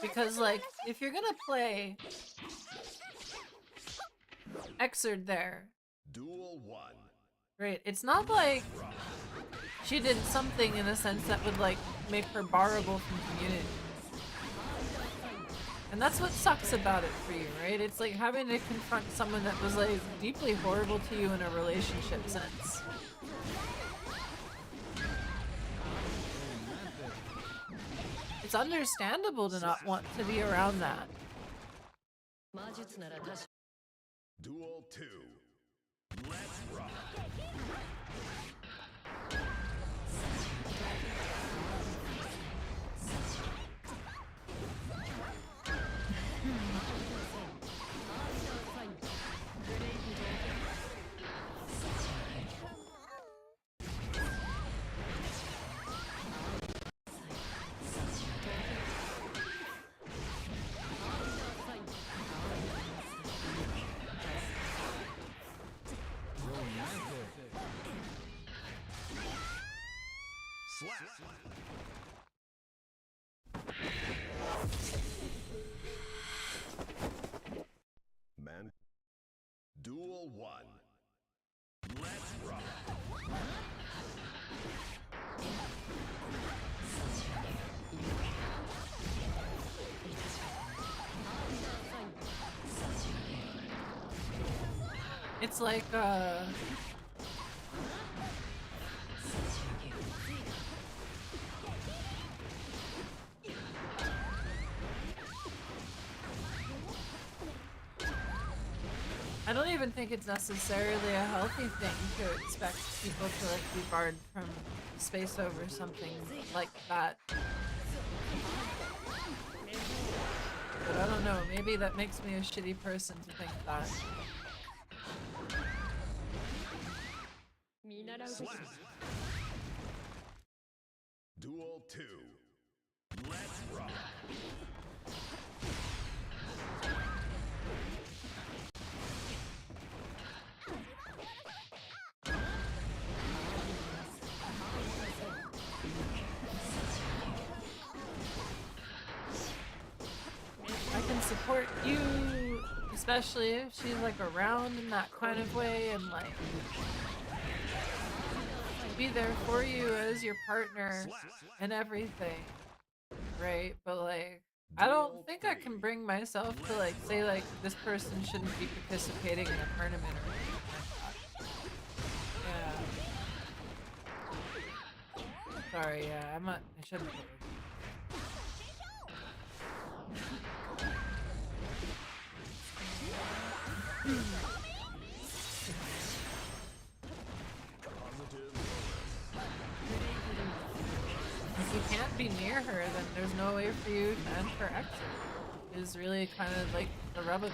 because like if you're gonna play Xrd there, Duel 1. right? It's not like she did something in a sense that would like make her barrable from community. And that's what sucks about it for you, right? It's like having to confront someone that was like deeply horrible to you in a relationship sense. It's understandable to not want to be around that. 魔術なら確か Duel 2. Let's rock. Slap. Man. Duel 1. Let's rock. It's like I don't even think it's necessarily a healthy thing to expect people to like be barred from space over something like that. But I don't know, maybe that makes me a shitty person to think that. 見習うべき Slap. Duel 2. Let's rock. I can support you, especially if she's like around in that kind of way and like be there for you as your partner and everything, right? But like I don't think I can bring myself to like say like this person shouldn't be participating in a tournament or anything like that. Yeah. Sorry, yeah, I shouldn't have. If you can't be near her, then there's no way for you to enter exit. Is really kind of like the rub of it.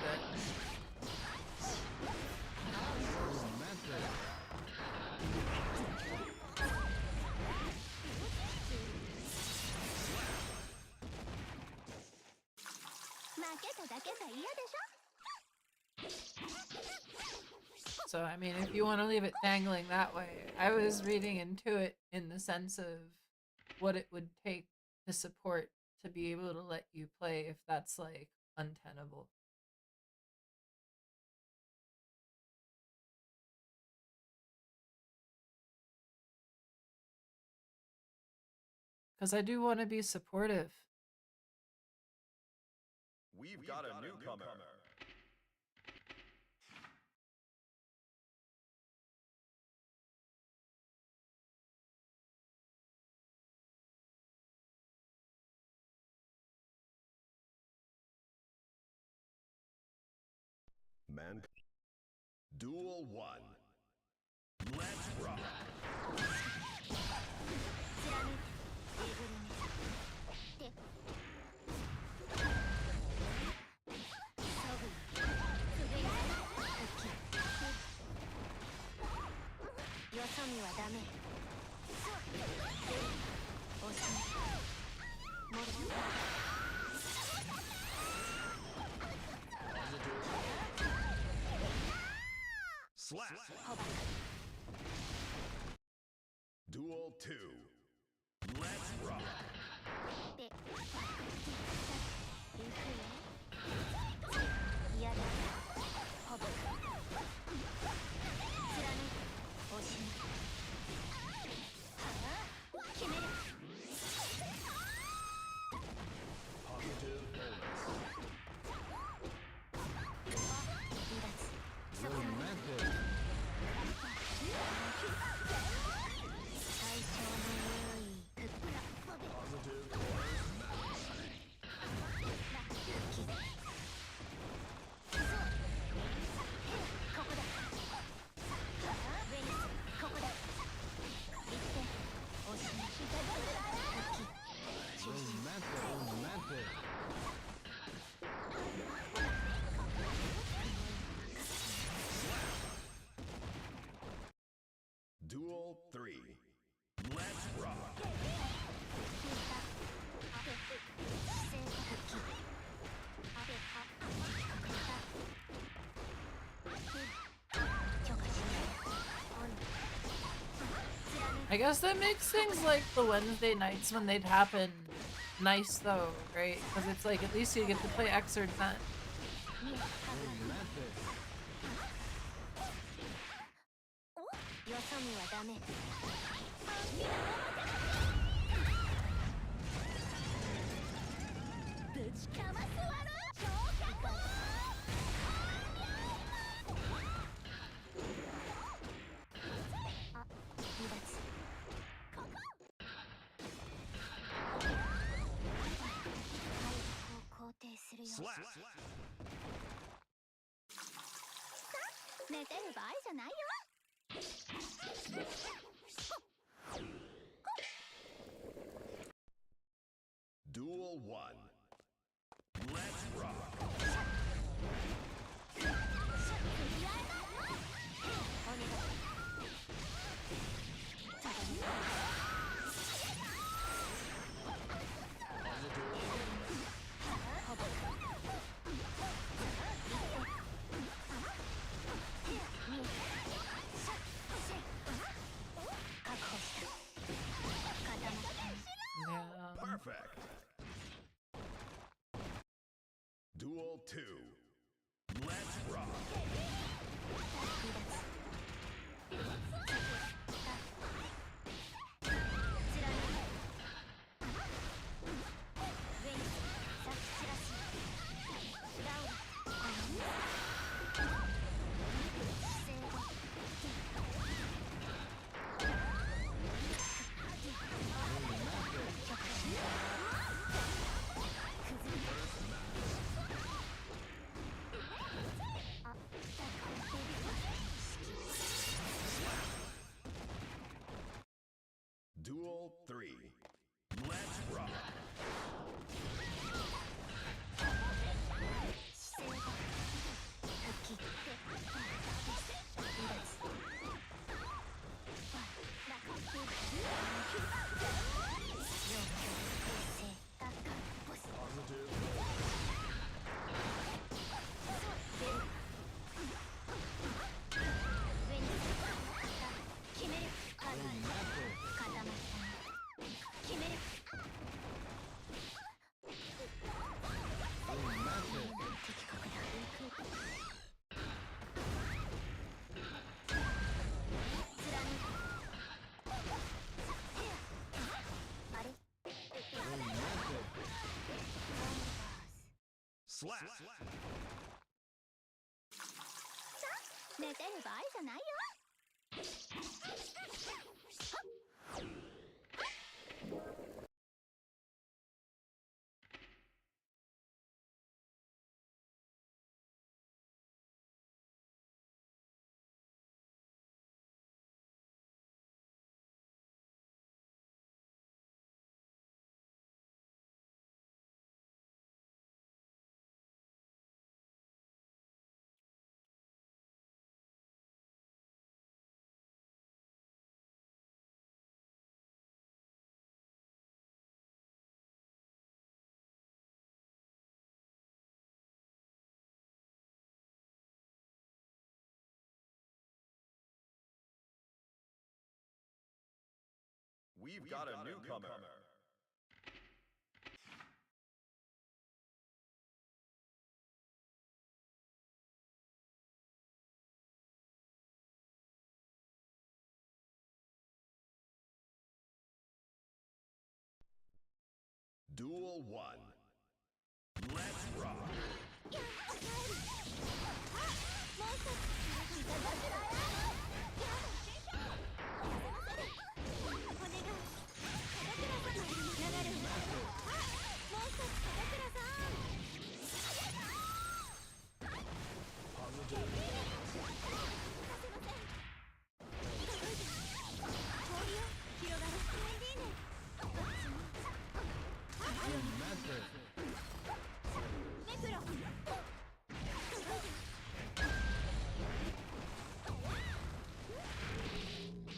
So I mean, if you want to leave it dangling that way, I was reading into it in the sense of what it would take to support to be able to let you play if that's like untenable. Because I do want to be supportive. We've got a newcomer. Man. Duel 1. Let's rock. Slap. Duel 2. Let's rock. で嫌だほぼ貫く押し決める Positive bonus. 離脱 Romantic. 最小の優位ふっくら Positive bonus match. ここだベニスここだ一点押し復帰 Romantic. Romantic. Duel 3. Let's rock. 姿勢復帰 I guess that makes things like the Wednesday nights when they'd happen nice though, right? Because it's like at least you get to play Xrd then. Romantic. よそ見はダメぶちかますわる超脚あ離脱ここ回復を肯定するよ Slap. 寝てる場合じゃないよ Duel 1. Let's rock. お願い Yeah. Perfect. Duel 2. Let's rock. あ Duel 3. Let's rock. 姿勢が復帰で離脱要求平成奪還ボス Positive. 出る上に決める固まった決める 的確だ貫くあれ Slap. 寝てる場合じゃないよ We've got a newcomer. Duel 1. Let's rock.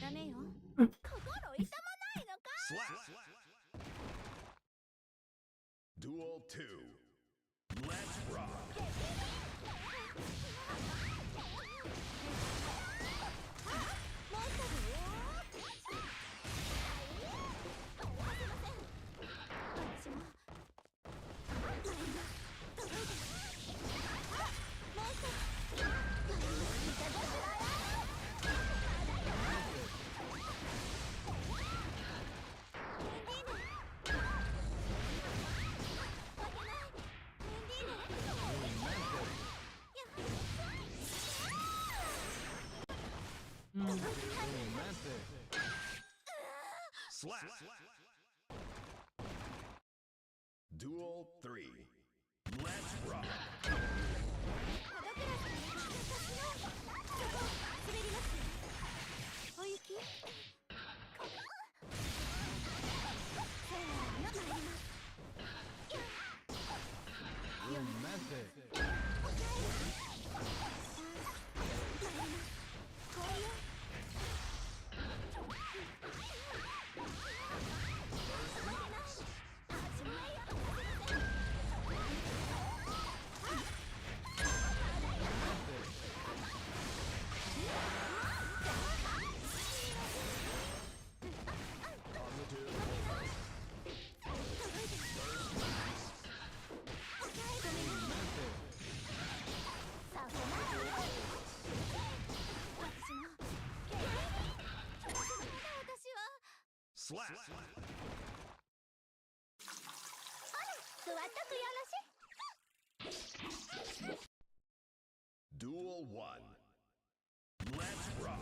ダメよ。心痛まないのか。 Duel 2. Let's rock. Duel 3. Let's rock. お雪。Slap. 座っとくよろし。 Duel 1. Let's rock.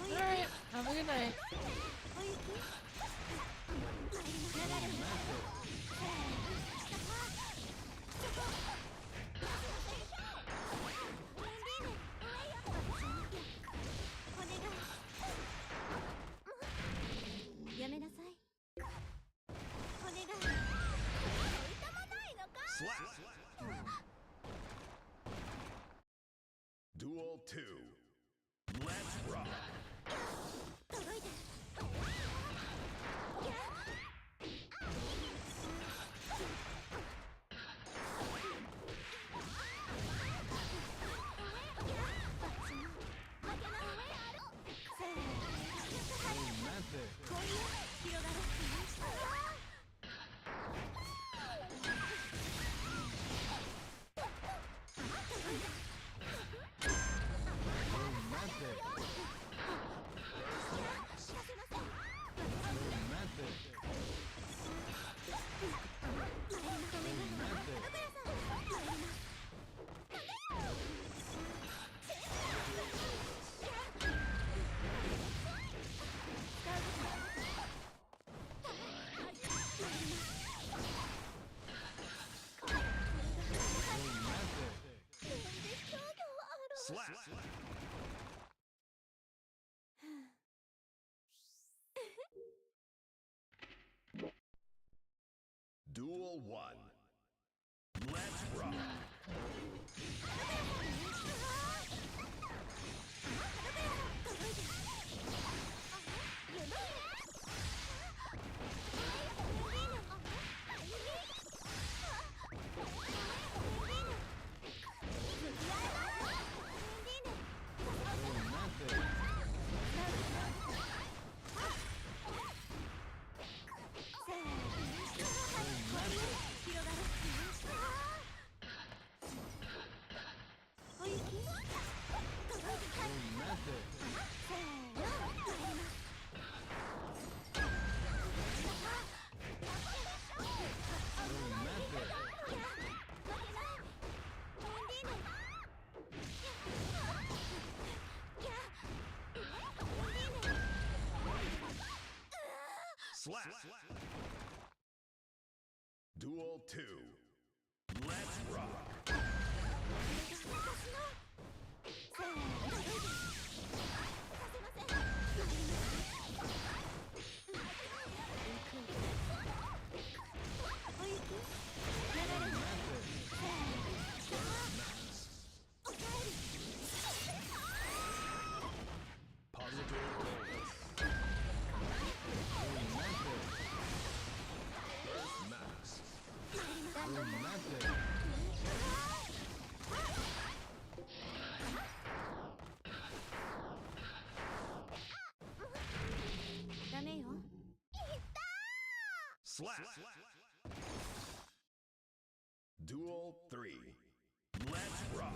お Alright, have a good night. お雪。流れる。 やめなさい。お願い。痛まないのか。 Slap. Duel 2. Let's rock. 届いて。 Slap. Duel 1. Let's rock. お Slap. Duel 2. Let's rock. ダメよ。 Slap. Duel 3. Let's rock.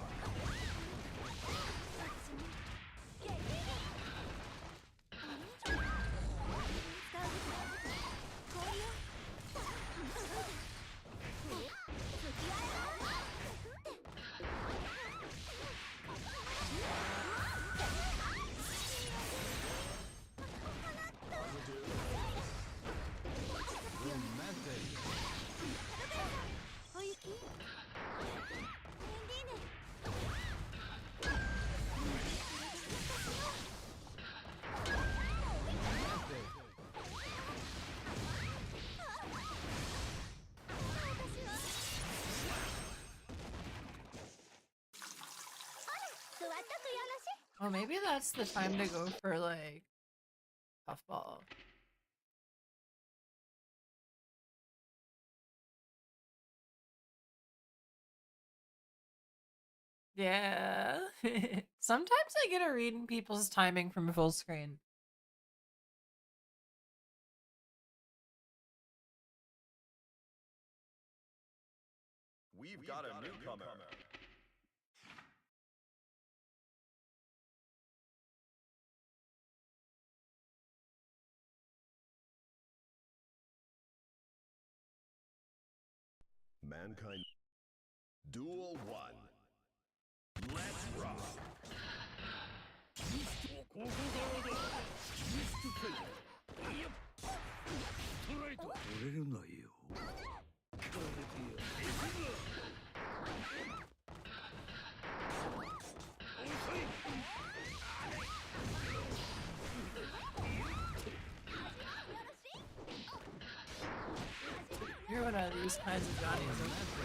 おゆき Oh, maybe that's the time to go for like puffball. Yeah. Sometimes I get a read in people's timing from full screen. We've got a newcomer. Mankind. Duel 1. Let's rock. 取れるなよ。 You're one of these kinds of Johnnies.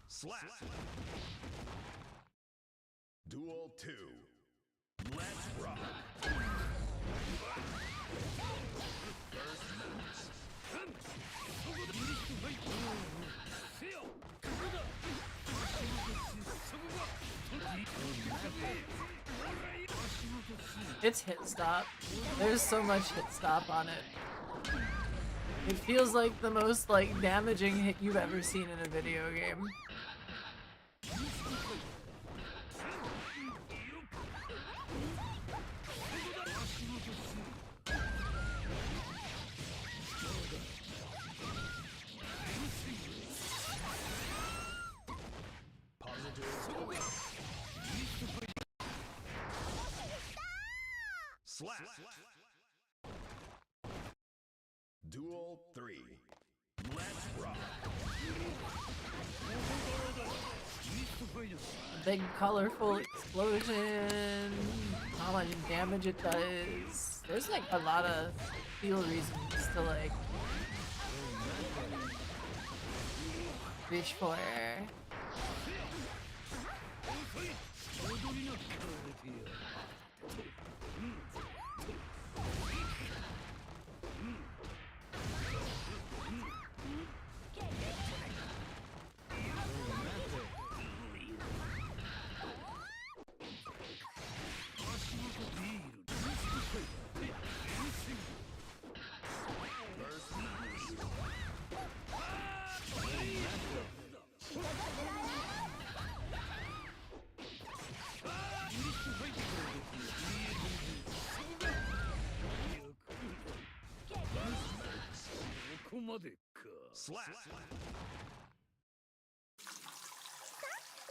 Slap. Duel 2. Let's rock. First match. It's hit stop. There's so much hit stop on it. It feels like the most like damaging hit you've ever seen in a video game. Slap. Duel 3. Let's rock. Big colorful explosion. How much damage it does. There's like a lot of feel reasons to like reach for. までか。 Slap.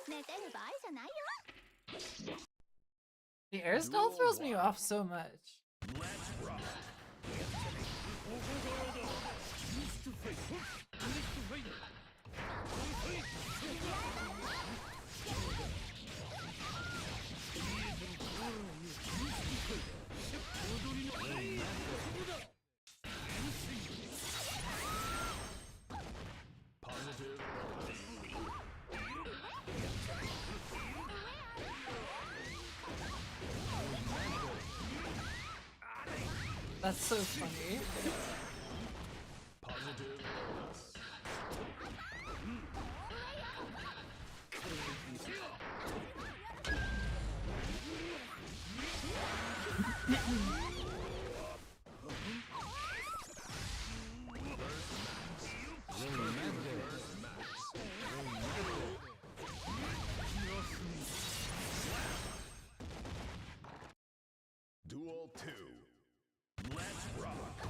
寝てる場合じゃないよ。 The air style throws me off so much. Let's rock. That's so funny. Positive bonus. Duel 2. Let's rock.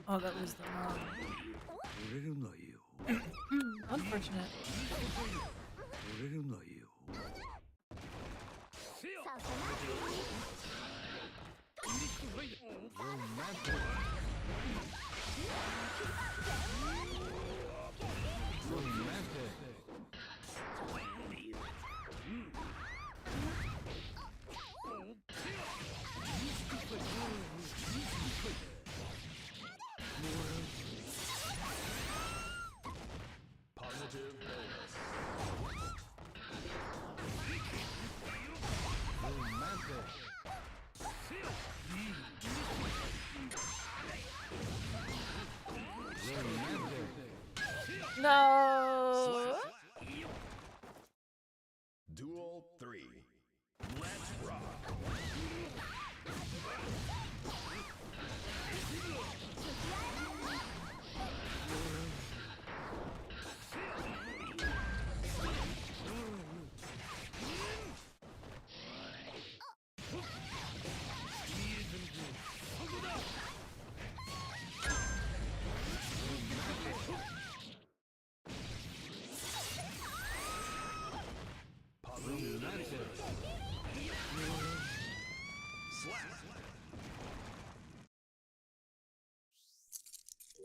Oh, that was the wrong. 折れるなよ。 Unfortunate. 折れるなよ。 させない。 Positive bonus. No. Duel 3. Let's rock.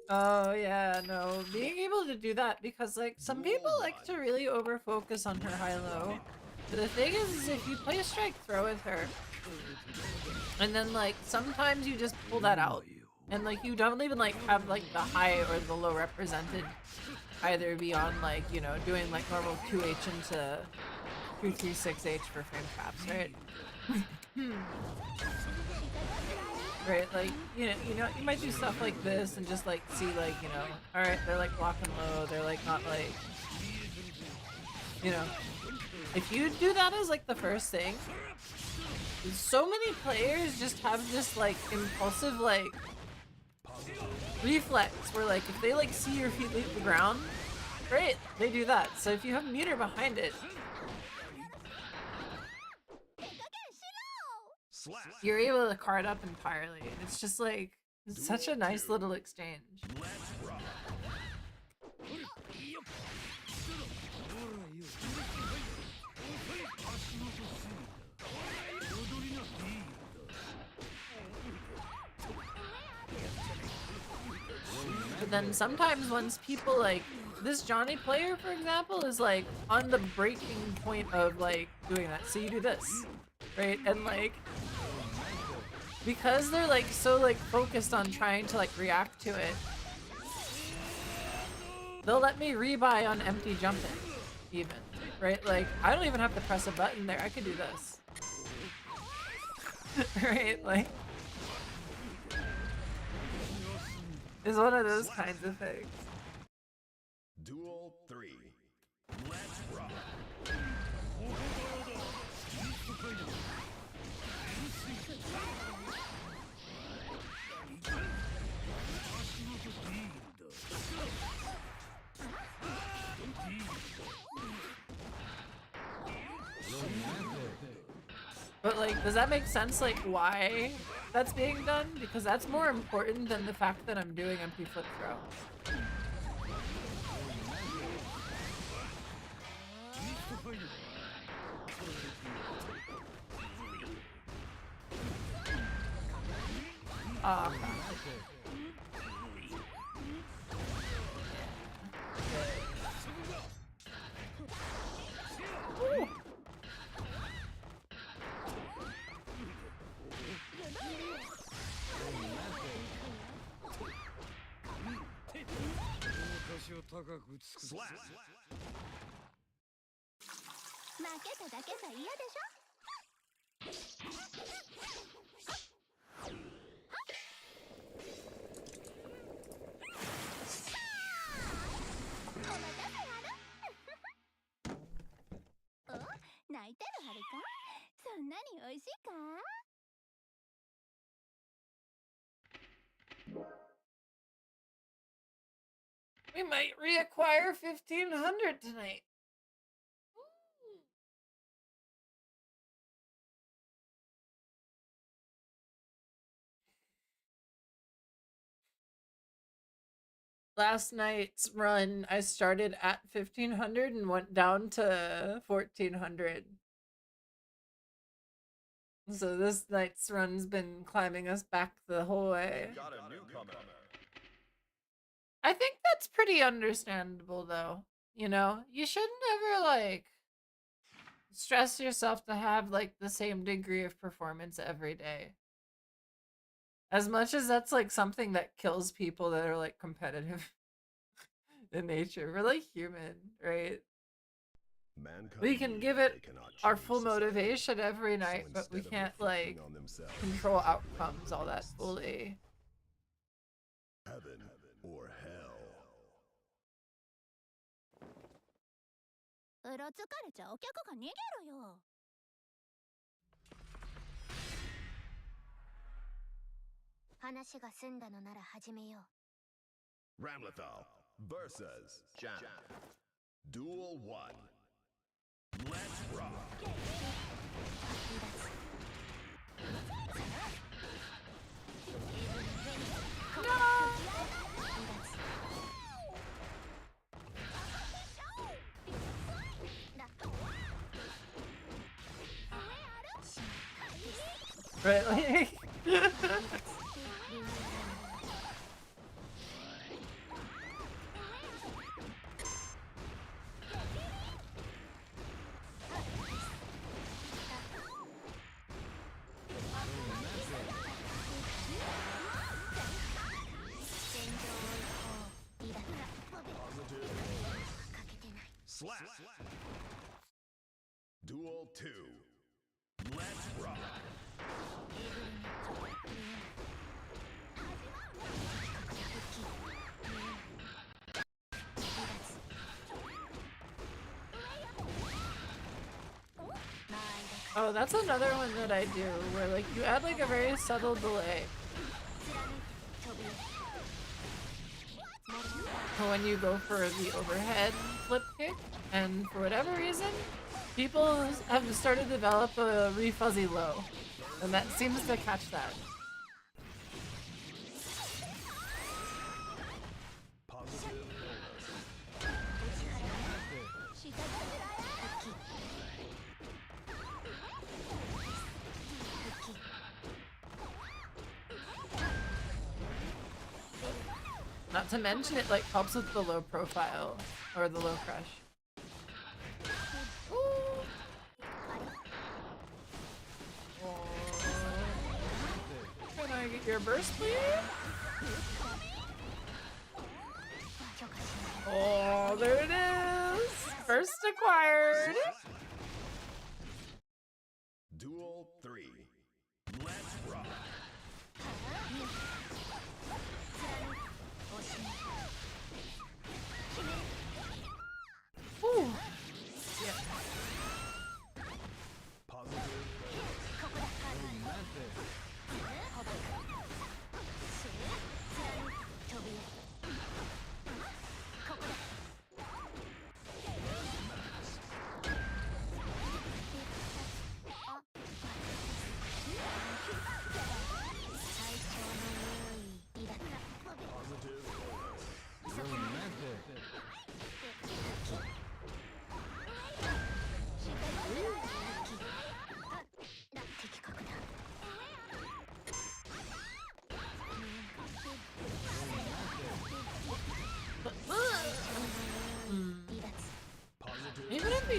Oh yeah, no. Being able to do that, because like some people like to really over focus on her high-low. But the thing is if you play a strike throw with her, and then like sometimes you just pull that out, and like you don't even like have like the high or the low represented either beyond like, you know, doing like normal 2H into 236H for frame traps, right? Right, like, you know, you might do stuff like this and just like see like, you know, alright, they're like blocking low, they're like not like, you know, if you do that as like the first thing, so many players just have this like impulsive like reflex where like if they like see your feet leave the ground, great, they do that. So if you have a meter behind it, you're able to card up entirely, and it's just like it's such a nice little exchange. But then sometimes once people like this Johnny player, for example, is like on the breaking point of like doing that, so you do this, right? And like because they're like so like focused on trying to like react to it, they'll let me rebuy on empty jumping even, right? Like I don't even have to press a button there, I could do this. Right? Like it's one of those kinds of things. Duel 3. Let's rock. But like, does that make sense, like, why that's being done? Because that's more important than the fact that I'm doing empty flip throw. Oh, okay. Ooh. Slap. 負けただけさ嫌でしょ。お待たせはる。お、泣いてるはるか。そんなに美味しいか。We might reacquire 1500 tonight. Last night's run, I started at 1500 and went down to 1400. So this night's run's been climbing us back the whole way. Got a newcomer. I think that's pretty understandable though. You know, you shouldn't ever like stress yourself to have like the same degree of performance every day. As much as that's like something that kills people that are like competitive in nature. We're like human, right? Mankind We can knew give that it they cannot our change full society. motivation every So night, but we instead of can't reflecting like on themselves, control they blamed outcomes the all that beasts. fully. Heaven or hell. うろつかれちゃお客が逃げろよ。話が済んだのなら始めよう。 Ramlethal versus Jam. Duel 1. Let's rock. Right? Like Slap. Duel 2. Let's rock. oh, that's another one that I do, where like you add like a very subtle delay. When you go for the overhead flip kick, and for whatever reason, people have started to develop a refuzzy low, and that seems to catch that. Not to mention it like helps with the low profile or the low crush. Ooh. Can I get your burst, please? Oh, there it is! First acquired! Duel 3. Let's rock. Ooh. Yeah.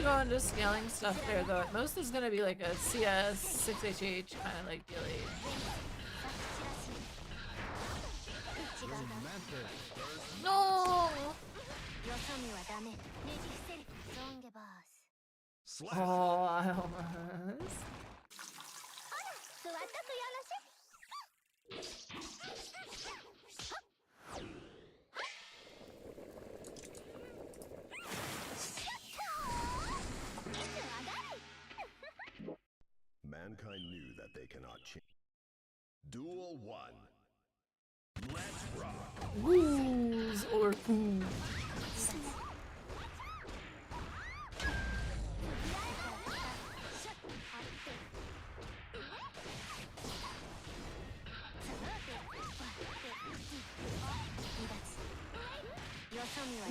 go into scaling stuff there, though. At most is gonna be like a CS 6HH kind of like dealy. No! Slap. Oh, I almost. 座っとくよろし Mankind knew that they cannot change. Duel 1. Let's rock. Woos or fools.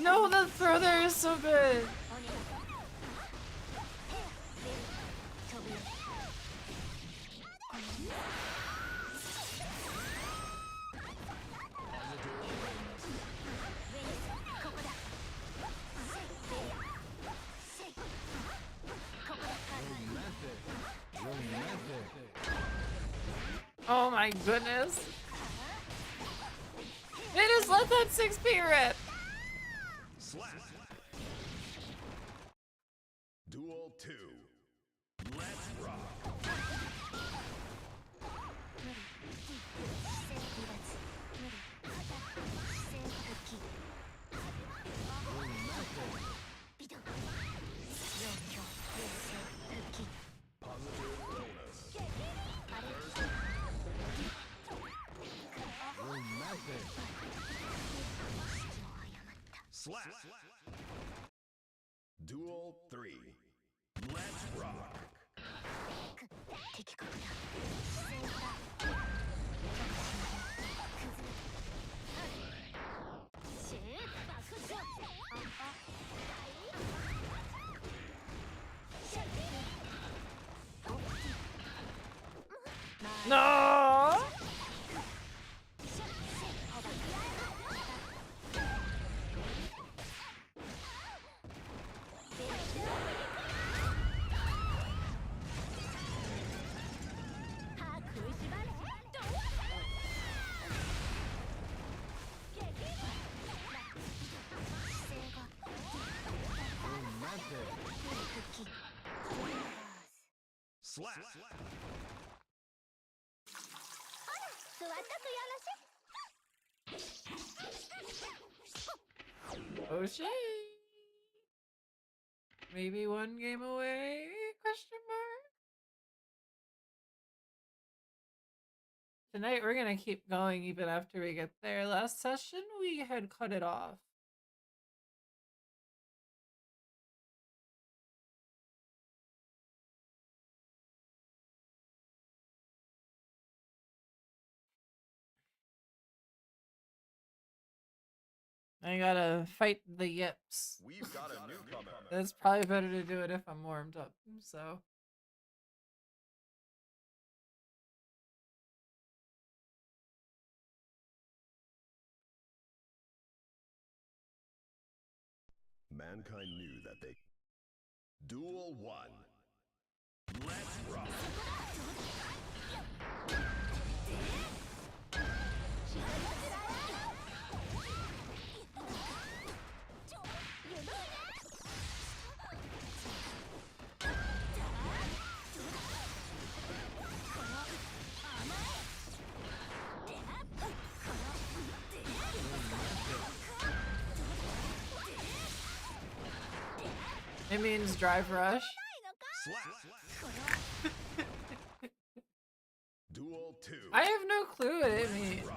No, the throw there is so good. Oh my goodness. They just let that 6P rip. Slap. Duel 2. Let's rock. Positive bonus. Slap. Duel 3. Let's rock. No! Slap. 座っとくよろし Oh shit. Maybe one game away? Question mark. Tonight we're gonna keep going even after we get there. Last session we had cut it off. I gotta fight the yips. We've got a newcomer. It's probably better to do it if I'm warmed up, so. Mankind knew that they. Duel 1. Let's rock. It means drive rush. Slap. Duel 2. I have no clue what it means.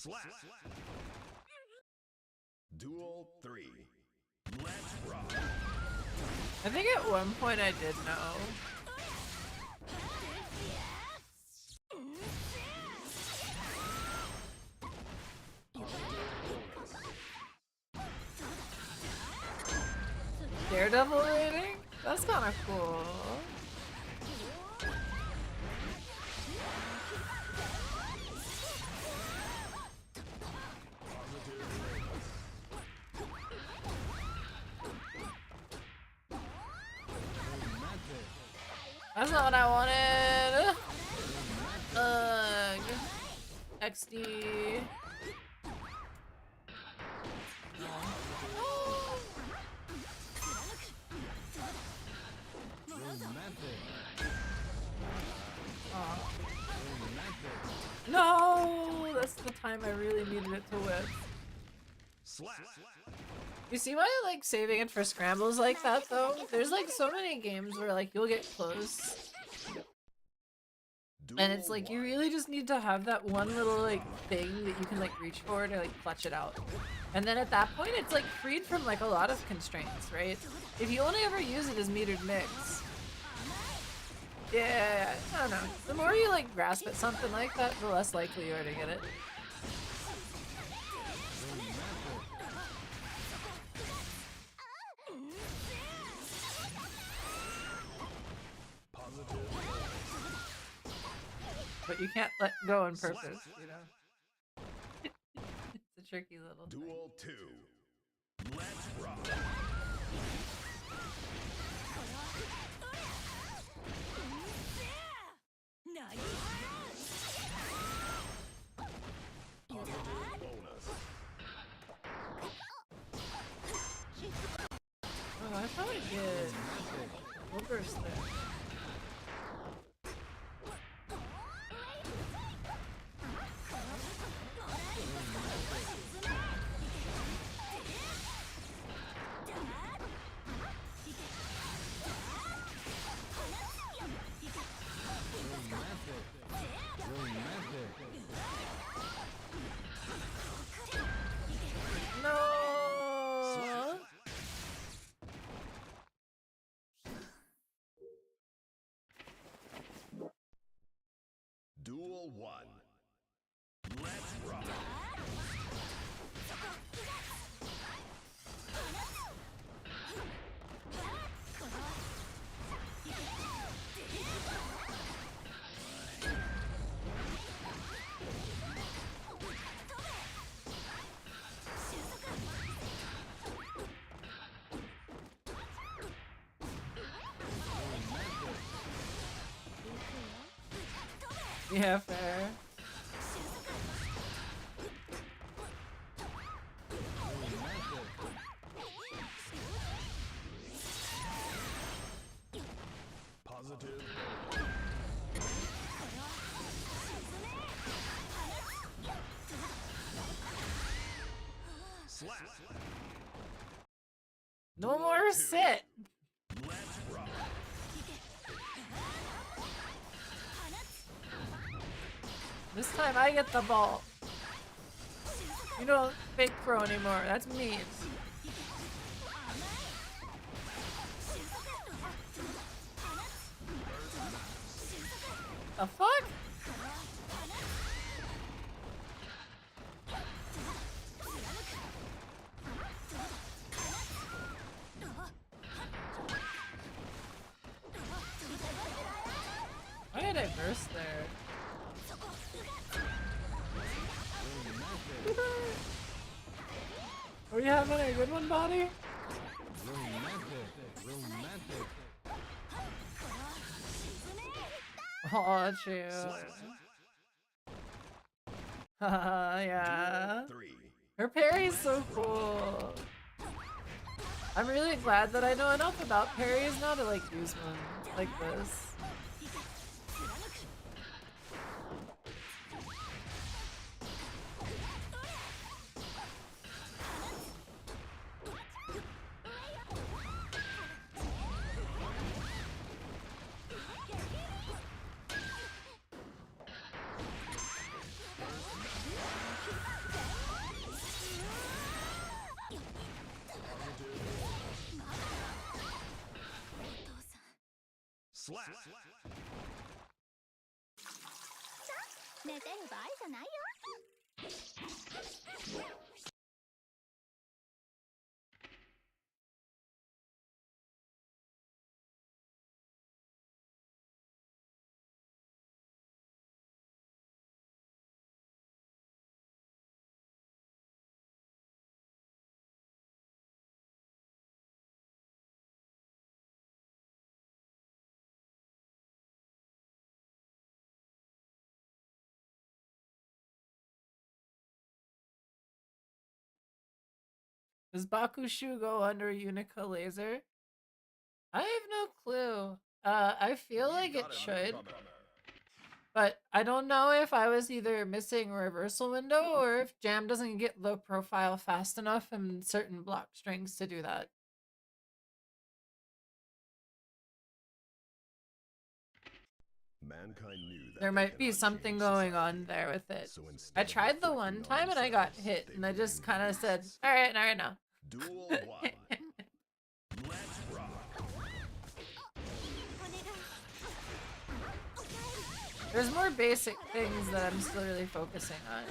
Slap. Duel 3. Let's rock. I think at one point I did know. Daredevil rating? That's kind of cool. That's not what I wanted. Ugh. XD. No, that's the time I really needed it to whip. Slap. You see why I like saving it for scrambles like that though? There's like so many games where like you'll get close and it's like you really just need to have that one little like thing that you can like reach for to like clutch it out. And then at that point it's like freed from like a lot of constraints, right? If you only ever use it as metered mix. Yeah, I don't know. The more you like grasp at something like that, the less likely you are to get it. But you can't let go on purpose, you know? It's a tricky little thing. Duel 2. Let's rock. Oh, I thought I'd get full burst there. No. Duel 1. Let's rock. Yeah, fair. Positive. Slap. No more sit. Let's rock. This time I get the ball. You don't fake throw anymore. That's mean. The fuck? Why did I burst there? Are you having a good one, Bonnie? Oh, chill. Haha, yeah. 3. Her parry's so cool. I'm really glad that I know enough about parries now to like use one like this. Slap. 寝てる場合じゃないよ。Does Bakushu go under Unica laser? I have no clue. I feel like it should, but I don't know if I was either missing a reversal window or if Jam doesn't get low profile fast enough in certain block strings to do that. Mankind knew that There they might be cannot something change going society. on there with it. So instead I of tried the reflecting one on time and I got themselves, hit, they and I just blamed kind of said, beasts. all right, now. Duel 1. Let's rock. There's more basic things that I'm still really focusing on.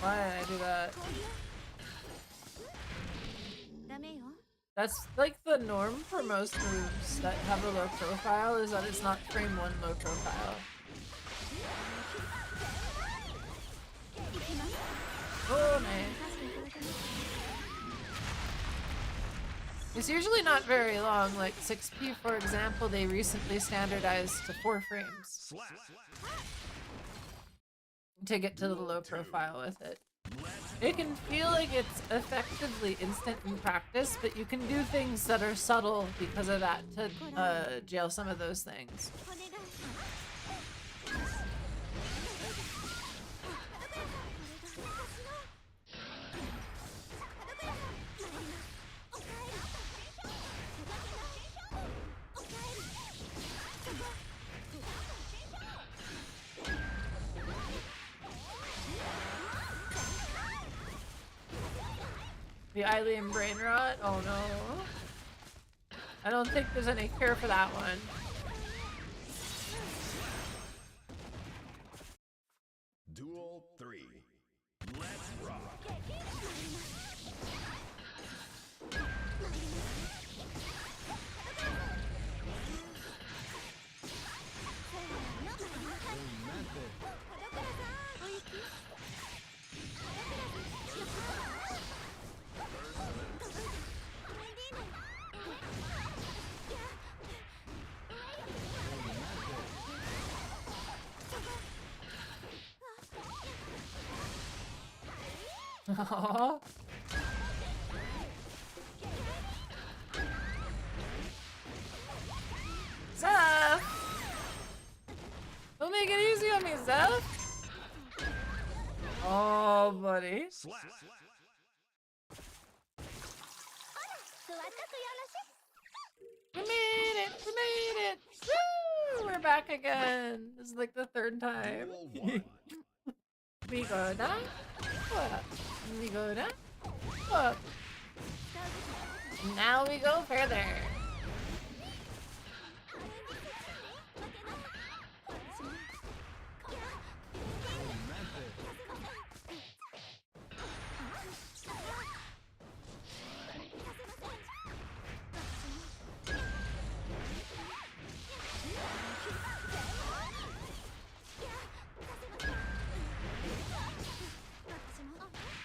Why did I do that? That's like the norm for most moves that have a low profile, is that it's not frame 1 low profile. Oh, nice. It's usually not very long, like 6P for example, they recently standardized to 4 frames to get to the low profile with it. It can feel like it's effectively instant in practice, but you can do things that are subtle because of that to jail some of those things. The Eileen brain rot? Oh no. I don't think there's any cure for that one. Duel 3. Let's rock. Aww. Zeph! Don't make it easy on me, Zeph! Oh, buddy. Slap. We made it! We made it! Woo! We're back again! This is like the 3rd time. Duel 1. We go down. What? We go down. What? Now we go further.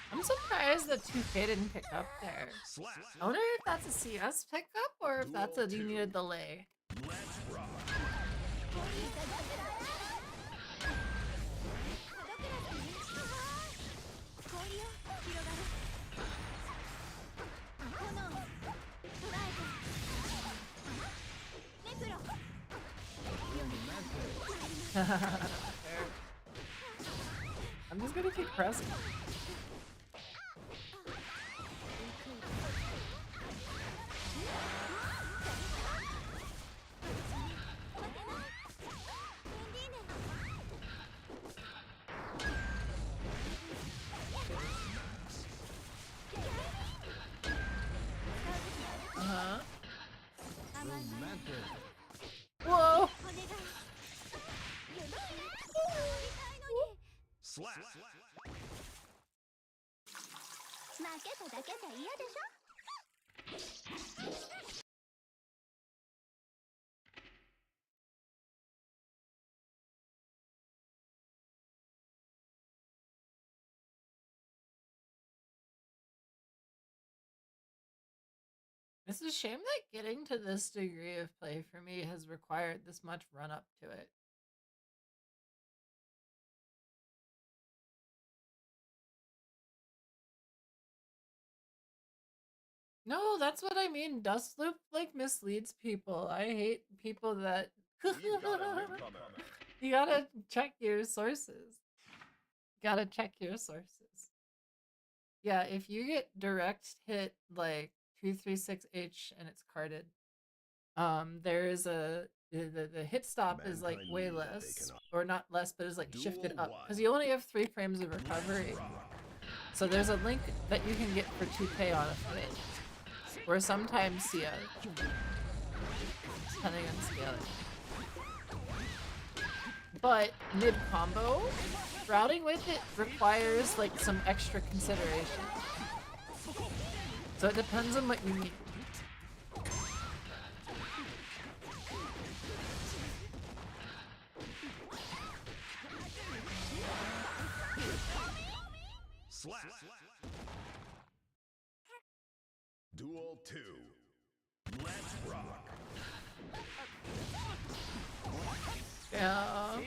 I'm surprised that 2K didn't pick up there. Slap. I wonder if that's a CS pickup or if that's a you need a delay. Let's rock. I'm just gonna keep pressing. Whoa! 骨がゆるいな乗りたいのに Slap. 負けただけじゃ嫌でしょ It's a shame that getting to this degree of play for me has required this much run up to it. No, that's what I mean. Dust loop like misleads people. I hate people that We've got a newcomer. you gotta check your sources. Gotta check your sources. Yeah, if you get direct hit like 236H and it's carded, there is the hit stop is like Mankind way knew that they less, cannot- or not less, but is like shifted Duel up one. because you only have 3 frames of recovery. So there's a link that you can get for 2K on a fight, or sometimes Sia, depending on scaling. But mid combo, routing with it requires like some extra consideration. So it depends on what you need. Slap. Duel 2. Let's rock. Yeah.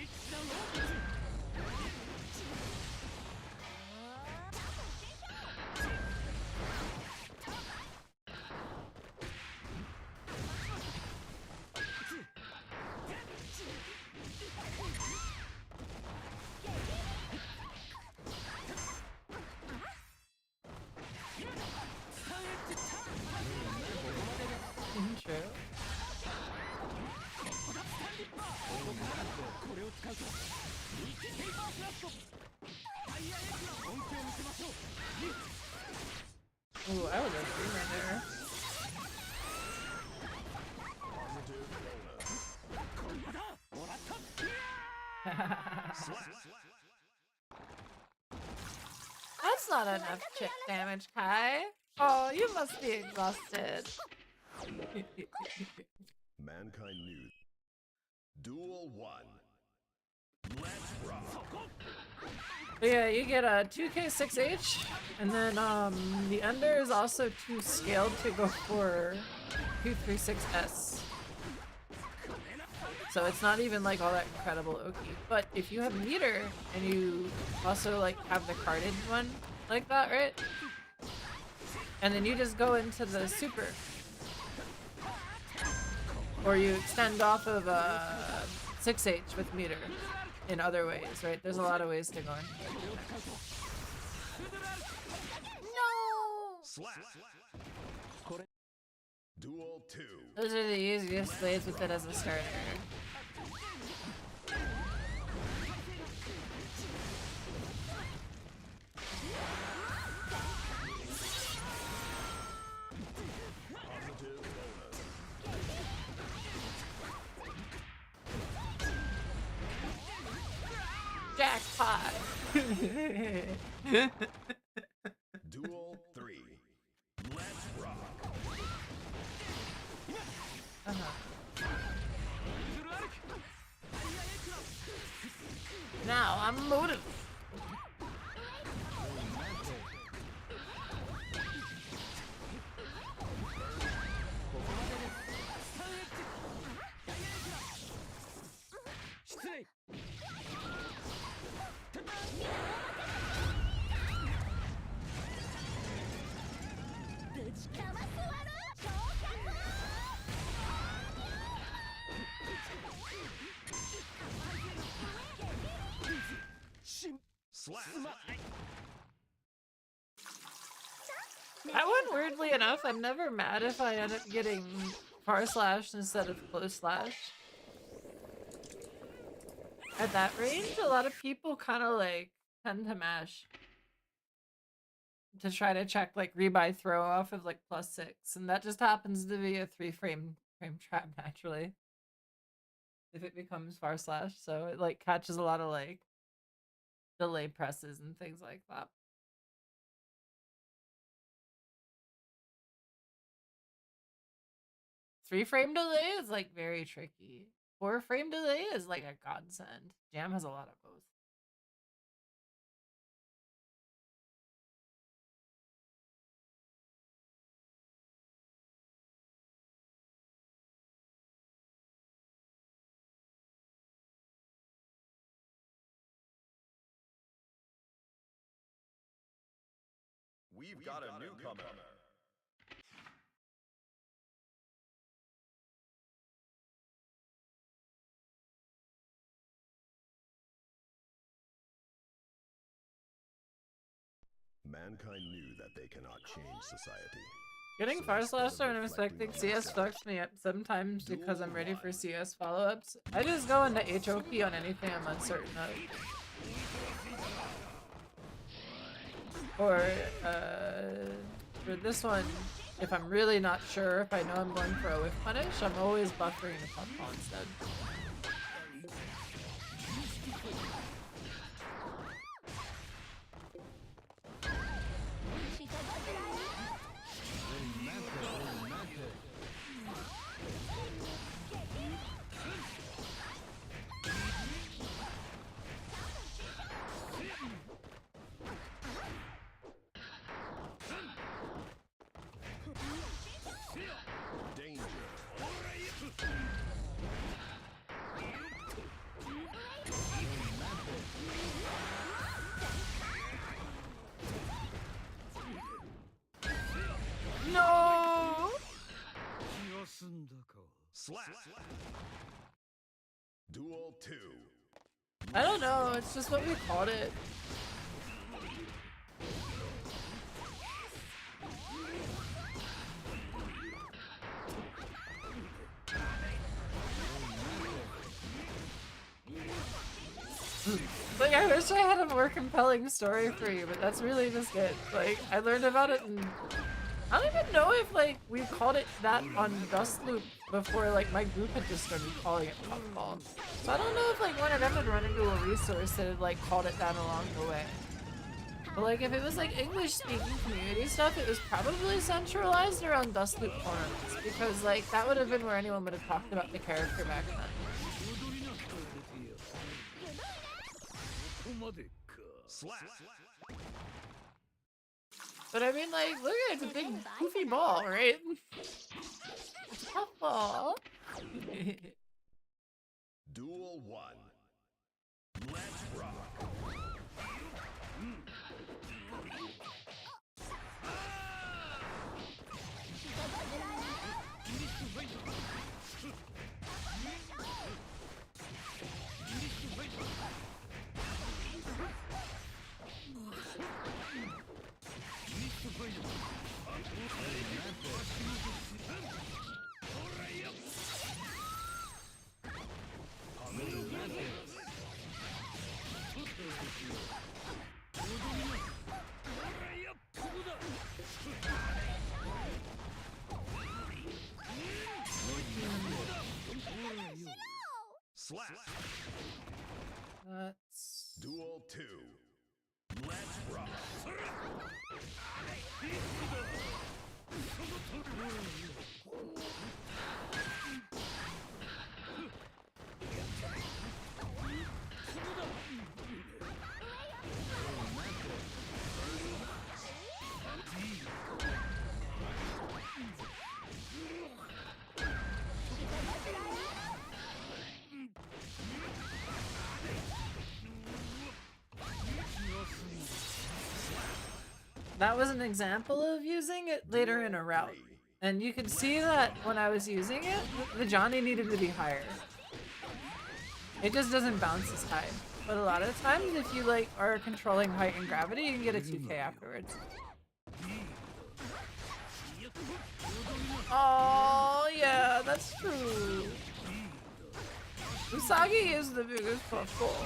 True. これを使うかペーパースラットファイアーエッグの本気を見せましょう Ooh, I was a dreamer there. That's not enough chip damage, Kai. Oh, you must be exhausted. Mankind knew. Duel 1. Let's rock. But yeah, you get a 2K6H, and then the Ender is also too scaled to go for 236S. So it's not even like all that incredible Oki. But if you have meter and you also like have the carded one like that, right? And then you just go into the super. Or you extend off of 6H with meter in other ways, right? There's a lot of ways to go in. No! Slap. Duel 2. Those are the easiest ways with it as a starter. Positive bonus. Jackpot! Duel 3. Let's rock. Now I'm motivated. Slap. That one, weirdly enough, I'm never mad if I end up getting far slash instead of close slash. At that range, a lot of people kind of like tend to mash to try to check like rebuy throw off of like +6, and that just happens to be a 3-frame frame trap naturally if it becomes far slash, so it like catches a lot of like delay presses and things like that. 3-frame delay is like very tricky. 4-frame delay is like a godsend. Jam has a lot of both. We've got a newcomer. Mankind knew that they cannot change society. Getting far slash and respecting CS fucks me up sometimes because I'm ready for CS follow-ups. I just go into HOP on anything I'm uncertain of. Or, for this one, if I'm really not sure, if I know I'm going for a whiff punish, I'm always buffering the pump ball instead. No! Slap. Duel 2. I don't know, it's just what we called it. Like, I wish I had a more compelling story for you, but that's really just it. Like, I learned about it and I don't even know if, like, we called it that on Dust Loop before, like, my group had just started calling it Puffball. So I don't know if, like, one of them had run into a resource that had, like, called it that along the way. But, like, if it was, like, English-speaking community stuff, it was probably centralized around Dust Loop forums. Because, like, that would have been where anyone would have talked about the character back then. Slap. But I mean, like, look at it, it's a big goofy ball, right? It's a tough ball. Duel 1. Let's rock. Slap. That's... Duel 2. Let's rock. That was an example of using it later in a route. And you could see that when I was using it, the Johnny needed to be higher. It just doesn't bounce as high. But a lot of times, if you like are controlling height and gravity, you can get a 2K afterwards. Oh yeah, that's true. Usagi is the biggest puffball.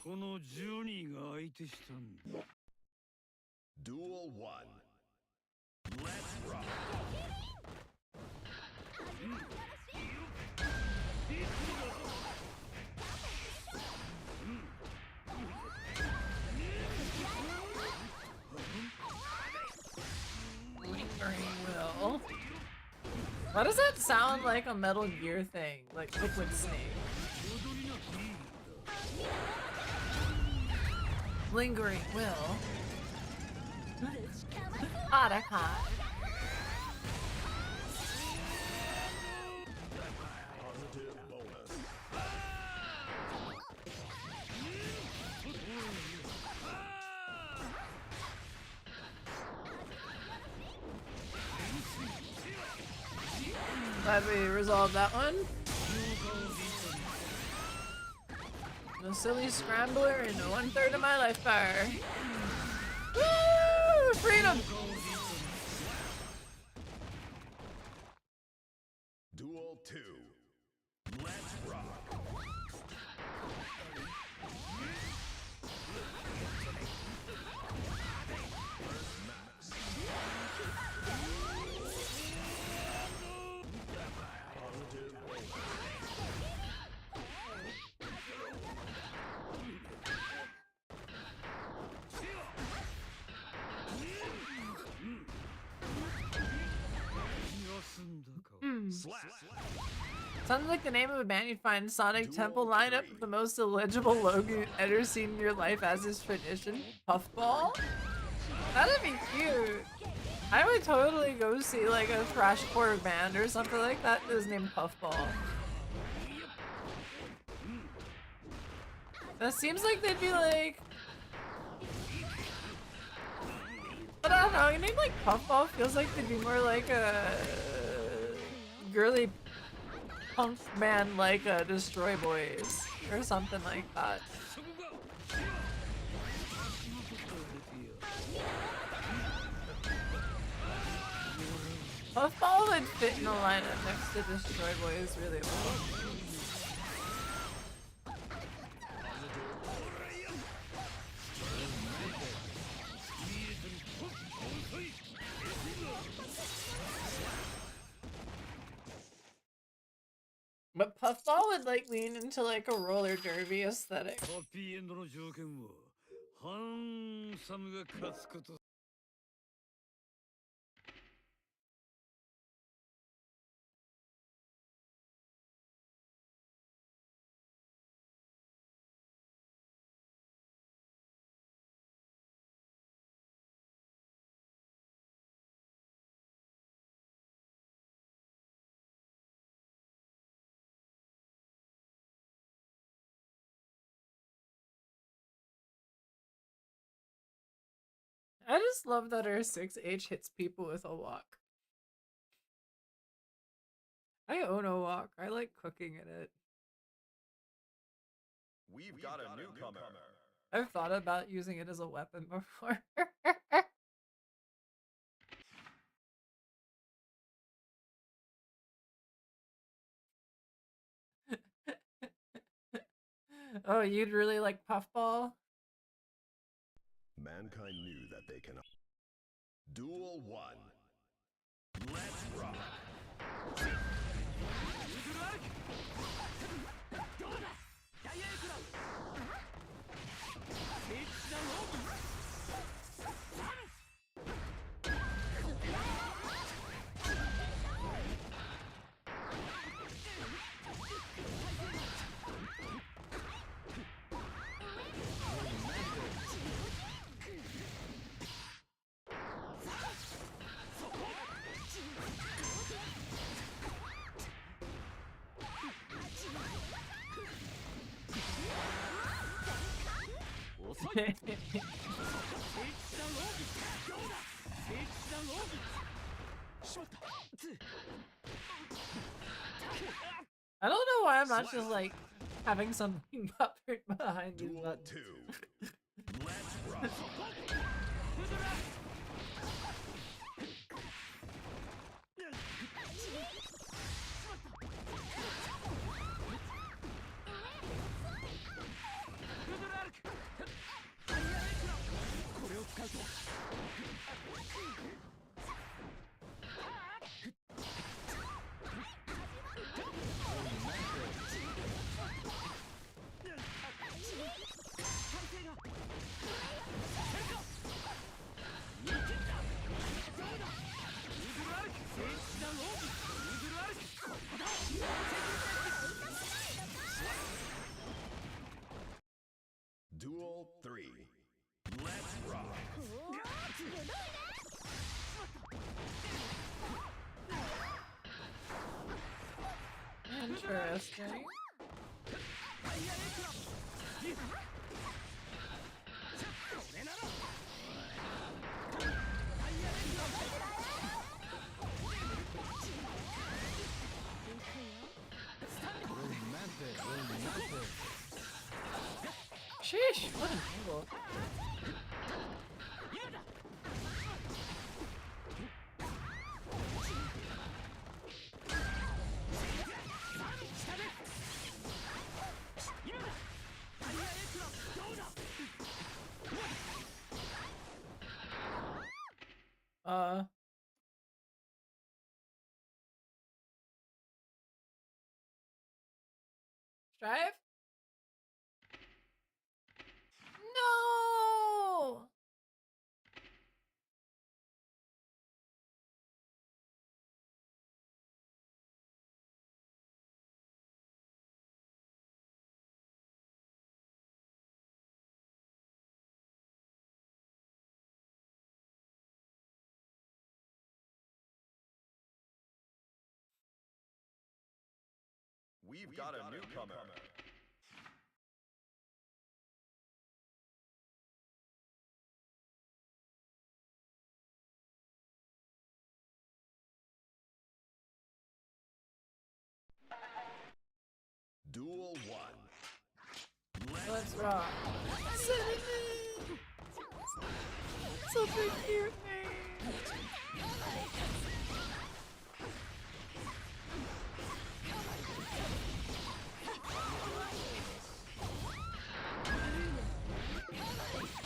この12が相手したんだ。 Duel 1. Let's rock. Lingering will. Why does that sound like a Metal Gear thing? Like Liquid Snake. Lingering will. Arakai. Positive bonus. Glad we resolved that one. No silly scrambler and 1/3 of my life bar. Woo! Freedom! Duel 2. Let's rock. Max. Positive bonus. Slap. Sounds like the name of a band you'd find in Sonic Temple lineup with the most illegible logo you've ever seen in your life as is tradition. Puffball? That'd be cute. I would totally go see like a thrashcore band or something like that that was named Puffball. That seems like they'd be like... But I don't know, your name like Puffball feels like they'd be more like a girly punk band like Destroy Boys or something like that. Puffball would fit in the lineup next to Destroy Boys really well. But Puffball would like lean into like a roller derby aesthetic. ハッピーエンドの条件はハンサムが勝つこと。 I just love that our 6H hits people with a wok. I own a wok. I like cooking in it. We've got a newcomer. I've thought about using it as a weapon before. Oh, you'd really like Puffball? Mankind knew that they cannot. Duel 1. Let's rock. I don't know why I'm not just like having something puppered behind these Duel buttons. 2. Let's rock. Interesting. Sheesh, what an angle. Strive? No! We've got a newcomer. Duel 1. Let's rock. Cinnamon! Such a cute name!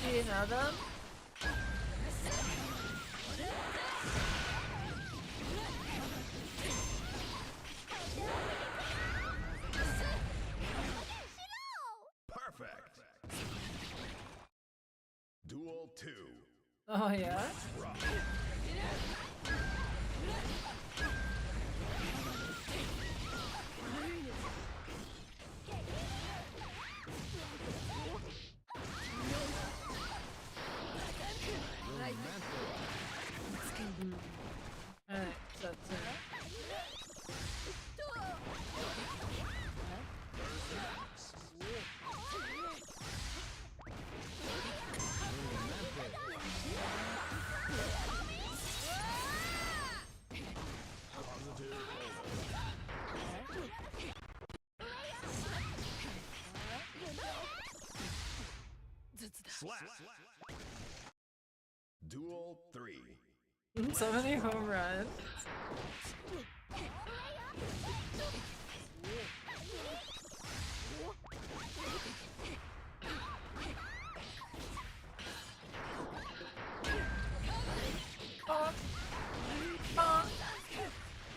Do you know them? Perfect. Duel 2. Oh yeah? Alright, so that's it. Slap. Duel 3. So many home runs. Bonk. Bonk.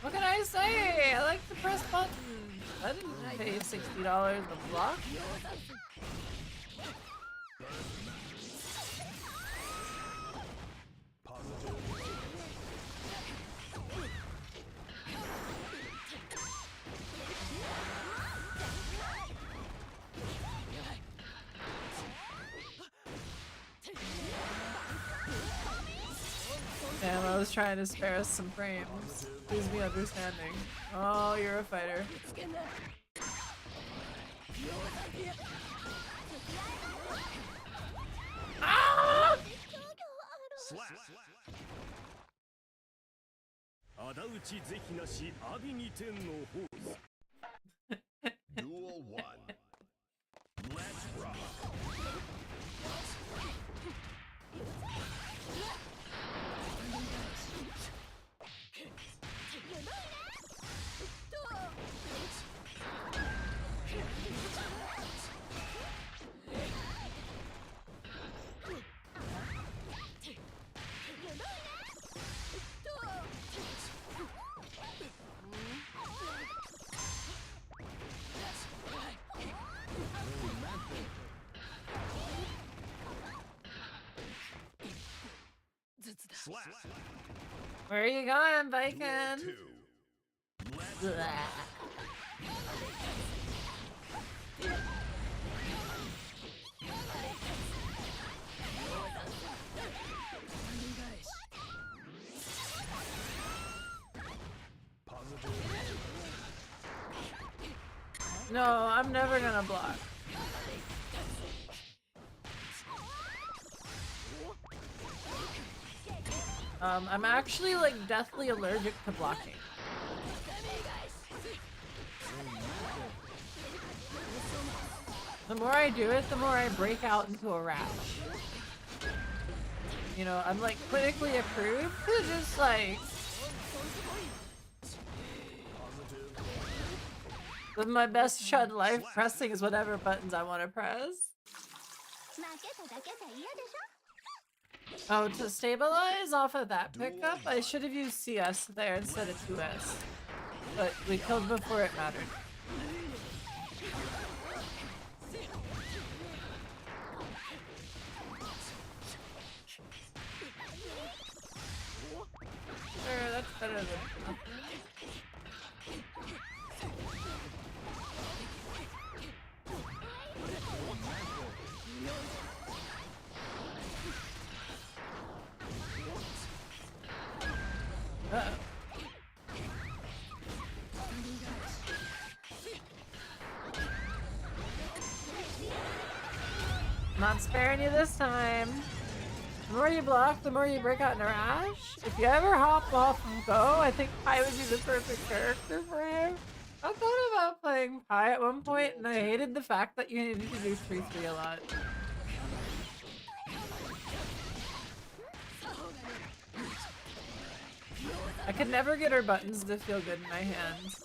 What can I say? I like to press buttons. I didn't pay $60 to block. Damn, I was trying to spare us some frames. Please be understanding. Oh, you're a fighter. Ah! Slap. Duel 1. Let's rock. Slap. Where are you going, Bacon? Duel 2. Blah. No, I'm never gonna block. I'm actually like deathly allergic to blocking. The more I do it, the more I break out into a rash. You know, I'm like clinically approved to just like live my best Chud life pressing is whatever buttons I want to press. 負けただけじゃ嫌でしょ Oh, to stabilize off of that pickup, I should have used CS there instead of 2S. But we killed before it mattered. Sure, that's better than nothing. Uh-oh. Not sparing you this time. The more you block, the more you break out in a rash. If you ever hop off and go, I think Pi would be the perfect character for you. I thought about playing Pi at one point, and I hated the fact that you needed to do 3-3 a lot. I could never get her buttons to feel good in my hands.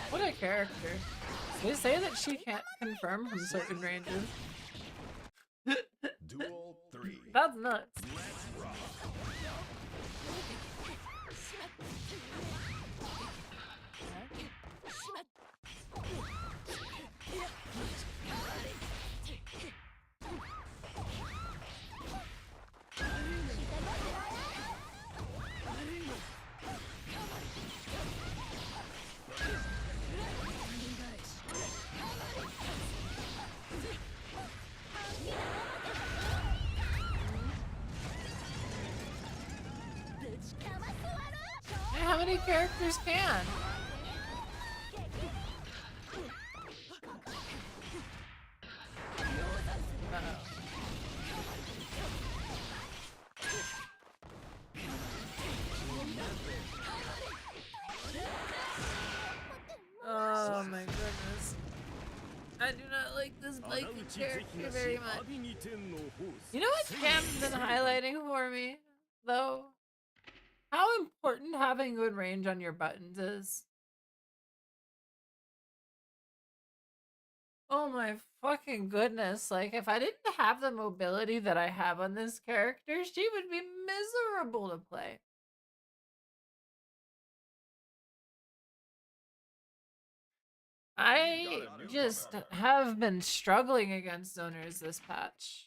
What a character. They say that she can't confirm from certain ranges. Duel 3. That's nuts. Let's rock. How many characters can? Oh my goodness. I do not like this blanket character very much. You know what Cam's been highlighting for me, though? How important having good range on your buttons is. Oh my fucking goodness. Like, if I didn't have the mobility that I have on this character, she would be miserable to play. I just have been struggling against zoners this patch.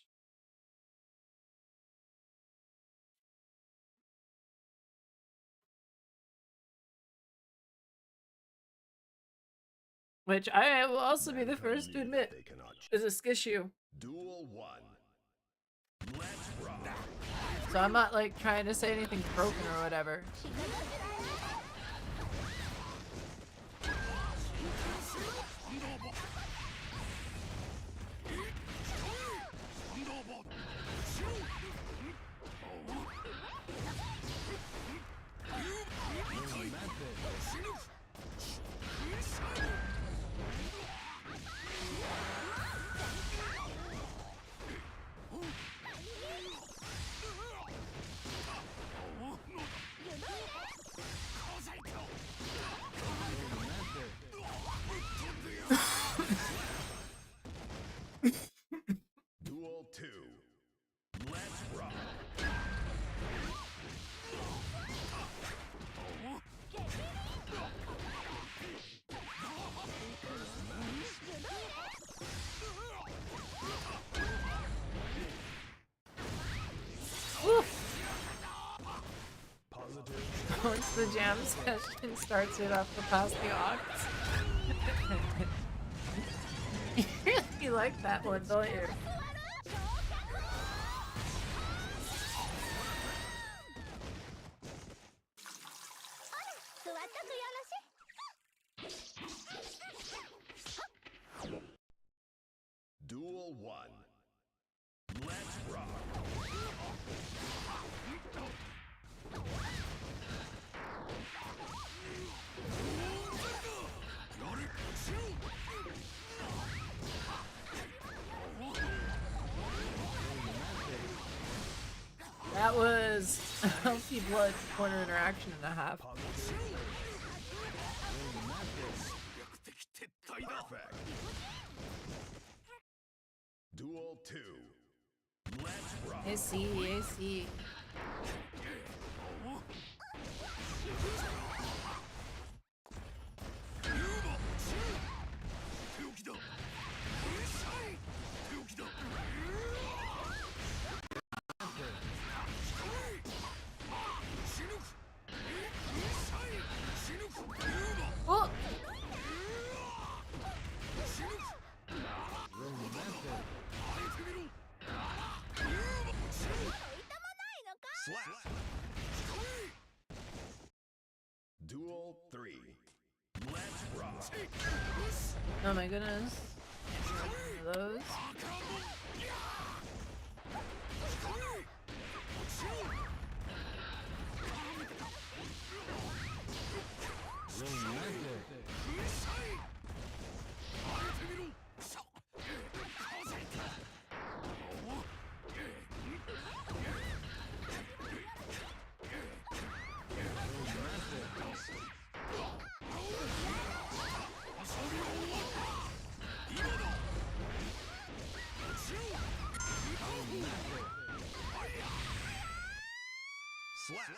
Which I will also be the first to admit is a skissue. Duel 1. Let's rock. So I'm not like trying to say anything broken or whatever. Once the jam session starts, you'd have to pass the aux. You like that one, don't you? 座っとくよろし Duel 1. Let's rock. That was a healthy blood corner interaction and a half. Perfect. Duel 2. Let's rock. I see, I see. Oh! Slap. Duel 3. Let's rock. Oh my goodness. One of those. Slap.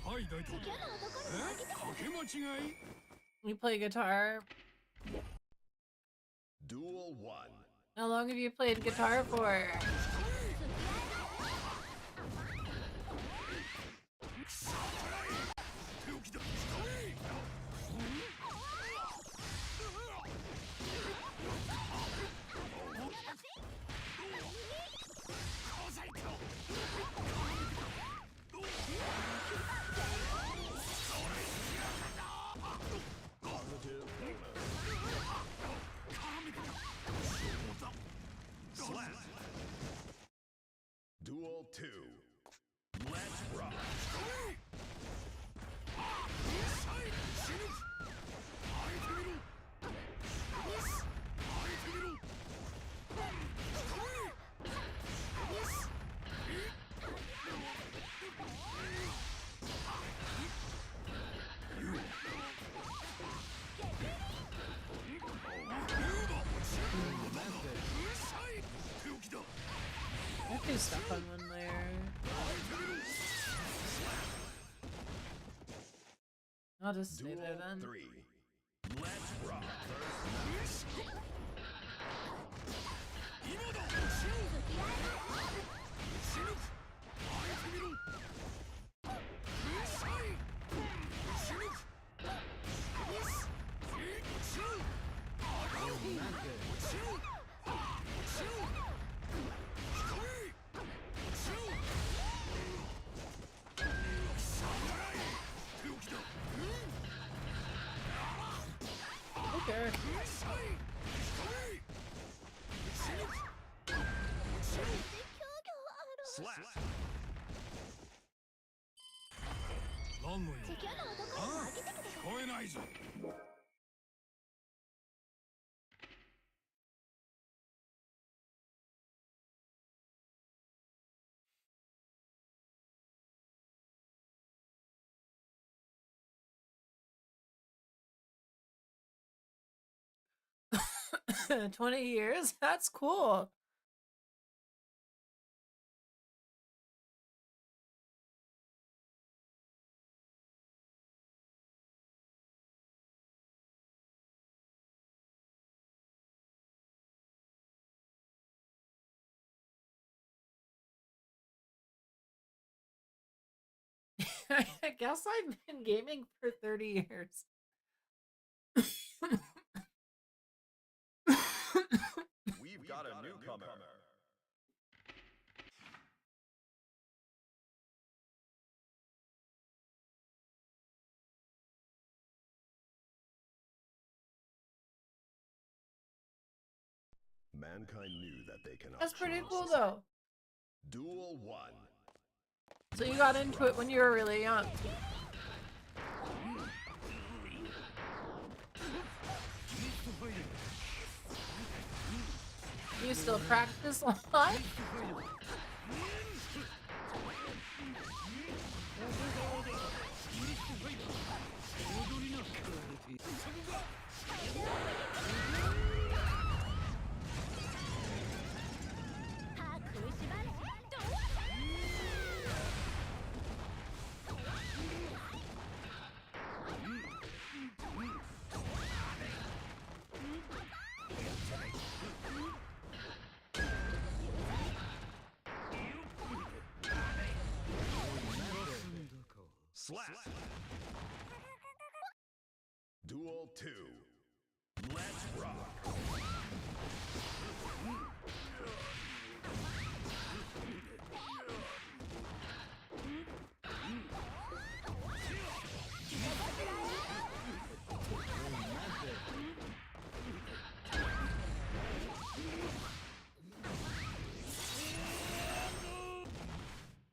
はい大統領かけ間違い You play guitar? Duel 1. How long have you played guitar for? Positive Slap. Duel 2. Let's rock. I do stuff on one layer. I'll just stay Duel there then. 3. Let's rock. Okay. Slap. 何の用地球の男を開けてきて聞こえないぞ 20 years? That's cool. I guess I've been gaming for 30 years. We've got a newcomer. Mankind knew that they cannot. That's pretty change cool society. though. Duel 1. So you got into it when you were really young. You still practice a lot? Slap. Duel 2. Let's rock.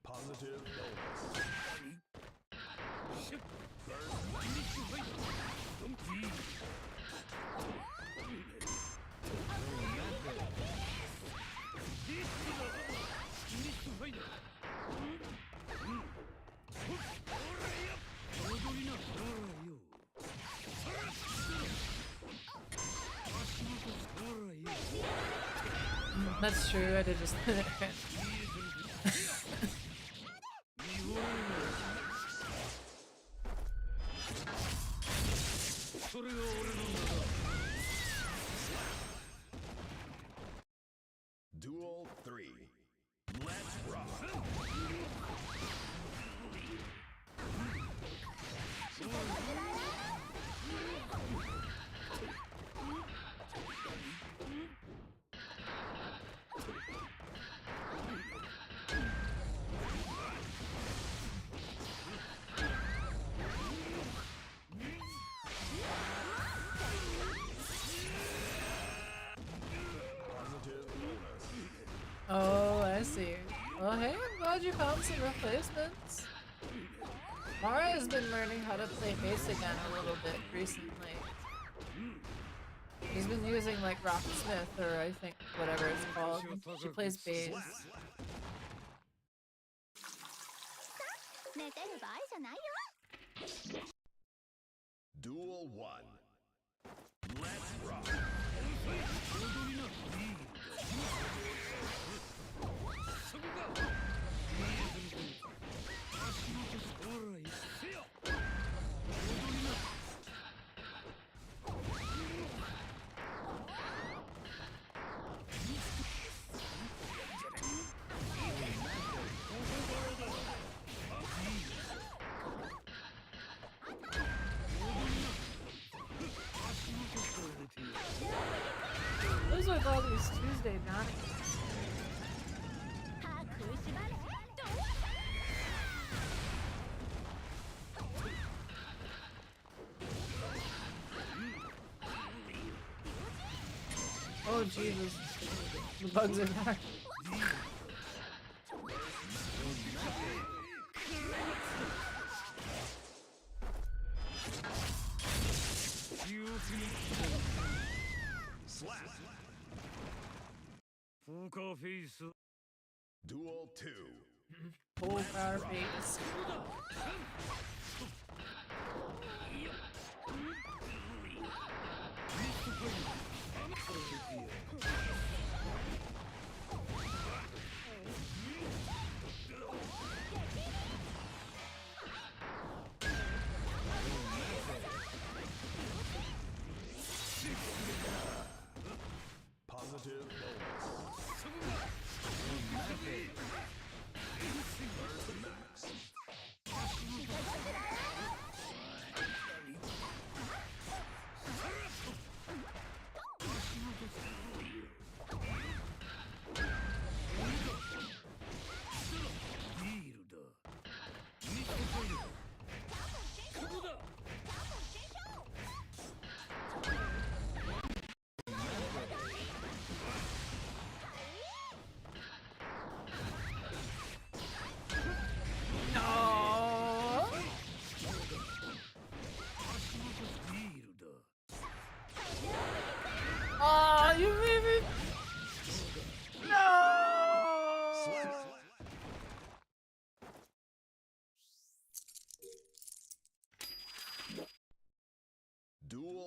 Positive bonus. That's true, I did just Duel 3. Let's rock. Positive bonus. Oh, I see. Well, hey, I'm glad you found some replacements. Mara has been learning how to play bass again a little bit recently. She's been using like Rocksmith, or I think whatever it's called. She plays bass. 寝てる場合じゃないよ。 Duel 1. Let's rock. Those are all these Tuesday nights. Oh Jesus, the bugs are back. Slap. Duel 2. Full power face. Positive bonus. Max.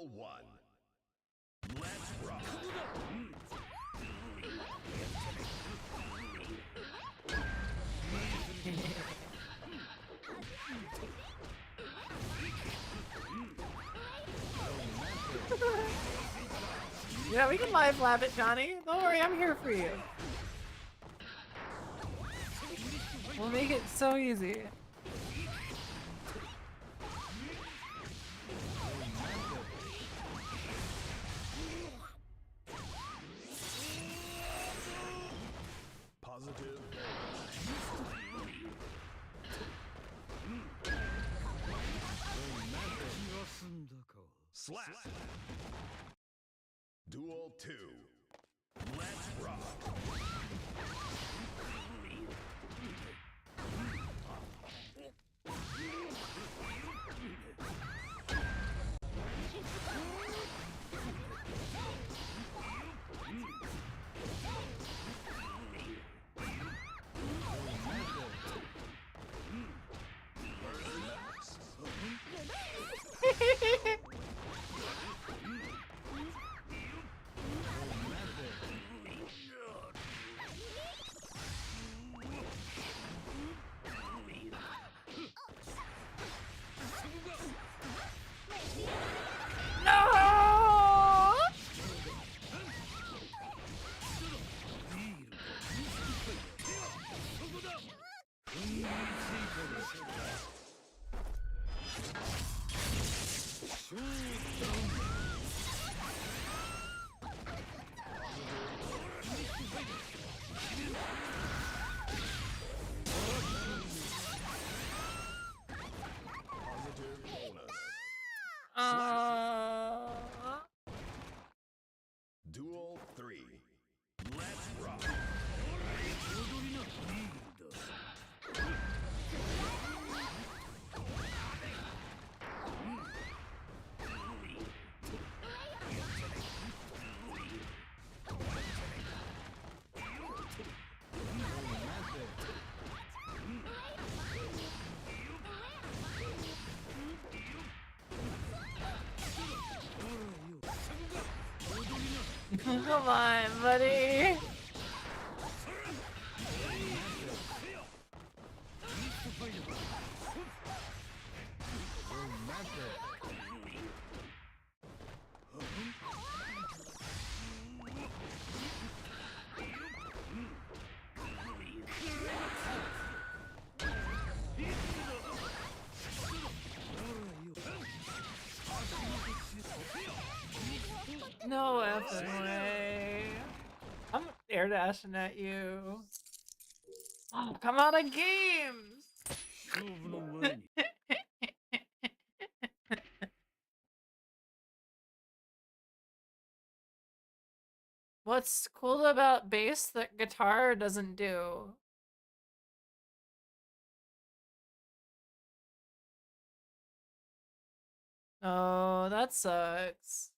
Duel 1. Let's rock. Yeah, we can live lab it, Johnny. Don't worry, I'm here for you. We'll make it so easy. Positive. Slap. Duel 2. Let's rock. No! Positive bonus. Duel 3. Let's rock. Come on, buddy. No effing way. I'm air dashing at you. Oh, come out of games. What's cool about bass that guitar doesn't do? Oh, that sucks.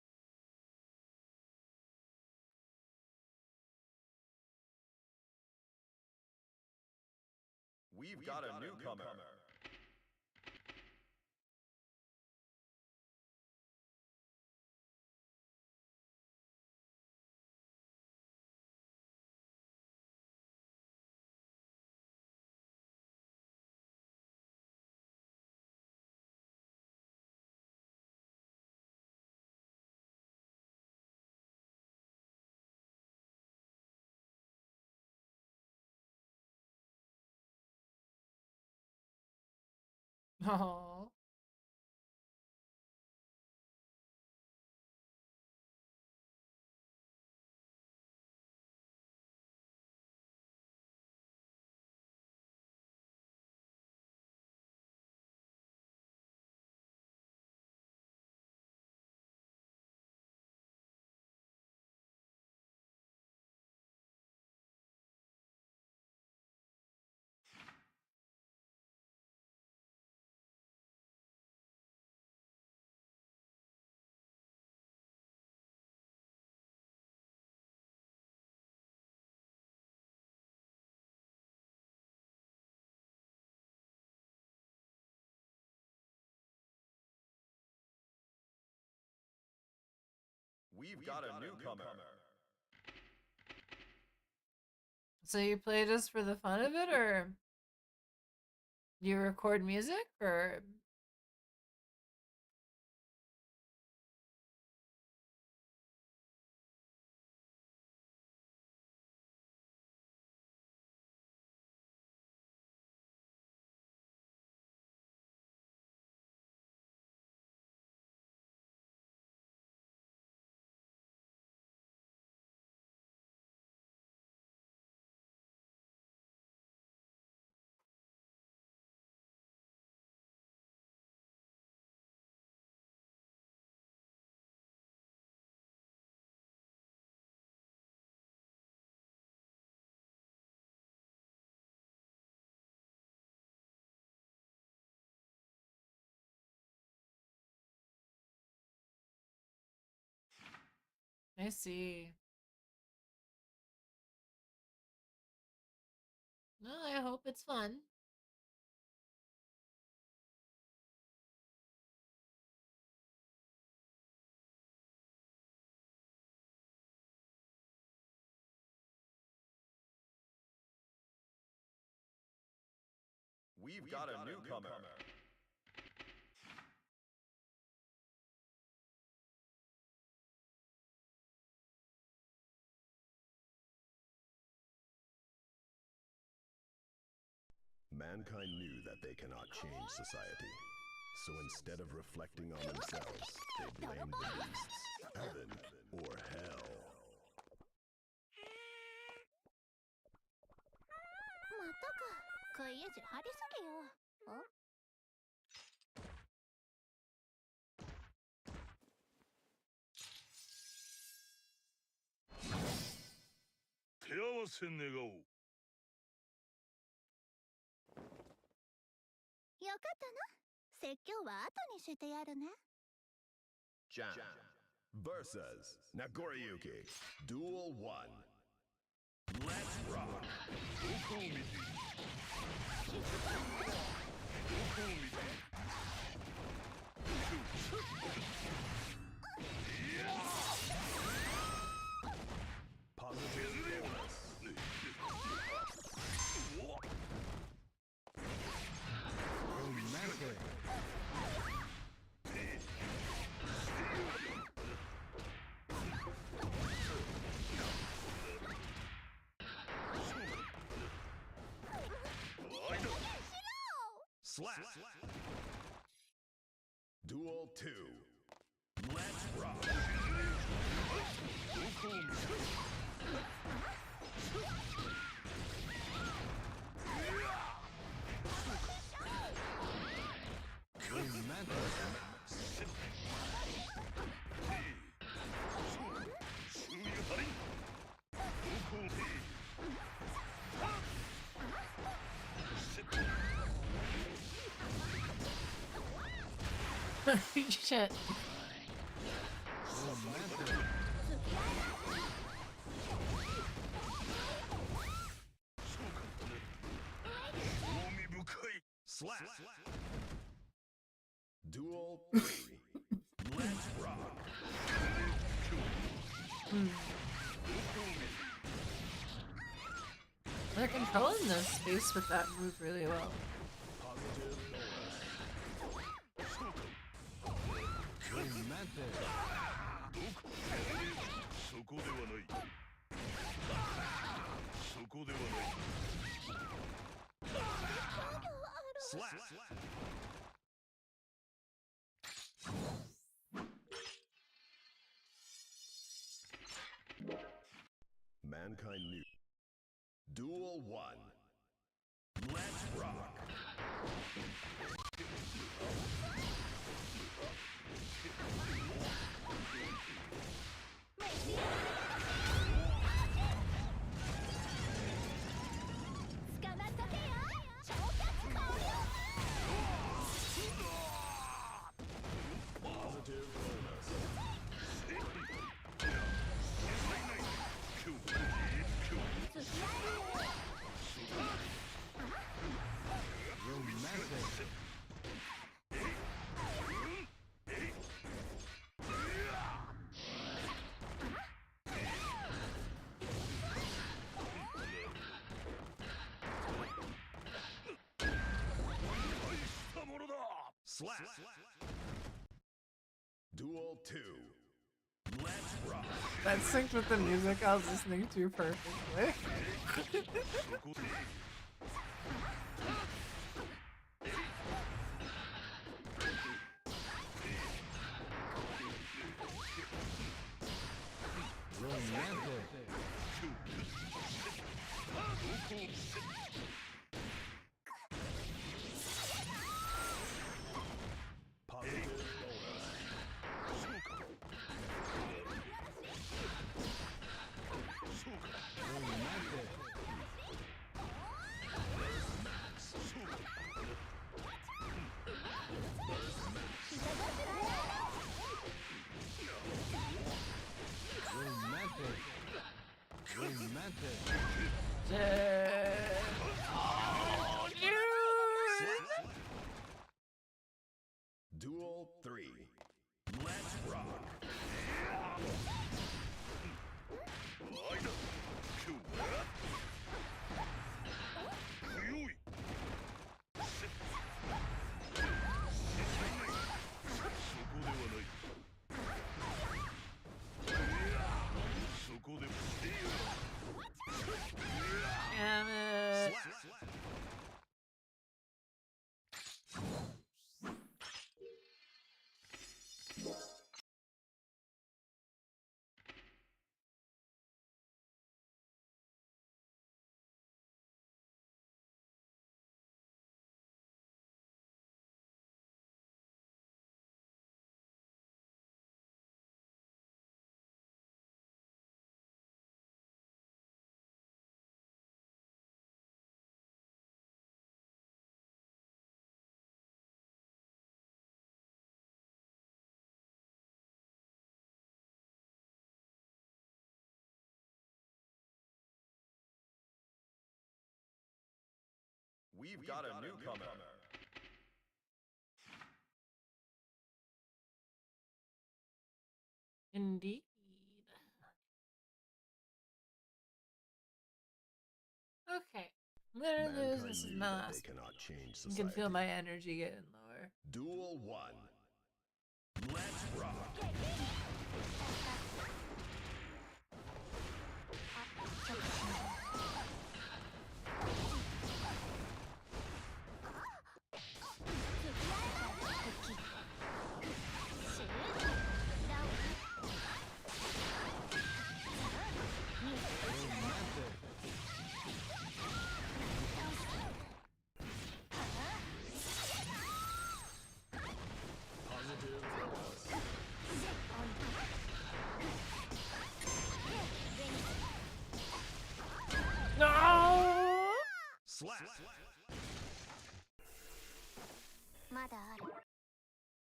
We've got a newcomer. Oh. We've got a newcomer. So you play just for the fun of it, or you record music, or I see. No, I hope it's fun. We've got a newcomer. Mankind knew that they cannot change society. So instead of reflecting on themselves, they blamed the beasts, heaven or hell. まったく食い意地張りすぎよ。手合わせ願おう。よかったな。説教は後にしてやるね。 Jam versus Nagoriyuki. Duel 1. Let's rock. どこを見ている。どこを見ている。 Positive bonus. Slap. Duel 2. Let's rock. Shit. Slap. Duel 3. Let's rock. They're controlling this space with that move really well. Positive Slap. Mankind knew. Duel 1. Let's rock. Positive bonus. Slap. Duel 2. Let's rock. That synced with the music I was listening to perfectly. Oh, dude. Duel 3. Let's rock. Damn it. We've got a newcomer. Indeed. Okay. Literally, Mankind this is knew my that they last. cannot change You society. can feel my energy getting lower. Duel 1. Let's rock. No! Slap. まだある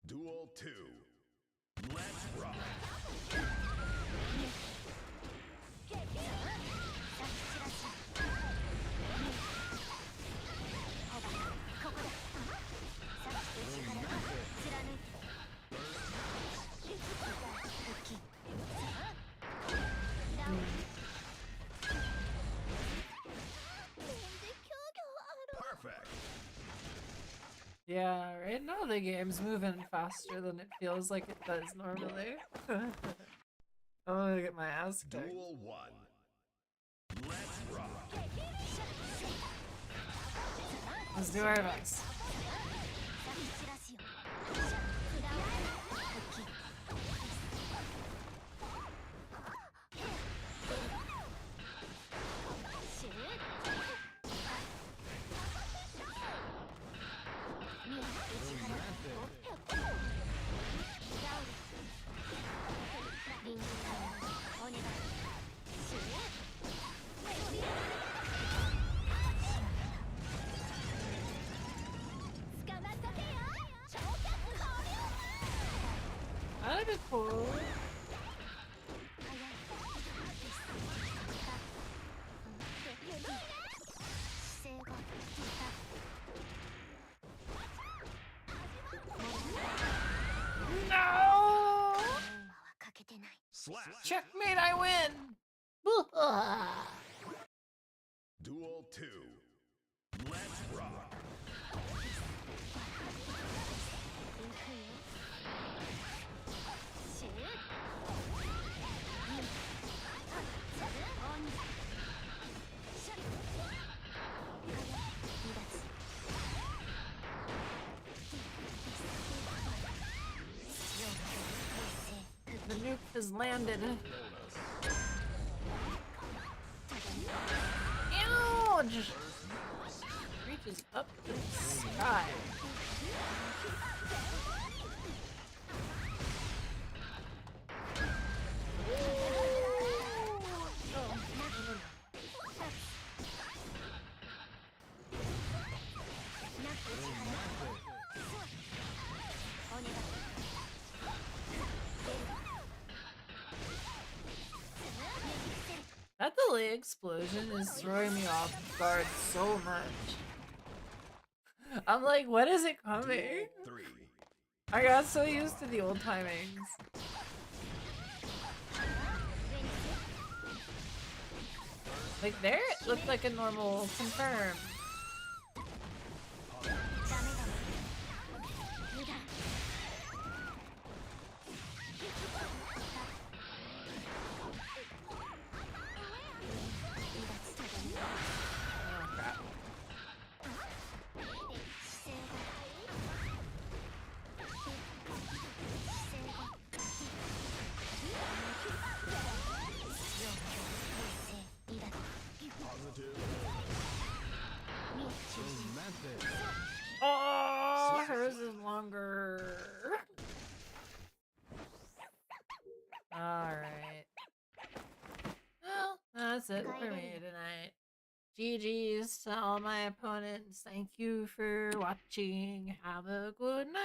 Duel 2. Let's rock. 全然強度ある Perfect. Yeah, right now the game's moving faster than it feels like it does normally. I'm gonna get my ass kicked. Duel 1. Let's rock. Let's do our best. That'd be cool. No! Slap. Checkmate, I win! Duel 2. Let's rock. has landed. Ouch! Reaches up to the sky. That delay explosion is throwing me off guard so much. I'm like, when is it coming? 3. I got so used to the old timings. Like there, it looked like a normal confirm. Oh crap. Oh, hers is longer. Alright. Well, that's it for me tonight. GG's to all my opponents. Thank you for watching. Have a good night.